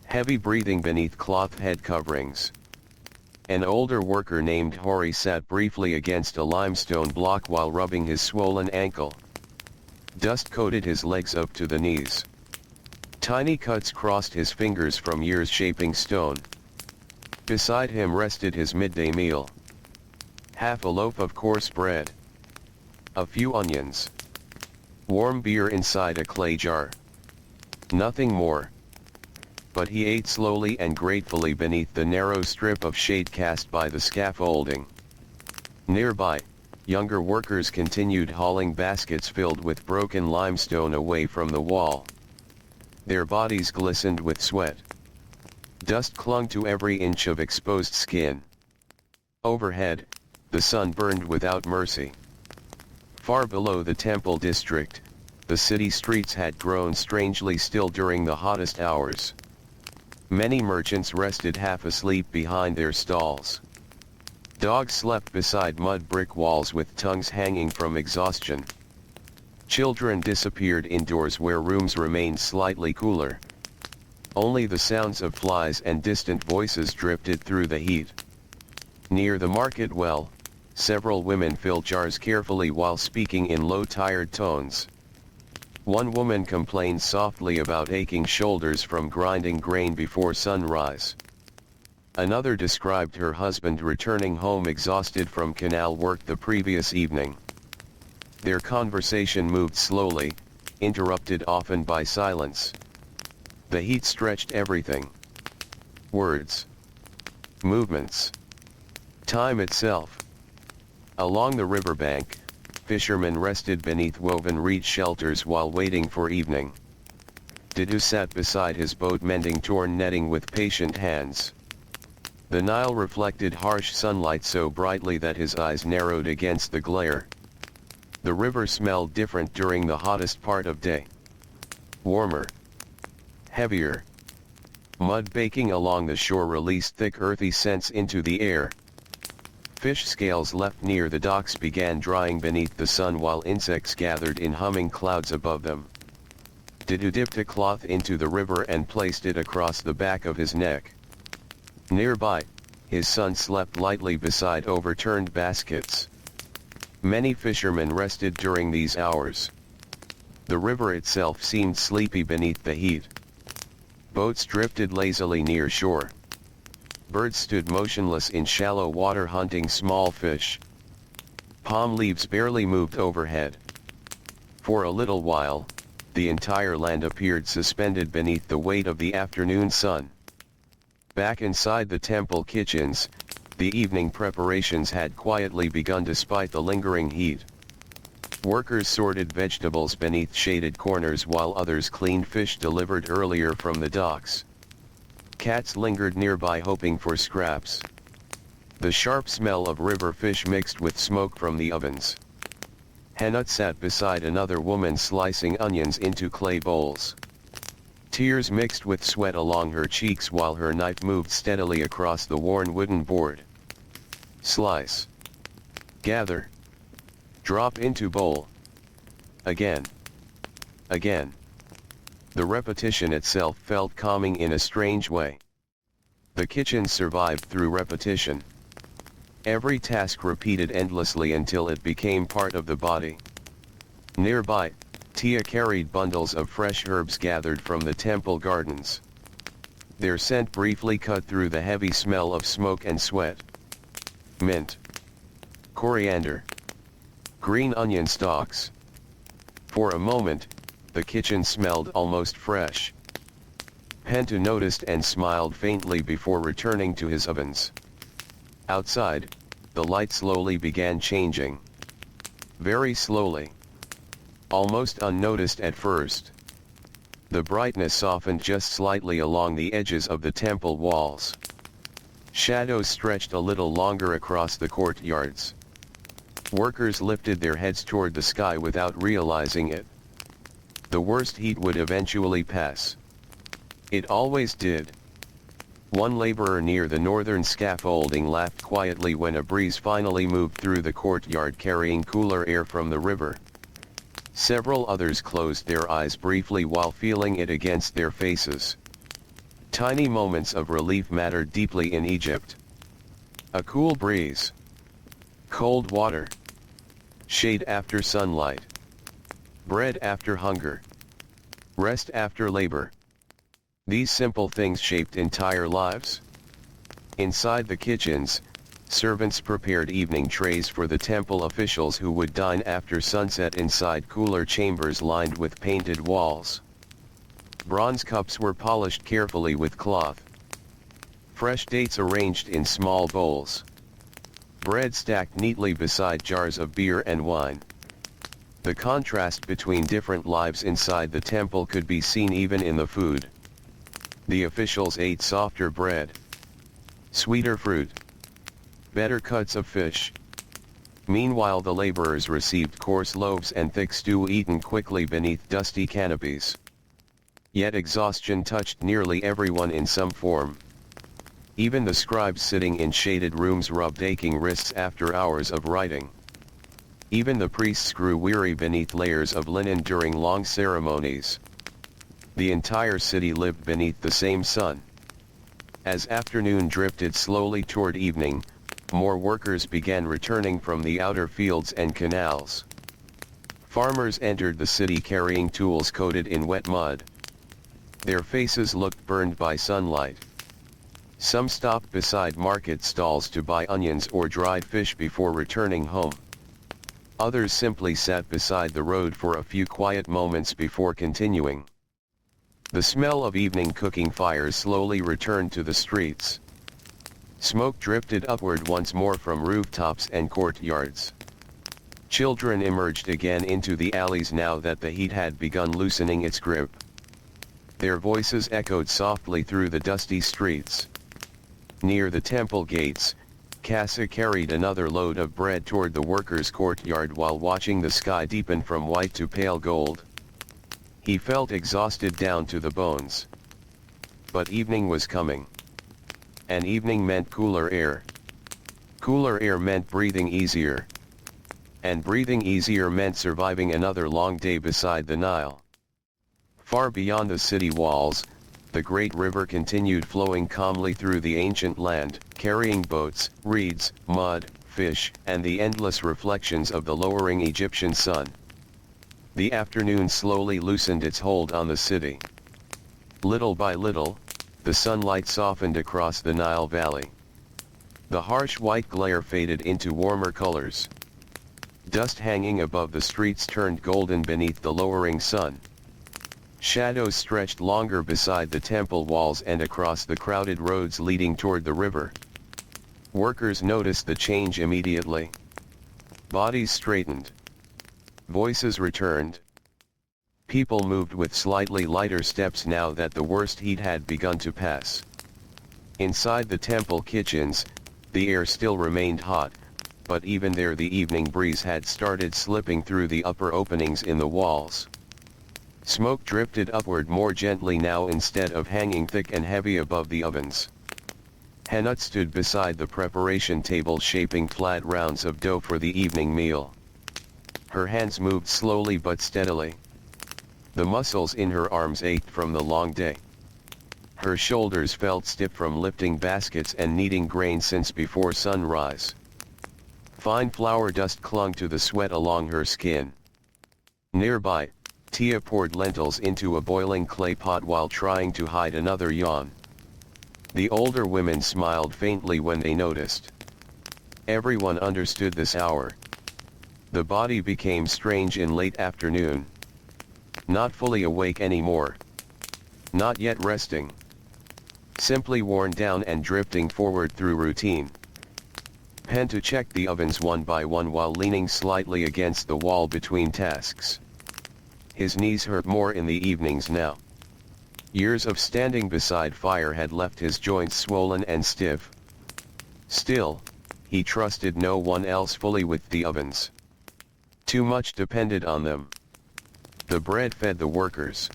Heavy breathing beneath cloth head coverings. An older worker named Hori sat briefly against a limestone block while rubbing his swollen ankle. Dust coated his legs up to the knees. Tiny cuts crossed his fingers from years shaping stone. Beside him rested his midday meal. Half a loaf of coarse bread. A few onions. Warm beer inside a clay jar. Nothing more. But he ate slowly and gratefully beneath the narrow strip of shade cast by the scaffolding. Nearby, younger workers continued hauling baskets filled with broken limestone away from the wall. Their bodies glistened with sweat. Dust clung to every inch of exposed skin. Overhead, the sun burned without mercy. Far below the temple district, the city streets had grown strangely still during the hottest hours. Many merchants rested half asleep behind their stalls. Dogs slept beside mud brick walls with tongues hanging from exhaustion. Children disappeared indoors where rooms remained slightly cooler. Only the sounds of flies and distant voices drifted through the heat. Near the market well, several women filled jars carefully while speaking in low tired tones. One woman complained softly about aching shoulders from grinding grain before sunrise. Another described her husband returning home exhausted from canal work the previous evening. Their conversation moved slowly, interrupted often by silence. The heat stretched everything. Words. Movements. Time itself. Along the riverbank, fishermen rested beneath woven reed shelters while waiting for evening. Didu sat beside his boat mending torn netting with patient hands. The Nile reflected harsh sunlight so brightly that his eyes narrowed against the glare. The river smelled different during the hottest part of day. Warmer. Heavier. Mud baking along the shore released thick earthy scents into the air. Fish scales left near the docks began drying beneath the sun while insects gathered in humming clouds above them. Didu dipped a cloth into the river and placed it across the back of his neck. Nearby, his son slept lightly beside overturned baskets. Many fishermen rested during these hours. The river itself seemed sleepy beneath the heat. Boats drifted lazily near shore. Birds stood motionless in shallow water hunting small fish. Palm leaves barely moved overhead. For a little while, the entire land appeared suspended beneath the weight of the afternoon sun. Back inside the temple kitchens, the evening preparations had quietly begun despite the lingering heat. Workers sorted vegetables beneath shaded corners while others cleaned fish delivered earlier from the docks. Cats lingered nearby hoping for scraps. The sharp smell of river fish mixed with smoke from the ovens. Henut sat beside another woman slicing onions into clay bowls. Tears mixed with sweat along her cheeks while her knife moved steadily across the worn wooden board. Slice. Gather. Drop into bowl. Again. Again. The repetition itself felt calming in a strange way. The kitchen survived through repetition. Every task repeated endlessly until it became part of the body. Nearby, Tia carried bundles of fresh herbs gathered from the temple gardens. Their scent briefly cut through the heavy smell of smoke and sweat. Mint. Coriander. Green onion stalks. For a moment, the kitchen smelled almost fresh. Pentu noticed and smiled faintly before returning to his ovens. Outside, the light slowly began changing. Very slowly. Almost unnoticed at first. The brightness softened just slightly along the edges of the temple walls. Shadows stretched a little longer across the courtyards. Workers lifted their heads toward the sky without realizing it. The worst heat would eventually pass. It always did. One laborer near the northern scaffolding laughed quietly when a breeze finally moved through the courtyard carrying cooler air from the river. Several others closed their eyes briefly while feeling it against their faces. Tiny moments of relief mattered deeply in Egypt. A cool breeze. Cold water. Shade after sunlight. Bread after hunger. Rest after labor. These simple things shaped entire lives. Inside the kitchens, servants prepared evening trays for the temple officials who would dine after sunset inside cooler chambers lined with painted walls. Bronze cups were polished carefully with cloth. Fresh dates arranged in small bowls. Bread stacked neatly beside jars of beer and wine. The contrast between different lives inside the temple could be seen even in the food. The officials ate softer bread, sweeter fruit, better cuts of fish. Meanwhile the laborers received coarse loaves and thick stew eaten quickly beneath dusty canopies. Yet exhaustion touched nearly everyone in some form. Even the scribes sitting in shaded rooms rubbed aching wrists after hours of writing. Even the priests grew weary beneath layers of linen during long ceremonies. The entire city lived beneath the same sun. As afternoon drifted slowly toward evening, more workers began returning from the outer fields and canals. Farmers entered the city carrying tools coated in wet mud. Their faces looked burned by sunlight. Some stopped beside market stalls to buy onions or dried fish before returning home. Others simply sat beside the road for a few quiet moments before continuing. The smell of evening cooking fires slowly returned to the streets. Smoke drifted upward once more from rooftops and courtyards. Children emerged again into the alleys now that the heat had begun loosening its grip. Their voices echoed softly through the dusty streets. Near the temple gates, Casa carried another load of bread toward the workers' courtyard while watching the sky deepen from white to pale gold. He felt exhausted down to the bones. But evening was coming. And evening meant cooler air. Cooler air meant breathing easier. And breathing easier meant surviving another long day beside the Nile. Far beyond the city walls, the great river continued flowing calmly through the ancient land, carrying boats, reeds, mud, fish, and the endless reflections of the lowering Egyptian sun. The afternoon slowly loosened its hold on the city. Little by little, the sunlight softened across the Nile Valley. The harsh white glare faded into warmer colors. Dust hanging above the streets turned golden beneath the lowering sun. Shadows stretched longer beside the temple walls and across the crowded roads leading toward the river. Workers noticed the change immediately. Bodies straightened. Voices returned. People moved with slightly lighter steps now that the worst heat had begun to pass. Inside the temple kitchens, the air still remained hot, but even there the evening breeze had started slipping through the upper openings in the walls. Smoke drifted upward more gently now instead of hanging thick and heavy above the ovens. Henut stood beside the preparation table shaping flat rounds of dough for the evening meal. Her hands moved slowly but steadily. The muscles in her arms ached from the long day. Her shoulders felt stiff from lifting baskets and kneading grain since before sunrise. Fine flour dust clung to the sweat along her skin. Nearby, Tia poured lentils into a boiling clay pot while trying to hide another yawn. The older women smiled faintly when they noticed. Everyone understood this hour. The body became strange in late afternoon. Not fully awake anymore. Not yet resting. Simply worn down and drifting forward through routine. Penta checked the ovens one by one while leaning slightly against the wall between tasks. His knees hurt more in the evenings now. Years of standing beside fire had left his joints swollen and stiff. Still, he trusted no one else fully with the ovens. Too much depended on them. The bread fed the workers.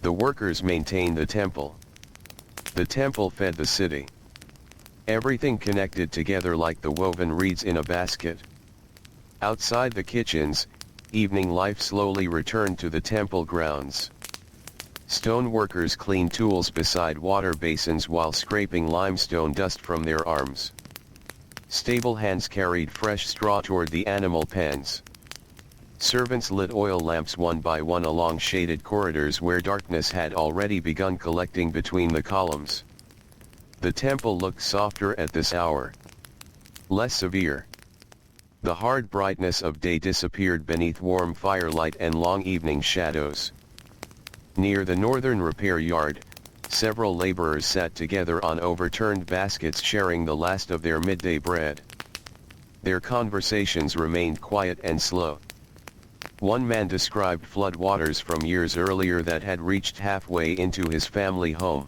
The workers maintained the temple. The temple fed the city. Everything connected together like the woven reeds in a basket. Outside the kitchens, evening life slowly returned to the temple grounds. Stone workers cleaned tools beside water basins while scraping limestone dust from their arms. Stable hands carried fresh straw toward the animal pens. Servants lit oil lamps one by one along shaded corridors where darkness had already begun collecting between the columns. The temple looked softer at this hour. Less severe. The hard brightness of day disappeared beneath warm firelight and long evening shadows. Near the northern repair yard, several laborers sat together on overturned baskets sharing the last of their midday bread. Their conversations remained quiet and slow. One man described floodwaters from years earlier that had reached halfway into his family home.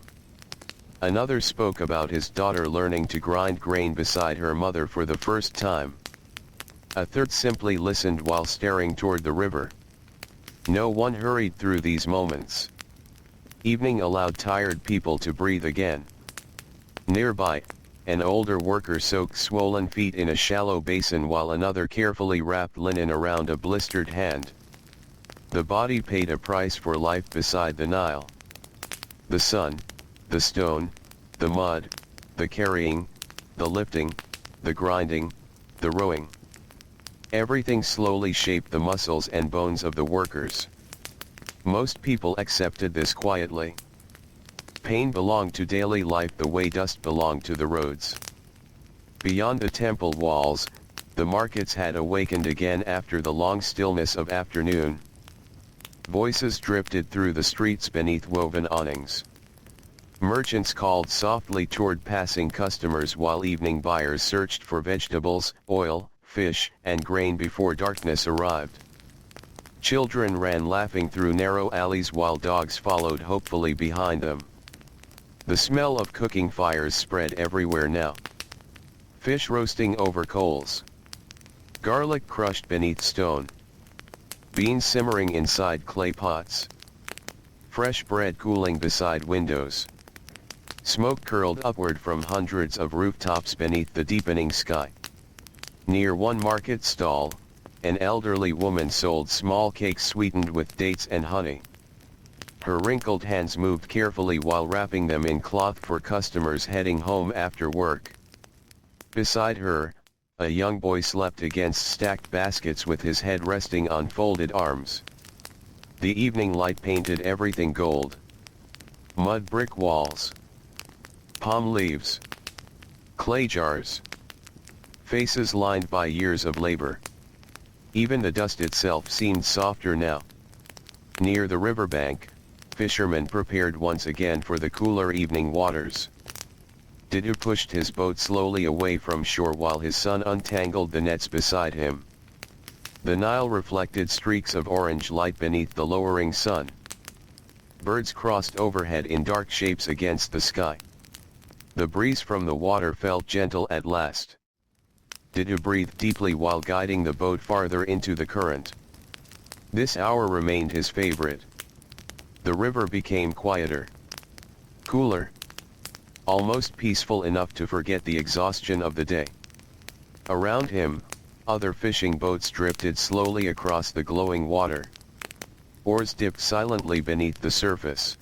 Another spoke about his daughter learning to grind grain beside her mother for the first time. A third simply listened while staring toward the river. No one hurried through these moments. Evening allowed tired people to breathe again. Nearby, an older worker soaked swollen feet in a shallow basin while another carefully wrapped linen around a blistered hand. The body paid a price for life beside the Nile. The sun, the stone, the mud, the carrying, the lifting, the grinding, the rowing. Everything slowly shaped the muscles and bones of the workers. Most people accepted this quietly. Pain belonged to daily life the way dust belonged to the roads. Beyond the temple walls, the markets had awakened again after the long stillness of afternoon. Voices drifted through the streets beneath woven awnings. Merchants called softly toward passing customers while evening buyers searched for vegetables, oil, fish, and grain before darkness arrived. Children ran laughing through narrow alleys while dogs followed hopefully behind them. The smell of cooking fires spread everywhere now. Fish roasting over coals. Garlic crushed beneath stone. Beans simmering inside clay pots. Fresh bread cooling beside windows. Smoke curled upward from hundreds of rooftops beneath the deepening sky. Near one market stall, an elderly woman sold small cakes sweetened with dates and honey. Her wrinkled hands moved carefully while wrapping them in cloth for customers heading home after work. Beside her, a young boy slept against stacked baskets with his head resting on folded arms. The evening light painted everything gold. Mud brick walls. Palm leaves. Clay jars. Faces lined by years of labor. Even the dust itself seemed softer now. Near the riverbank, fishermen prepared once again for the cooler evening waters. Didu pushed his boat slowly away from shore while his son untangled the nets beside him. The Nile reflected streaks of orange light beneath the lowering sun. Birds crossed overhead in dark shapes against the sky. The breeze from the water felt gentle at last. Didu breathed deeply while guiding the boat farther into the current. This hour remained his favorite. The river became quieter. Cooler. Almost peaceful enough to forget the exhaustion of the day. Around him, other fishing boats drifted slowly across the glowing water. Oars dipped silently beneath the surface.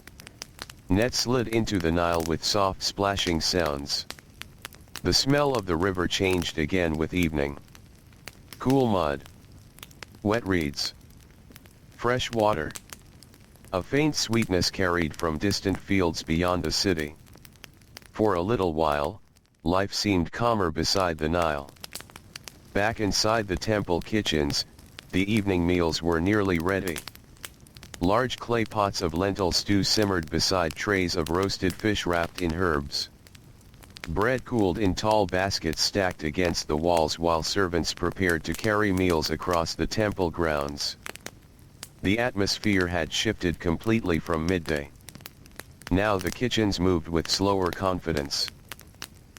Nets slid into the Nile with soft splashing sounds. The smell of the river changed again with evening. Cool mud. Wet reeds. Fresh water. A faint sweetness carried from distant fields beyond the city. For a little while, life seemed calmer beside the Nile. Back inside the temple kitchens, the evening meals were nearly ready. Large clay pots of lentil stew simmered beside trays of roasted fish wrapped in herbs. Bread cooled in tall baskets stacked against the walls while servants prepared to carry meals across the temple grounds. The atmosphere had shifted completely from midday. Now the kitchens moved with slower confidence.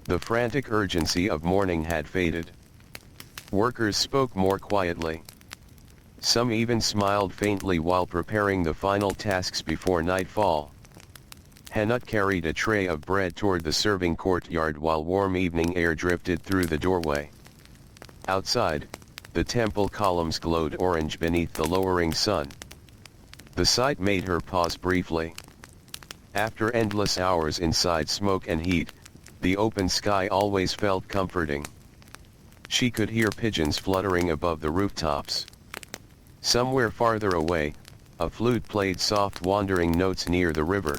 The frantic urgency of morning had faded. Workers spoke more quietly. Some even smiled faintly while preparing the final tasks before nightfall. Hanut carried a tray of bread toward the serving courtyard while warm evening air drifted through the doorway. Outside, the temple columns glowed orange beneath the lowering sun. The sight made her pause briefly. After endless hours inside smoke and heat, the open sky always felt comforting. She could hear pigeons fluttering above the rooftops. Somewhere farther away, a flute played soft wandering notes near the river.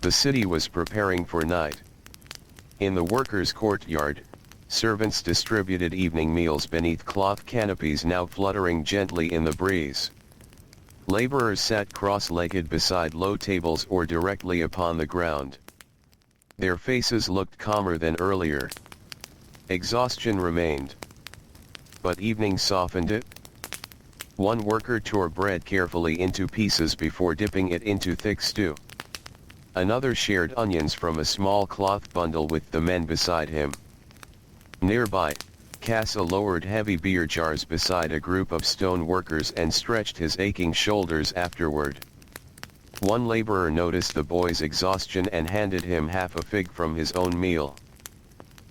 The city was preparing for night. In the workers' courtyard, servants distributed evening meals beneath cloth canopies now fluttering gently in the breeze. Laborers sat cross-legged beside low tables or directly upon the ground. Their faces looked calmer than earlier. Exhaustion remained. But evening softened it. One worker tore bread carefully into pieces before dipping it into thick stew. Another shared onions from a small cloth bundle with the men beside him. Nearby, Casa lowered heavy beer jars beside a group of stone workers and stretched his aching shoulders afterward. One laborer noticed the boy's exhaustion and handed him half a fig from his own meal.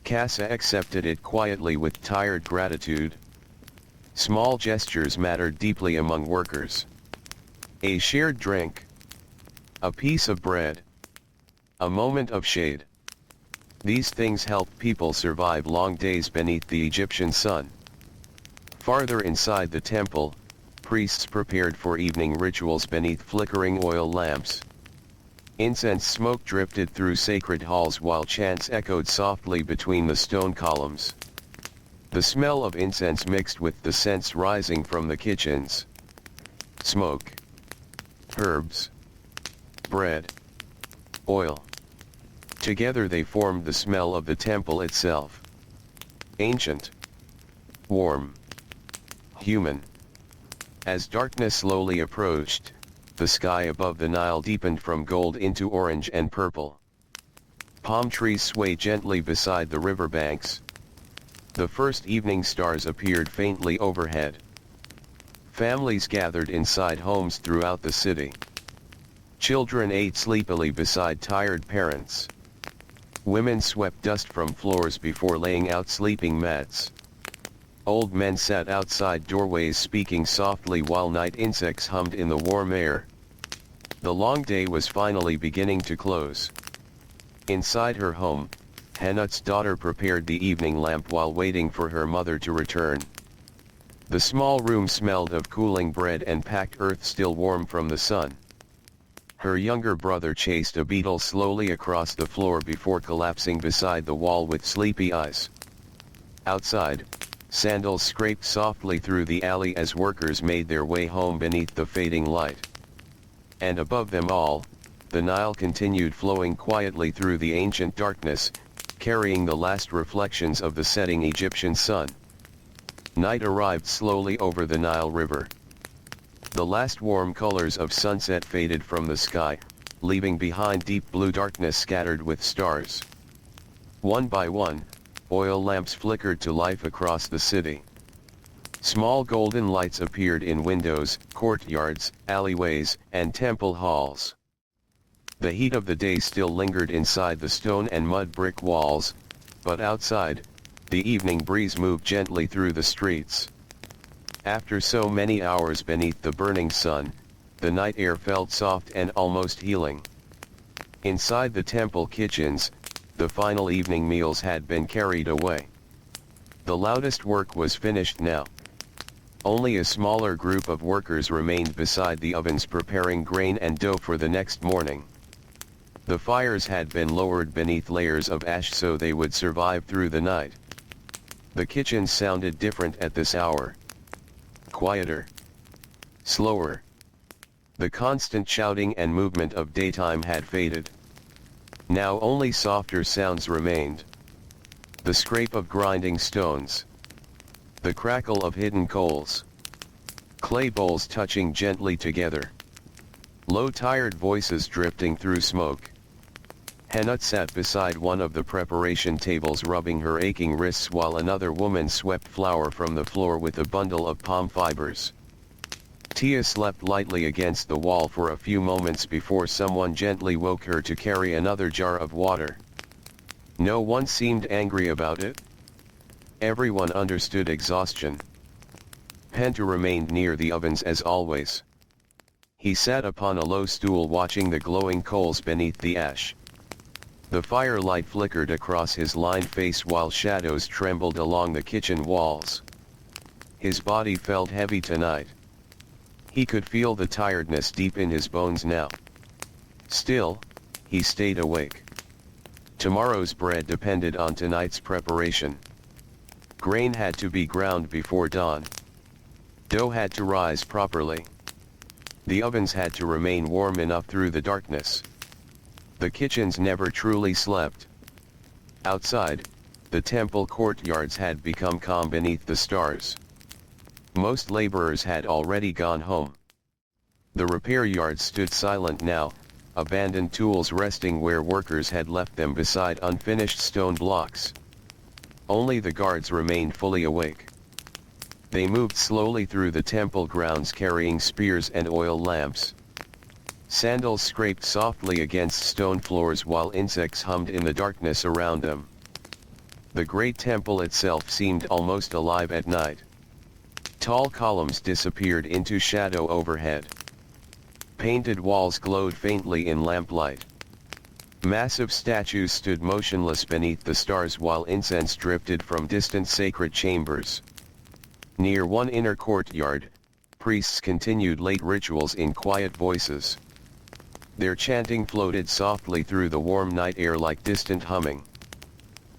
Casa accepted it quietly with tired gratitude. Small gestures mattered deeply among workers. A shared drink. A piece of bread. A moment of shade. These things helped people survive long days beneath the Egyptian sun. Farther inside the temple, priests prepared for evening rituals beneath flickering oil lamps. Incense smoke drifted through sacred halls while chants echoed softly between the stone columns. The smell of incense mixed with the scents rising from the kitchens. Smoke. Herbs. Bread. Oil. Together they formed the smell of the temple itself. Ancient. Warm. Human. As darkness slowly approached, the sky above the Nile deepened from gold into orange and purple. Palm trees swayed gently beside the riverbanks. The first evening stars appeared faintly overhead. Families gathered inside homes throughout the city. Children ate sleepily beside tired parents. Women swept dust from floors before laying out sleeping mats. Old men sat outside doorways speaking softly while night insects hummed in the warm air. The long day was finally beginning to close. Inside her home, Hanut's daughter prepared the evening lamp while waiting for her mother to return. The small room smelled of cooling bread and packed earth still warm from the sun. Her younger brother chased a beetle slowly across the floor before collapsing beside the wall with sleepy eyes. Outside, sandals scraped softly through the alley as workers made their way home beneath the fading light. And above them all, the Nile continued flowing quietly through the ancient darkness, carrying the last reflections of the setting Egyptian sun. Night arrived slowly over the Nile River. The last warm colors of sunset faded from the sky, leaving behind deep blue darkness scattered with stars. One by one, oil lamps flickered to life across the city. Small golden lights appeared in windows, courtyards, alleyways, and temple halls. The heat of the day still lingered inside the stone and mud brick walls, but outside, the evening breeze moved gently through the streets. After so many hours beneath the burning sun, the night air felt soft and almost healing. Inside the temple kitchens, the final evening meals had been carried away. The loudest work was finished now. Only a smaller group of workers remained beside the ovens preparing grain and dough for the next morning. The fires had been lowered beneath layers of ash so they would survive through the night. The kitchens sounded different at this hour. Quieter. Slower. The constant shouting and movement of daytime had faded. Now only softer sounds remained. The scrape of grinding stones. The crackle of hidden coals. Clay bowls touching gently together. Low tired voices drifting through smoke. Hanut sat beside one of the preparation tables rubbing her aching wrists while another woman swept flour from the floor with a bundle of palm fibers. Tia slept lightly against the wall for a few moments before someone gently woke her to carry another jar of water. No one seemed angry about it. Everyone understood exhaustion. Pentu remained near the ovens as always. He sat upon a low stool watching the glowing coals beneath the ash. The firelight flickered across his lined face while shadows trembled along the kitchen walls. His body felt heavy tonight. He could feel the tiredness deep in his bones now. Still, he stayed awake. Tomorrow's bread depended on tonight's preparation. Grain had to be ground before dawn. Dough had to rise properly. The ovens had to remain warm enough through the darkness. The kitchens never truly slept. Outside, the temple courtyards had become calm beneath the stars. Most laborers had already gone home. The repair yards stood silent now, abandoned tools resting where workers had left them beside unfinished stone blocks. Only the guards remained fully awake. They moved slowly through the temple grounds carrying spears and oil lamps. Sandals scraped softly against stone floors while insects hummed in the darkness around them. The great temple itself seemed almost alive at night. Tall columns disappeared into shadow overhead. Painted walls glowed faintly in lamplight. Massive statues stood motionless beneath the stars while incense drifted from distant sacred chambers. Near one inner courtyard, priests continued late rituals in quiet voices. Their chanting floated softly through the warm night air like distant humming.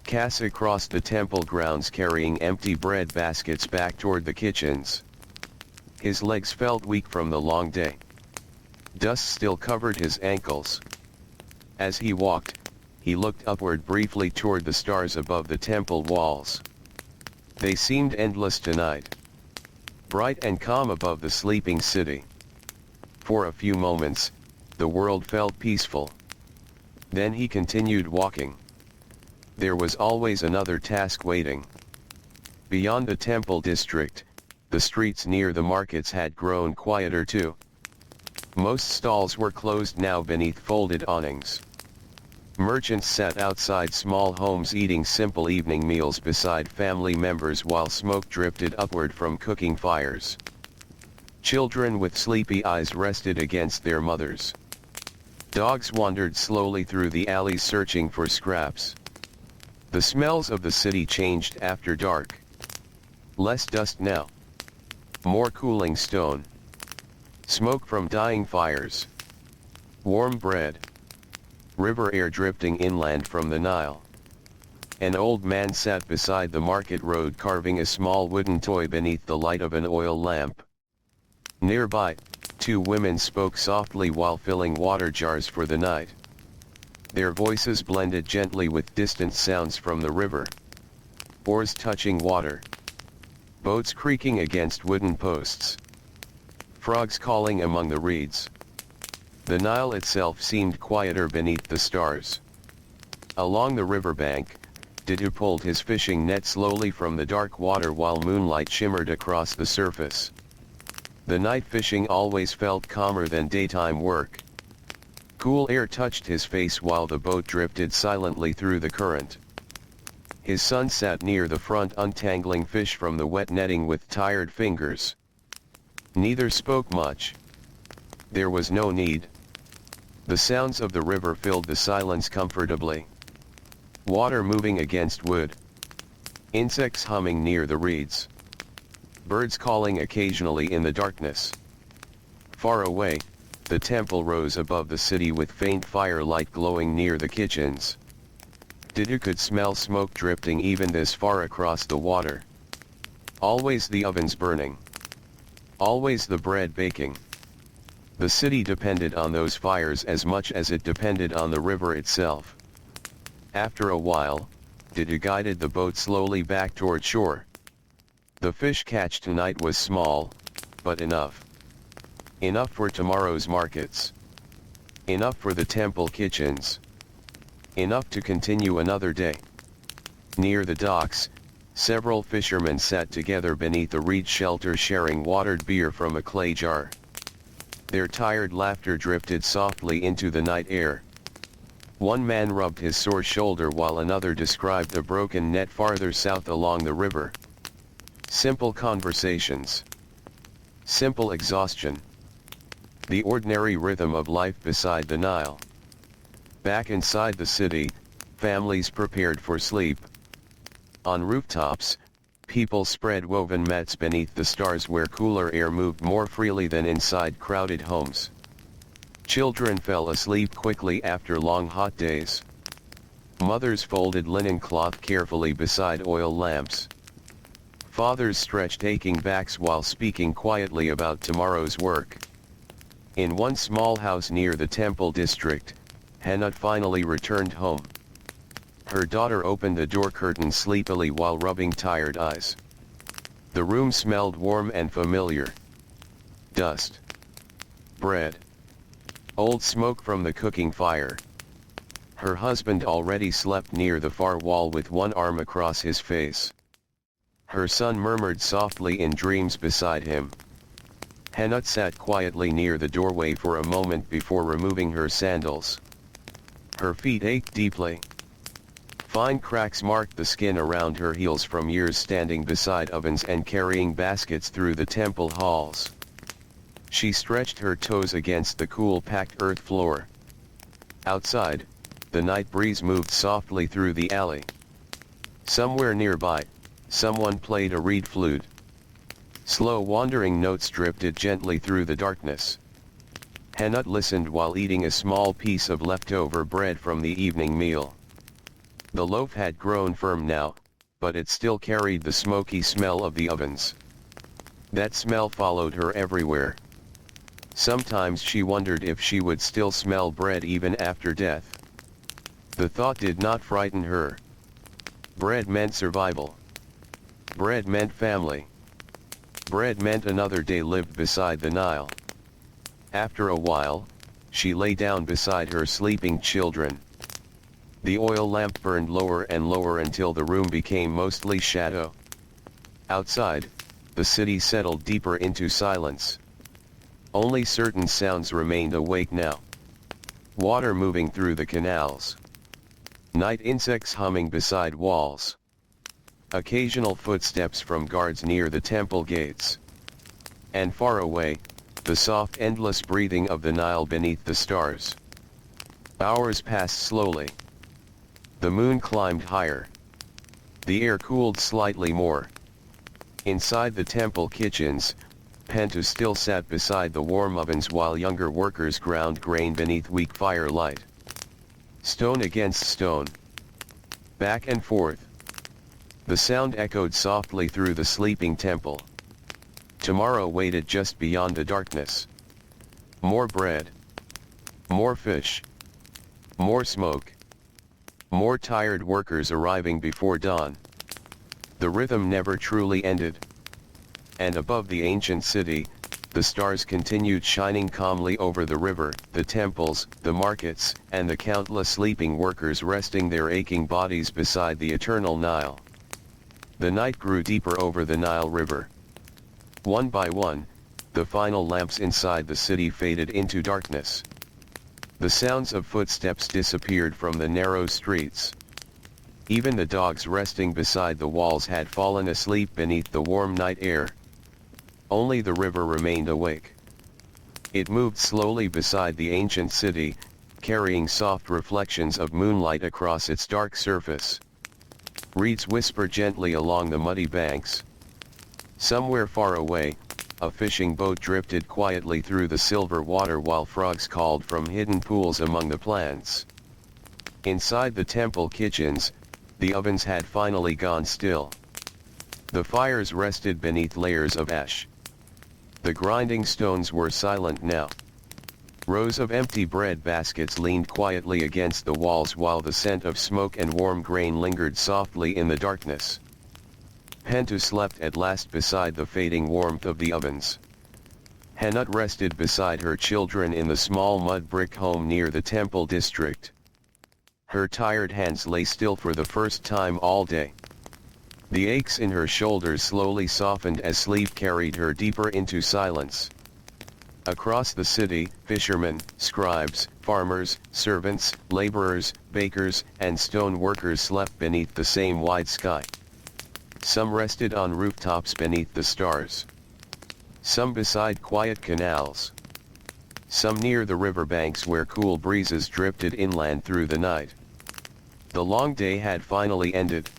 Casa crossed the temple grounds carrying empty bread baskets back toward the kitchens. His legs felt weak from the long day. Dust still covered his ankles. As he walked, he looked upward briefly toward the stars above the temple walls. They seemed endless tonight. Bright and calm above the sleeping city. For a few moments, the world felt peaceful. Then he continued walking. There was always another task waiting. Beyond the temple district, the streets near the markets had grown quieter too. Most stalls were closed now beneath folded awnings. Merchants sat outside small homes eating simple evening meals beside family members while smoke drifted upward from cooking fires. Children with sleepy eyes rested against their mothers. Dogs wandered slowly through the alleys searching for scraps. The smells of the city changed after dark. Less dust now. More cooling stone. Smoke from dying fires. Warm bread. River air drifting inland from the Nile. An old man sat beside the market road carving a small wooden toy beneath the light of an oil lamp. Nearby, two women spoke softly while filling water jars for the night. Their voices blended gently with distant sounds from the river. Oars touching water. Boats creaking against wooden posts. Frogs calling among the reeds. The Nile itself seemed quieter beneath the stars. Along the riverbank, Didu pulled his fishing net slowly from the dark water while moonlight shimmered across the surface. The night fishing always felt calmer than daytime work. Cool air touched his face while the boat drifted silently through the current. His son sat near the front untangling fish from the wet netting with tired fingers. Neither spoke much. There was no need. The sounds of the river filled the silence comfortably. Water moving against wood. Insects humming near the reeds. Birds calling occasionally in the darkness. Far away, the temple rose above the city with faint firelight glowing near the kitchens. Didu could smell smoke drifting even this far across the water. Always the ovens burning. Always the bread baking. The city depended on those fires as much as it depended on the river itself. After a while, Didu guided the boat slowly back toward shore. The fish catch tonight was small, but enough. Enough for tomorrow's markets. Enough for the temple kitchens. Enough to continue another day. Near the docks, several fishermen sat together beneath a reed shelter sharing watered beer from a clay jar. Their tired laughter drifted softly into the night air. One man rubbed his sore shoulder while another described the broken net farther south along the river. Simple conversations. Simple exhaustion. The ordinary rhythm of life beside the Nile. Back inside the city, families prepared for sleep. On rooftops, people spread woven mats beneath the stars where cooler air moved more freely than inside crowded homes. Children fell asleep quickly after long hot days. Mothers folded linen cloth carefully beside oil lamps. Fathers stretched aching backs while speaking quietly about tomorrow's work. In one small house near the temple district, Hannah finally returned home. Her daughter opened the door curtain sleepily while rubbing tired eyes. The room smelled warm and familiar. Dust. Bread. Old smoke from the cooking fire. Her husband already slept near the far wall with one arm across his face. Her son murmured softly in dreams beside him. Hannah sat quietly near the doorway for a moment before removing her sandals. Her feet ached deeply. Fine cracks marked the skin around her heels from years standing beside ovens and carrying baskets through the temple halls. She stretched her toes against the cool packed earth floor. Outside, the night breeze moved softly through the alley. Somewhere nearby, someone played a reed flute. Slow wandering notes drifted gently through the darkness. Hannah listened while eating a small piece of leftover bread from the evening meal. The loaf had grown firm now, but it still carried the smoky smell of the ovens. That smell followed her everywhere. Sometimes she wondered if she would still smell bread even after death. The thought did not frighten her. Bread meant survival. Bread meant family. Bread meant another day lived beside the Nile. After a while, she lay down beside her sleeping children. The oil lamp burned lower and lower until the room became mostly shadow. Outside, the city settled deeper into silence. Only certain sounds remained awake now. Water moving through the canals. Night insects humming beside walls. Occasional footsteps from guards near the temple gates. And far away, the soft endless breathing of the Nile beneath the stars. Hours passed slowly. The moon climbed higher. The air cooled slightly more. Inside the temple kitchens, Pentu still sat beside the warm ovens while younger workers ground grain beneath weak firelight. Stone against stone. Back and forth. The sound echoed softly through the sleeping temple. Tomorrow waited just beyond the darkness. More bread. More fish. More smoke. More tired workers arriving before dawn. The rhythm never truly ended. And above the ancient city, the stars continued shining calmly over the river, the temples, the markets, and the countless sleeping workers resting their aching bodies beside the eternal Nile. The night grew deeper over the Nile River. One by one, the final lamps inside the city faded into darkness. The sounds of footsteps disappeared from the narrow streets. Even the dogs resting beside the walls had fallen asleep beneath the warm night air. Only the river remained awake. It moved slowly beside the ancient city, carrying soft reflections of moonlight across its dark surface. Reeds whispered gently along the muddy banks. Somewhere far away, a fishing boat drifted quietly through the silver water while frogs called from hidden pools among the plants. Inside the temple kitchens, the ovens had finally gone still. The fires rested beneath layers of ash. The grinding stones were silent now. Rows of empty bread baskets leaned quietly against the walls while the scent of smoke and warm grain lingered softly in the darkness. Pentu slept at last beside the fading warmth of the ovens. Hannah rested beside her children in the small mud brick home near the temple district. Her tired hands lay still for the first time all day. The aches in her shoulders slowly softened as sleep carried her deeper into silence. Across the city, fishermen, scribes, farmers, servants, laborers, bakers, and stone workers slept beneath the same wide sky. Some rested on rooftops beneath the stars. Some beside quiet canals. Some near the riverbanks where cool breezes drifted inland through the night. The long day had finally ended.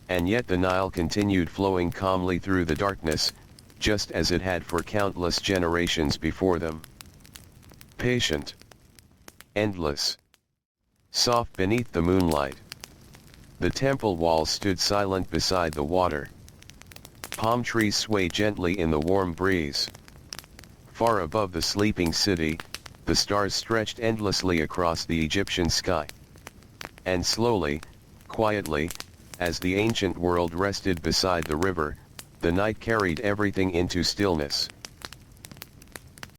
And yet the Nile continued flowing calmly through the darkness, just as it had for countless generations before them. Patient. Endless. Soft beneath the moonlight. The temple walls stood silent beside the water. Palm trees swayed gently in the warm breeze. Far above the sleeping city, the stars stretched endlessly across the Egyptian sky. And slowly, quietly, as the ancient world rested beside the river, the night carried everything into stillness.